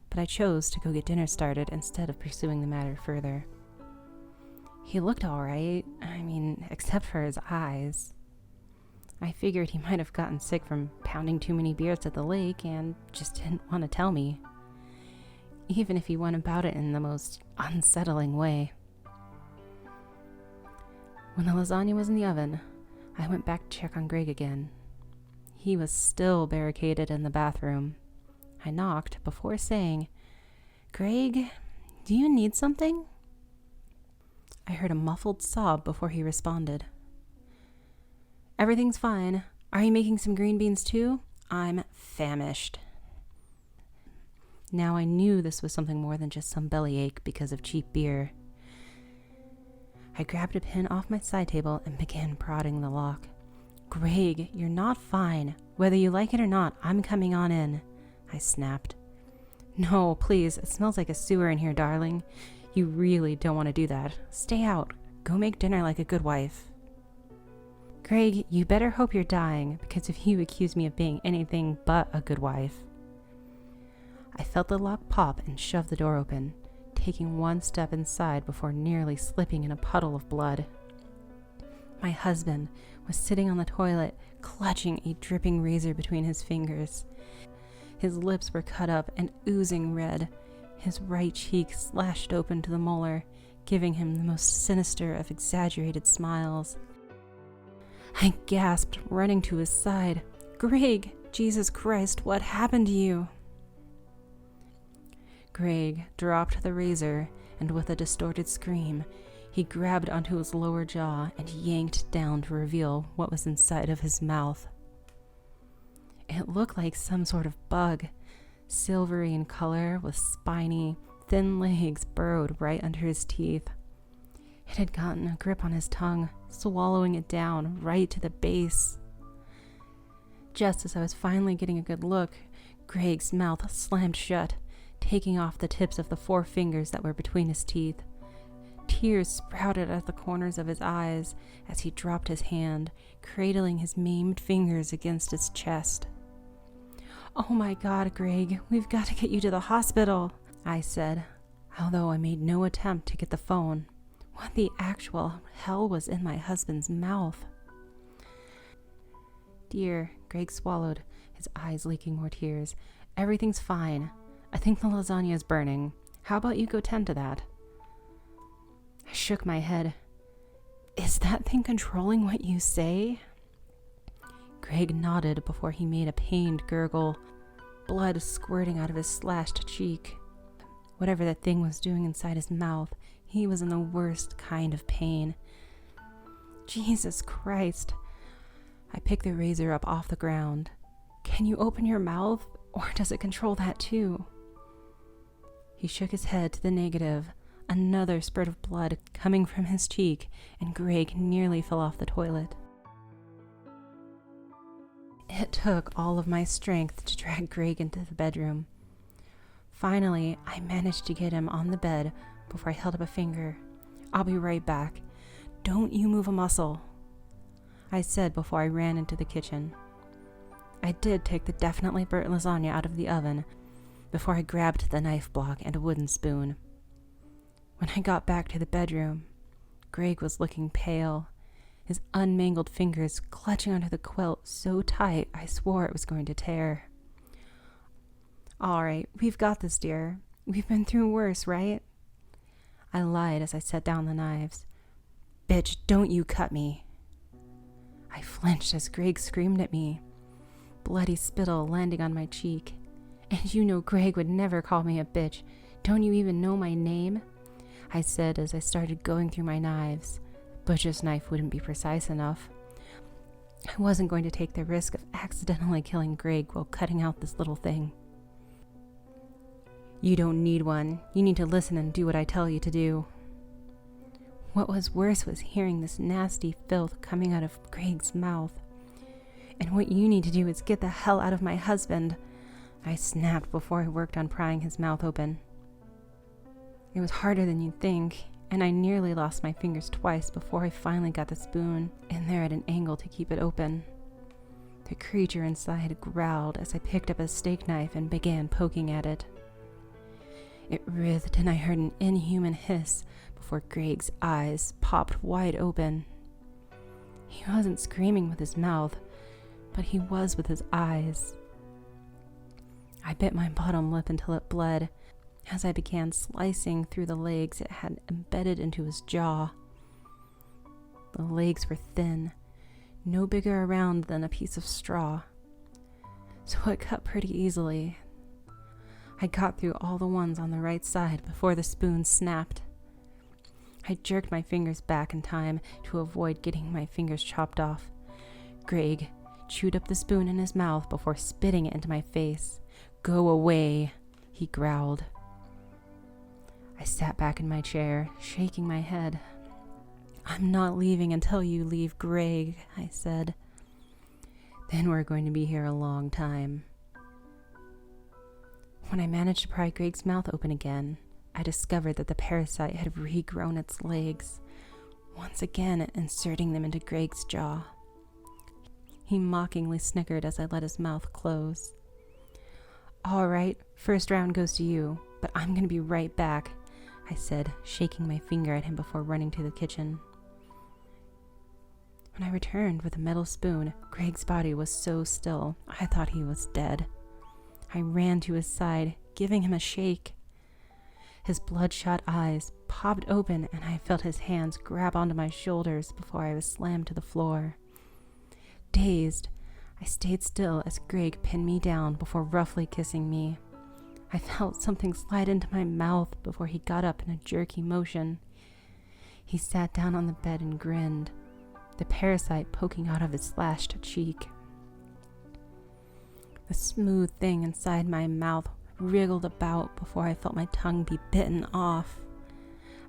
But I chose to go get dinner started instead of pursuing the matter further. He looked all right, except for his eyes. I figured he might have gotten sick from pounding too many beers at the lake and just didn't want to tell me, even if he went about it in the most unsettling way. When the lasagna was in the oven, I went back to check on Greg again. He was still barricaded in the bathroom. I knocked before saying, "Greg, do you need something?" I heard a muffled sob before he responded. "Everything's fine. Are you making some green beans too? I'm famished." Now I knew this was something more than just some bellyache because of cheap beer. I grabbed a pin off my side table and began prodding the lock. "Greg, you're not fine. Whether you like it or not, I'm coming on in," I snapped. "No, please, it smells like a sewer in here, darling. You really don't want to do that. Stay out. Go make dinner like a good wife." "Greg, you better hope you're dying, because if you accuse me of being anything but a good wife." I felt the lock pop and shoved the door open, taking one step inside before nearly slipping in a puddle of blood. My husband was sitting on the toilet, clutching a dripping razor between his fingers. His lips were cut up and oozing red, his right cheek slashed open to the molar, giving him the most sinister of exaggerated smiles. I gasped, running to his side. "Greg, Jesus Christ, what happened to you?" Greg dropped the razor, and with a distorted scream, he grabbed onto his lower jaw and yanked down to reveal what was inside of his mouth. It looked like some sort of bug, silvery in color with spiny, thin legs burrowed right under his teeth. It had gotten a grip on his tongue, swallowing it down right to the base. Just as I was finally getting a good look, Greg's mouth slammed shut, taking off the tips of the 4 fingers that were between his teeth. Tears sprouted at the corners of his eyes as he dropped his hand, cradling his maimed fingers against his chest. "Oh my God, Greg, we've got to get you to the hospital," I said, although I made no attempt to get the phone. What the actual hell was in my husband's mouth? "Dear," Greg swallowed, his eyes leaking more tears. "Everything's fine. I think the lasagna is burning. How about you go tend to that?" I shook my head. "Is that thing controlling what you say?" Greg nodded before he made a pained gurgle, blood squirting out of his slashed cheek. Whatever that thing was doing inside his mouth, he was in the worst kind of pain. Jesus Christ. I picked the razor up off the ground. Can you open your mouth, or does it control that too? He shook his head to the negative, another spurt of blood coming from his cheek, and Greg nearly fell off the toilet. It took all of my strength to drag Greg into the bedroom. Finally, I managed to get him on the bed before I held up a finger. I'll be right back. Don't you move a muscle, I said before I ran into the kitchen. I did take the definitely burnt lasagna out of the oven before I grabbed the knife block and a wooden spoon. When I got back to the bedroom, Greg was looking pale, his unmangled fingers clutching onto the quilt so tight I swore it was going to tear. All right, we've got this, dear. We've been through worse, right? I lied as I set down the knives. Bitch, don't you cut me. I flinched as Greg screamed at me, bloody spittle landing on my cheek. And you know Greg would never call me a bitch. Don't you even know my name? I said as I started going through my knives. Butcher's knife wouldn't be precise enough. I wasn't going to take the risk of accidentally killing Greg while cutting out this little thing. You don't need one. You need to listen and do what I tell you to do. What was worse was hearing this nasty filth coming out of Greg's mouth. And what you need to do is get the hell out of my husband, I snapped before I worked on prying his mouth open. It was harder than you'd think, and I nearly lost my fingers twice before I finally got the spoon in there at an angle to keep it open. The creature inside growled as I picked up a steak knife and began poking at it. It writhed and I heard an inhuman hiss before Greg's eyes popped wide open. He wasn't screaming with his mouth, but he was with his eyes. I bit my bottom lip until it bled as I began slicing through the legs it had embedded into his jaw. The legs were thin, no bigger around than a piece of straw, so it cut pretty easily. I got through all the ones on the right side before the spoon snapped. I jerked my fingers back in time to avoid getting my fingers chopped off. Greg chewed up the spoon in his mouth before spitting it into my face. Go away, he growled. I sat back in my chair, shaking my head. I'm not leaving until you leave, Greg, I said. Then we're going to be here a long time. When I managed to pry Greg's mouth open again, I discovered that the parasite had regrown its legs, once again inserting them into Greg's jaw. He mockingly snickered as I let his mouth close. All right, first round goes to you, but I'm going to be right back, I said, shaking my finger at him before running to the kitchen. When I returned with a metal spoon, Greg's body was so still, I thought he was dead. I ran to his side, giving him a shake. His bloodshot eyes popped open, and I felt his hands grab onto my shoulders before I was slammed to the floor. Dazed, I stayed still as Greg pinned me down before roughly kissing me. I felt something slide into my mouth before he got up in a jerky motion. He sat down on the bed and grinned, the parasite poking out of his slashed cheek. The smooth thing inside my mouth wriggled about before I felt my tongue be bitten off.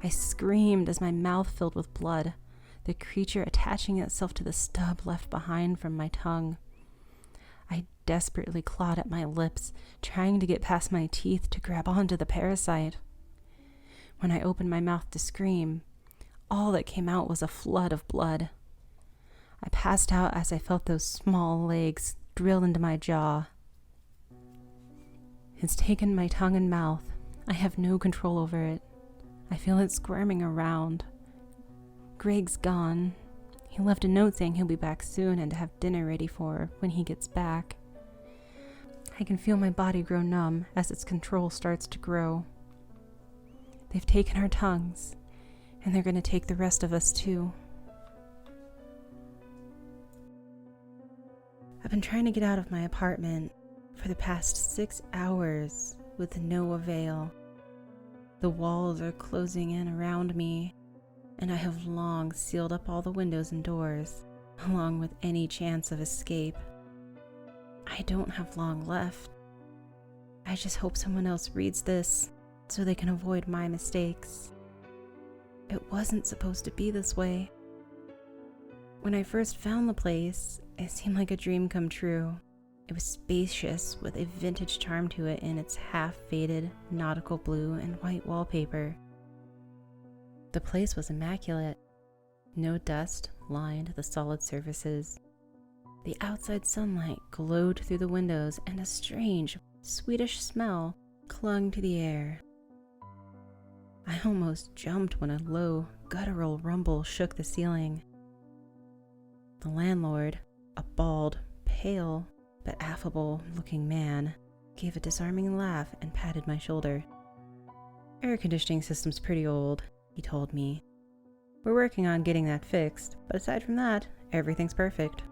I screamed as my mouth filled with blood, the creature attaching itself to the stub left behind from my tongue. I desperately clawed at my lips, trying to get past my teeth to grab onto the parasite. When I opened my mouth to scream, all that came out was a flood of blood. I passed out as I felt those small legs drill into my jaw. It's taken my tongue and mouth. I have no control over it. I feel it squirming around. Greg's gone. He left a note saying he'll be back soon and to have dinner ready for when he gets back. I can feel my body grow numb as its control starts to grow. They've taken our tongues, and they're going to take the rest of us too. I've been trying to get out of my apartment for the past 6 hours with no avail. The walls are closing in around me, and I have long sealed up all the windows and doors, along with any chance of escape. I don't have long left. I just hope someone else reads this so they can avoid my mistakes. It wasn't supposed to be this way. When I first found the place, it seemed like a dream come true. It was spacious with a vintage charm to it in its half-faded nautical blue and white wallpaper. The place was immaculate. No dust lined the solid surfaces. The outside sunlight glowed through the windows, and a strange, sweetish smell clung to the air. I almost jumped when a low, guttural rumble shook the ceiling. The landlord, a bald, pale, but affable-looking man, gave a disarming laugh and patted my shoulder. "Air conditioning system's pretty old," he told me. "We're working on getting that fixed, but aside from that, everything's perfect."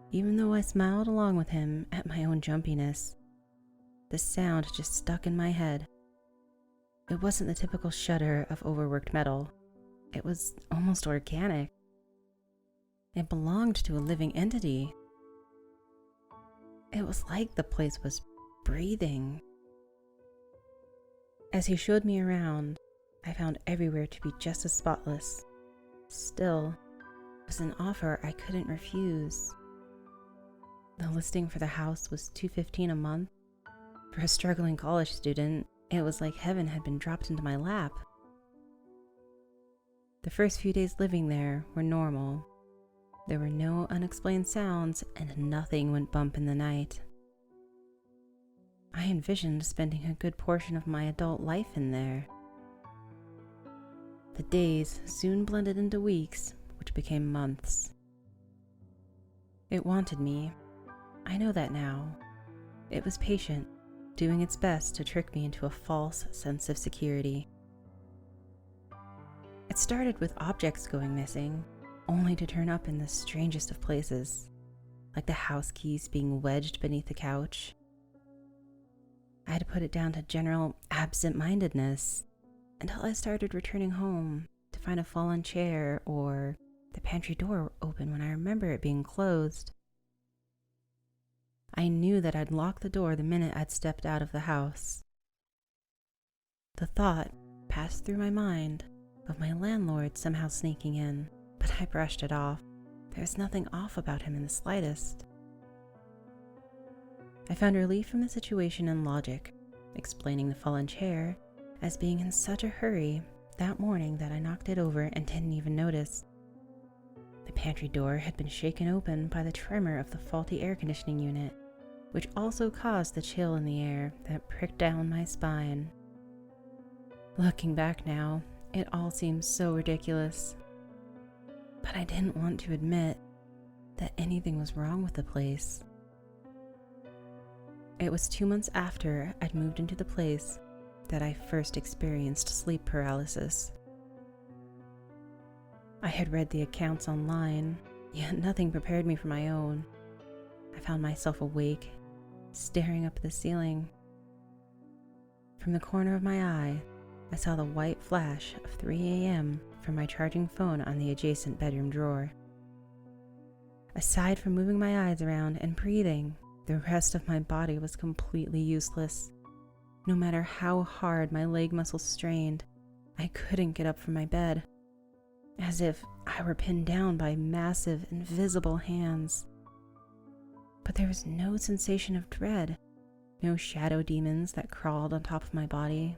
Even though I smiled along with him at my own jumpiness, the sound just stuck in my head. It wasn't the typical shudder of overworked metal. It was almost organic. It belonged to a living entity. It was like the place was breathing. As he showed me around, I found everywhere to be just as spotless. Still, it was an offer I couldn't refuse. The listing for the house was $215 a month. For a struggling college student, it was like heaven had been dropped into my lap. The first few days living there were normal. There were no unexplained sounds, and nothing went bump in the night. I envisioned spending a good portion of my adult life in there. The days soon blended into weeks, which became months. It wanted me. I know that now. It was patient, doing its best to trick me into a false sense of security. It started with objects going missing, only to turn up in the strangest of places, like the house keys being wedged beneath the couch. I had to put it down to general absent-mindedness until I started returning home to find a fallen chair or the pantry door open when I remember it being closed. I knew that I'd locked the door the minute I'd stepped out of the house. The thought passed through my mind of my landlord somehow sneaking in, but I brushed it off. There was nothing off about him in the slightest. I found relief from the situation in logic, explaining the fallen chair as being in such a hurry that morning that I knocked it over and didn't even notice. The pantry door had been shaken open by the tremor of the faulty air conditioning unit, which also caused the chill in the air that pricked down my spine. Looking back now, it all seems so ridiculous. But I didn't want to admit that anything was wrong with the place. It was 2 months after I'd moved into the place that I first experienced sleep paralysis. I had read the accounts online, yet nothing prepared me for my own. I found myself awake, staring up at the ceiling. From the corner of my eye, I saw the white flash of 3 a.m. from my charging phone on the adjacent bedroom drawer. Aside from moving my eyes around and breathing, the rest of my body was completely useless. No matter how hard my leg muscles strained, I couldn't get up from my bed, as if I were pinned down by massive, invisible hands. But there was no sensation of dread, no shadow demons that crawled on top of my body.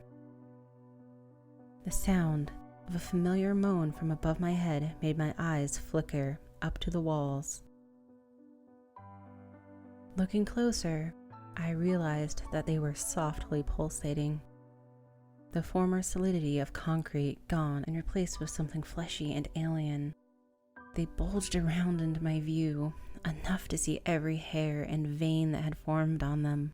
The sound of a familiar moan from above my head made my eyes flicker up to the walls. Looking closer, I realized that they were softly pulsating. The former solidity of concrete gone and replaced with something fleshy and alien. They bulged around into my view, enough to see every hair and vein that had formed on them.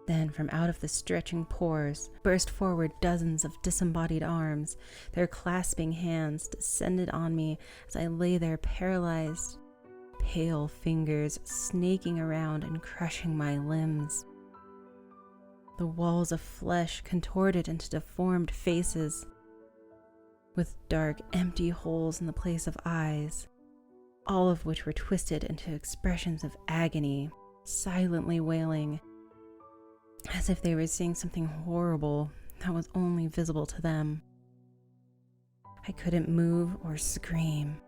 Then from out of the stretching pores burst forward dozens of disembodied arms. Their clasping hands descended on me as I lay there paralyzed pale fingers snaking around and crushing my limbs. The walls of flesh contorted into deformed faces, with dark, empty holes in the place of eyes, all of which were twisted into expressions of agony, silently wailing, as if they were seeing something horrible that was only visible to them. I couldn't move or scream.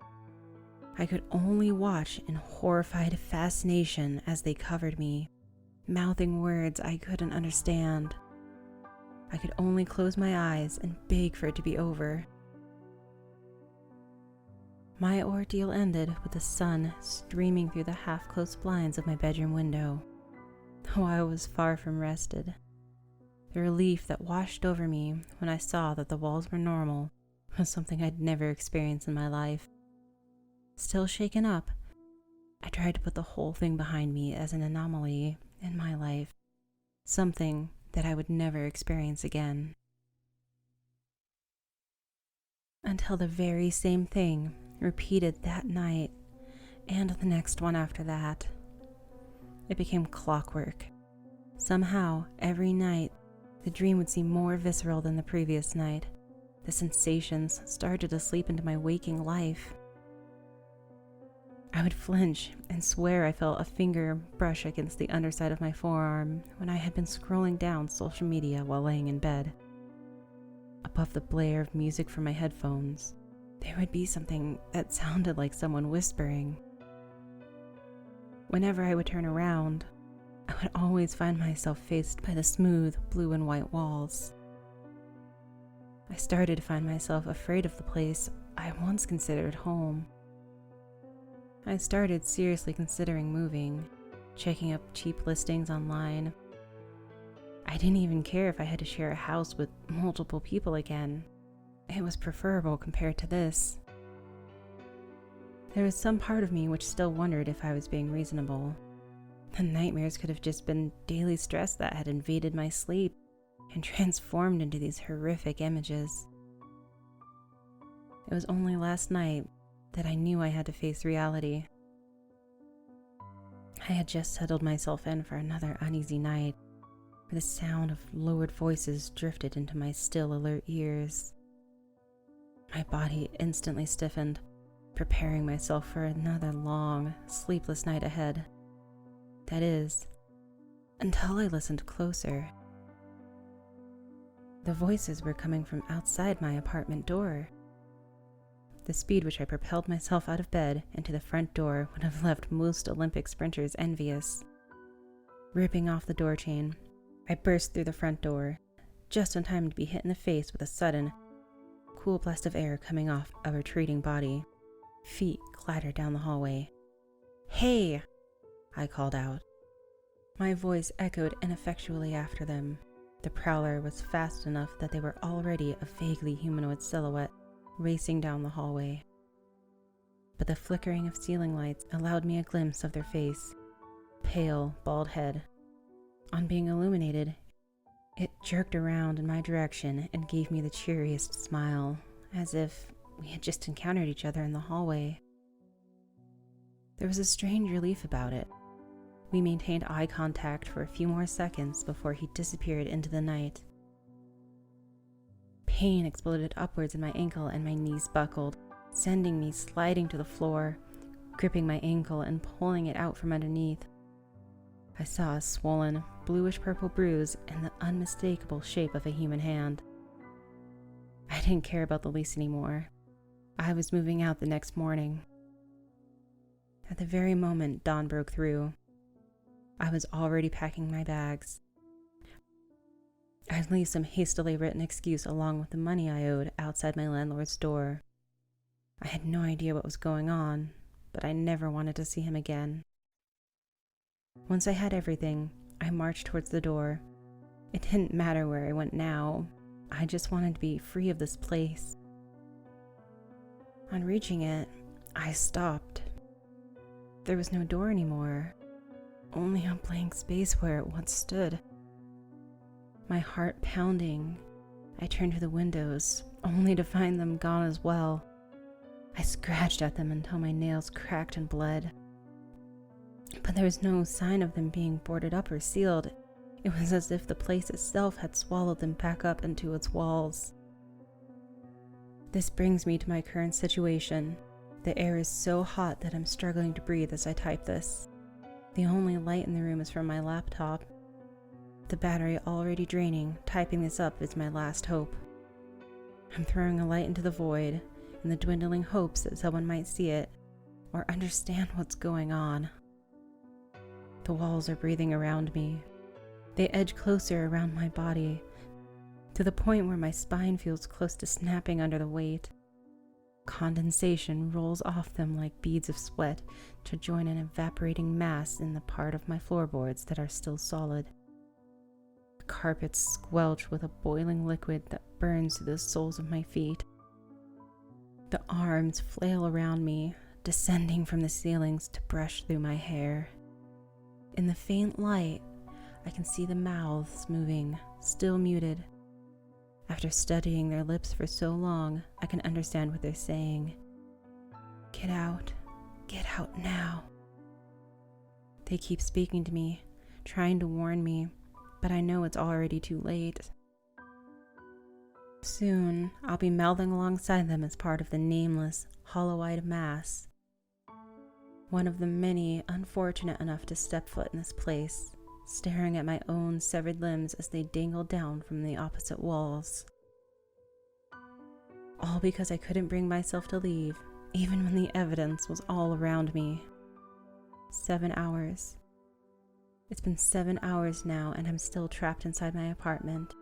I could only watch in horrified fascination as they covered me, mouthing words I couldn't understand. I could only close my eyes and beg for it to be over. My ordeal ended with the sun streaming through the half-closed blinds of my bedroom window. Though I was far from rested, the relief that washed over me when I saw that the walls were normal was something I'd never experienced in my life. Still shaken up, I tried to put the whole thing behind me as an anomaly in my life, something that I would never experience again. Until the very same thing repeated that night and the next one after that. It became clockwork. Somehow, every night, the dream would seem more visceral than the previous night. The sensations started to sleep into my waking life. I would flinch and swear I felt a finger brush against the underside of my forearm when I had been scrolling down social media while laying in bed. Above the blare of music from my headphones, there would be something that sounded like someone whispering. Whenever I would turn around, I would always find myself faced by the smooth blue and white walls. I started to find myself afraid of the place I once considered home. I started seriously considering moving, checking up cheap listings online. I didn't even care if I had to share a house with multiple people again. It was preferable compared to this. There was some part of me which still wondered if I was being reasonable. The nightmares could have just been daily stress that had invaded my sleep and transformed into these horrific images. It was only last night that I knew I had to face reality. I had just settled myself in for another uneasy night, where the sound of lowered voices drifted into my still alert ears. My body instantly stiffened, preparing myself for another long, sleepless night ahead. That is, until I listened closer. The voices were coming from outside my apartment door. The speed which I propelled myself out of bed and to the front door would have left most Olympic sprinters envious. Ripping off the door chain, I burst through the front door, just in time to be hit in the face with a sudden, cool blast of air coming off a retreating body. Feet clattered down the hallway. "Hey!" I called out. My voice echoed ineffectually after them. The prowler was fast enough that they were already a vaguely humanoid silhouette racing down the hallway. But the flickering of ceiling lights allowed me a glimpse of their face, pale, bald head. On being illuminated, it jerked around in my direction and gave me the cheeriest smile, as if we had just encountered each other in the hallway. There was a strange relief about it. We maintained eye contact for a few more seconds before he disappeared into the night. Pain exploded upwards in my ankle and my knees buckled, sending me sliding to the floor, gripping my ankle and pulling it out from underneath. I saw a swollen, bluish-purple bruise in the unmistakable shape of a human hand. I didn't care about the lease anymore. I was moving out the next morning. At the very moment dawn broke through, I was already packing my bags. I'd leave some hastily written excuse along with the money I owed outside my landlord's door. I had no idea what was going on, but I never wanted to see him again. Once I had everything, I marched towards the door. It didn't matter where I went now. I just wanted to be free of this place. On reaching it, I stopped. There was no door anymore, only a blank space where it once stood. My heart pounding, I turned to the windows, only to find them gone as well. I scratched at them until my nails cracked and bled. but there was no sign of them being boarded up or sealed. It was as if the place itself had swallowed them back up into its walls. This brings me to my current situation. The air is so hot that I'm struggling to breathe as I type this. The only light in the room is from my laptop. The battery already draining, typing this up is my last hope. I'm throwing a light into the void in the dwindling hopes that someone might see it or understand what's going on. The walls are breathing around me. They edge closer around my body, to the point where my spine feels close to snapping under the weight. Condensation rolls off them like beads of sweat to join an evaporating mass in the part of my floorboards that are still solid. The carpets squelch with a boiling liquid that burns through the soles of my feet. The arms flail around me, descending from the ceilings to brush through my hair. In the faint light, I can see the mouths moving, still muted. After studying their lips for so long, I can understand what they're saying. Get out now. They keep speaking to me, trying to warn me, but I know it's already too late. Soon, I'll be melding alongside them as part of the nameless, hollow-eyed mass. One of the many unfortunate enough to step foot in this place, staring at my own severed limbs as they dangle down from the opposite walls. All because I couldn't bring myself to leave, even when the evidence was all around me. 7 hours. It's been 7 hours now, and I'm still trapped inside my apartment.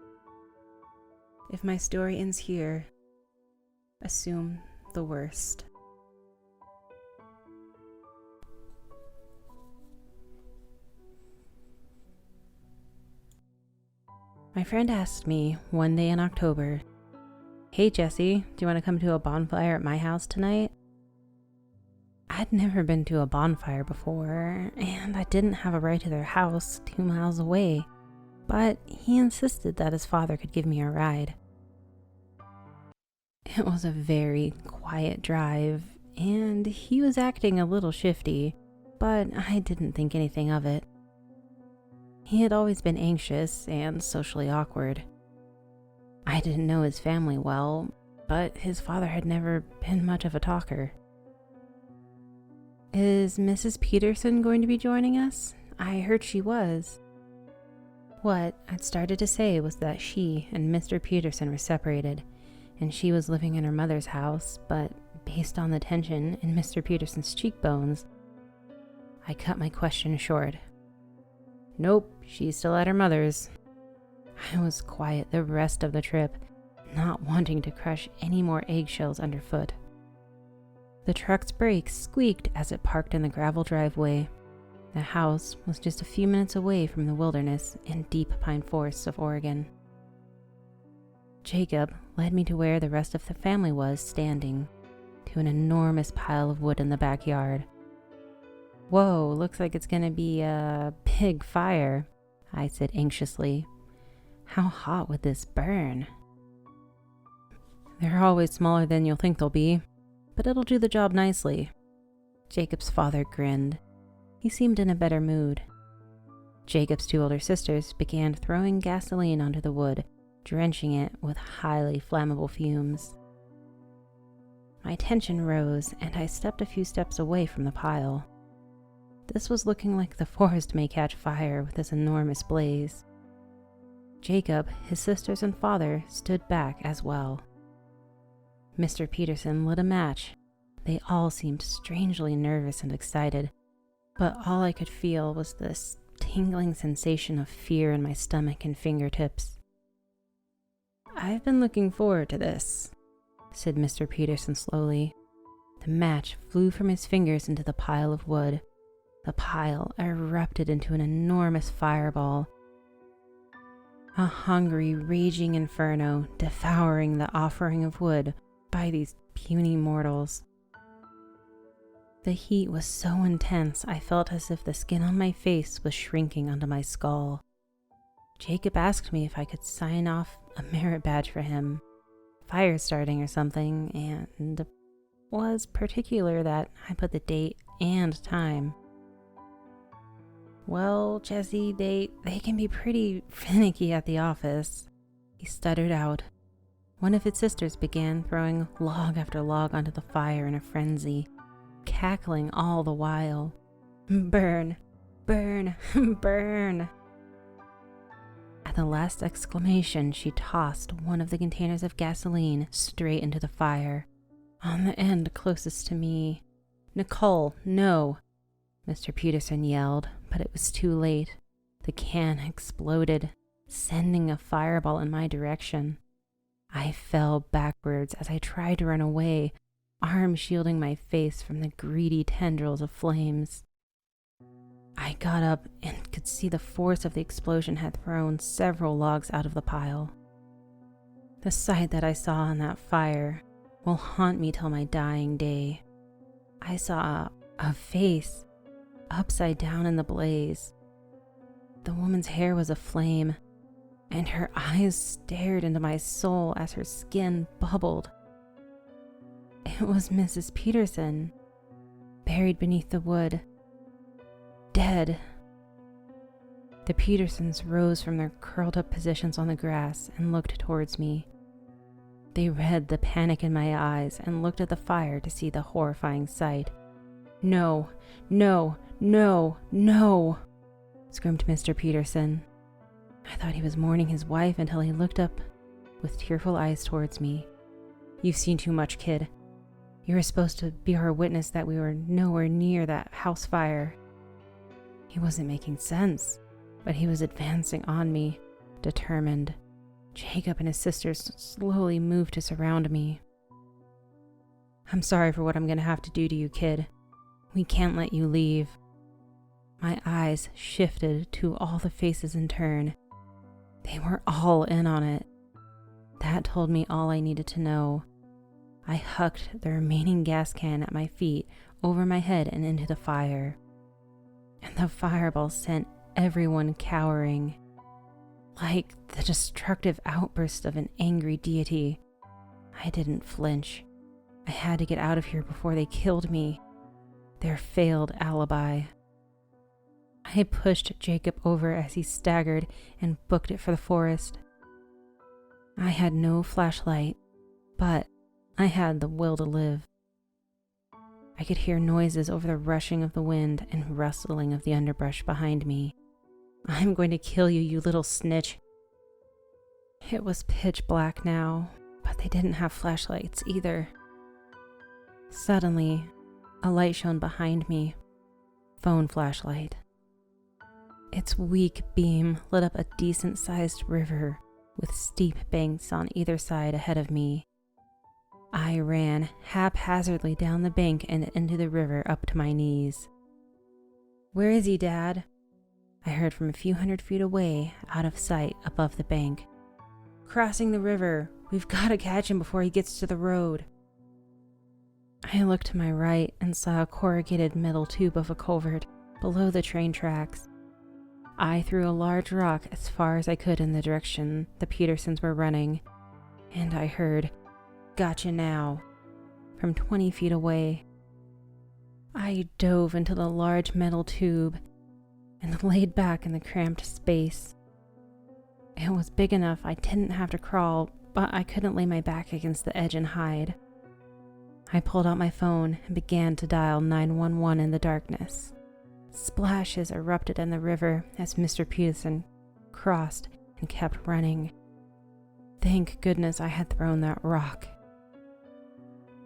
If my story ends here, assume the worst. My friend asked me one day in October, "Hey Jesse, do you want to come to a bonfire at my house tonight?" I'd never been to a bonfire before, and I didn't have a ride to their house 2 miles away, but he insisted that his father could give me a ride. It was a very quiet drive, and he was acting a little shifty, but I didn't think anything of it. He had always been anxious and socially awkward. I didn't know his family well, but his father had never been much of a talker. "Is Mrs. Peterson going to be joining us? I heard she was." What I'd started to say was that she and Mr. Peterson were separated, and she was living in her mother's house, but based on the tension in Mr. Peterson's cheekbones, I cut my question short. "Nope, she's still at her mother's." I was quiet the rest of the trip, not wanting to crush any more eggshells underfoot. The truck's brakes squeaked as it parked in the gravel driveway. The house was just a few minutes away from the wilderness and deep pine forests of Oregon. Jacob led me to where the rest of the family was standing, to an enormous pile of wood in the backyard. "Whoa, looks like it's gonna be a big fire," I said anxiously. "How hot would this burn?" "They're always smaller than you'll think they'll be, but it'll do the job nicely." Jacob's father grinned. He seemed in a better mood. Jacob's 2 older sisters began throwing gasoline onto the wood, drenching it with highly flammable fumes. My tension rose, and I stepped a few steps away from the pile. This was looking like the forest may catch fire with this enormous blaze. Jacob, his sisters, and father stood back as well. Mr. Peterson lit a match. They all seemed strangely nervous and excited, but all I could feel was this tingling sensation of fear in my stomach and fingertips. "I've been looking forward to this," said Mr. Peterson slowly. The match flew from his fingers into the pile of wood. The pile erupted into an enormous fireball. A hungry, raging inferno devouring the offering of wood by these puny mortals. The heat was so intense I felt as if the skin on my face was shrinking onto my skull. Jacob asked me if I could sign off a merit badge for him, fire starting or something, and was particular that I put the date and time. Well, Jesse, they can be pretty finicky at the office, he stuttered out. One of his sisters began throwing log after log onto the fire in a frenzy, cackling all the while. Burn, burn, burn. At the last exclamation, she tossed one of the containers of gasoline straight into the fire, on the end closest to me. Nicole, no, Mr. Peterson yelled, but it was too late. The can exploded, sending a fireball in my direction. I fell backwards as I tried to run away, arm shielding my face from the greedy tendrils of flames. I got up and could see the force of the explosion had thrown several logs out of the pile. The sight that I saw in that fire will haunt me till my dying day. I saw a face upside down in the blaze. The woman's hair was aflame, and her eyes stared into my soul as her skin bubbled. It was Mrs. Peterson, buried beneath the wood, dead. The Petersons rose from their curled-up positions on the grass and looked towards me. They read the panic in my eyes and looked at the fire to see the horrifying sight. No, no, no, no, screamed Mr. Peterson. I thought he was mourning his wife until he looked up with tearful eyes towards me. You've seen too much, kid. You were supposed to be our witness that we were nowhere near that house fire. He wasn't making sense, but he was advancing on me, determined. Jacob and his sisters slowly moved to surround me. I'm sorry for what I'm going to have to do to you, kid. We can't let you leave. My eyes shifted to all the faces in turn. They were all in on it. That told me all I needed to know. I hucked the remaining gas can at my feet, over my head and into the fire. And the fireball sent everyone cowering. Like the destructive outburst of an angry deity. I didn't flinch. I had to get out of here before they killed me. Their failed alibi. I pushed Jacob over as he staggered and booked it for the forest. I had no flashlight, but I had the will to live. I could hear noises over the rushing of the wind and rustling of the underbrush behind me. I'm going to kill you, you little snitch. It was pitch black now, but they didn't have flashlights either. Suddenly, a light shone behind me. Phone flashlight. Its weak beam lit up a decent-sized river with steep banks on either side ahead of me. I ran haphazardly down the bank and into the river up to my knees. Where is he, Dad? I heard from a few hundred feet away, out of sight above the bank. Crossing the river. We've got to catch him before he gets to the road. I looked to my right and saw a corrugated metal tube of a culvert below the train tracks. I threw a large rock as far as I could in the direction the Petersons were running, and I heard, "Gotcha now," from 20 feet away. I dove into the large metal tube and laid back in the cramped space. It was big enough I didn't have to crawl, but I couldn't lay my back against the edge and hide. I pulled out my phone and began to dial 911 in the darkness. Splashes erupted in the river as Mr. Peterson crossed and kept running. Thank goodness I had thrown that rock.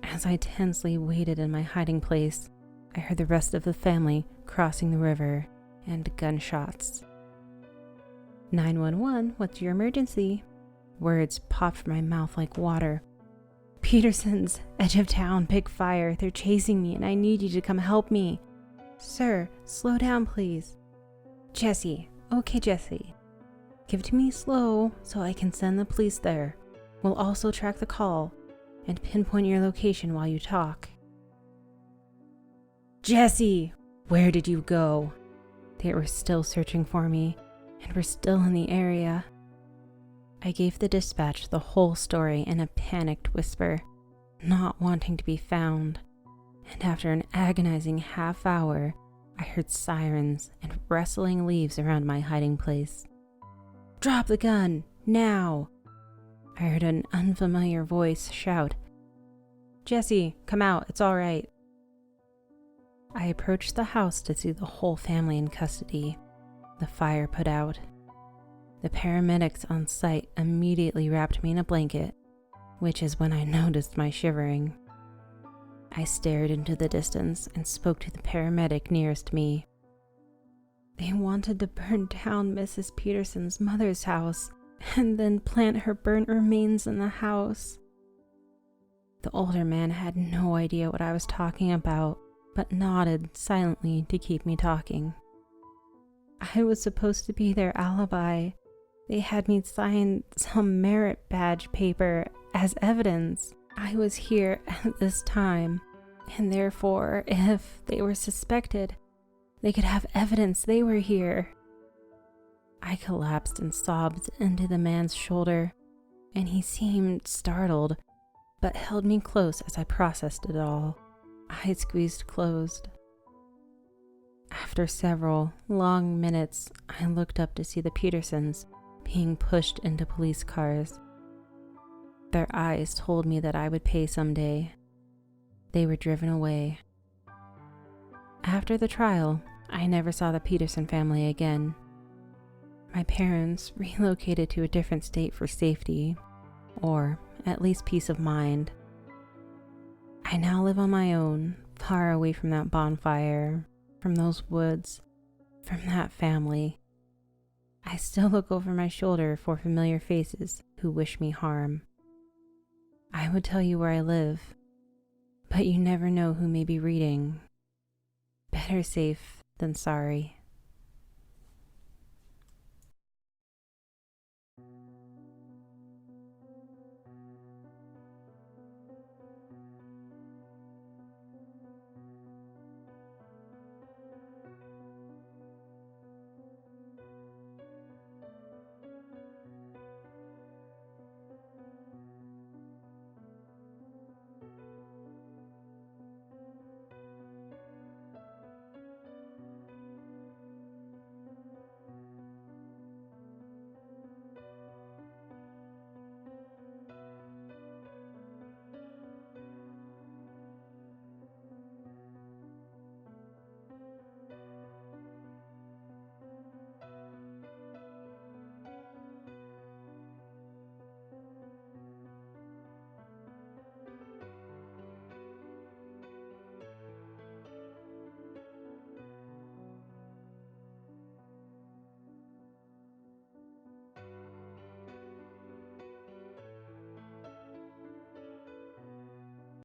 As I tensely waited in my hiding place, I heard the rest of the family crossing the river and gunshots. 911, what's your emergency? Words popped from my mouth like water. Peterson's, edge of town, big fire. They're chasing me and I need you to come help me. Sir, slow down, please. Jesse, okay, Jesse. Give it to me slow so I can send the police there. We'll also track the call and pinpoint your location while you talk. Jesse, where did you go? They were still searching for me and were still in the area. I gave the dispatch the whole story in a panicked whisper, not wanting to be found. And after an agonizing half hour, I heard sirens and rustling leaves around my hiding place. "Drop the gun, now!" I heard an unfamiliar voice shout. "Jesse, come out, it's all right." I approached the house to see the whole family in custody, the fire put out. The paramedics on site immediately wrapped me in a blanket, which is when I noticed my shivering. I stared into the distance and spoke to the paramedic nearest me. "They wanted to burn down Mrs. Peterson's mother's house and then plant her burnt remains in the house." The older man had no idea what I was talking about, but nodded silently to keep me talking. "I was supposed to be their alibi. They had me sign some merit badge paper as evidence. I was here at this time, and therefore, if they were suspected, they could have evidence they were here." I collapsed and sobbed into the man's shoulder, and he seemed startled, but held me close as I processed it all, eyes squeezed closed. After several long minutes, I looked up to see the Petersons being pushed into police cars. Their eyes told me that I would pay someday. They were driven away. After the trial, I never saw the Peterson family again. My parents relocated to a different state for safety, or at least peace of mind. I now live on my own, far away from that bonfire, from those woods, from that family. I still look over my shoulder for familiar faces who wish me harm. I would tell you where I live, but you never know who may be reading. Better safe than sorry.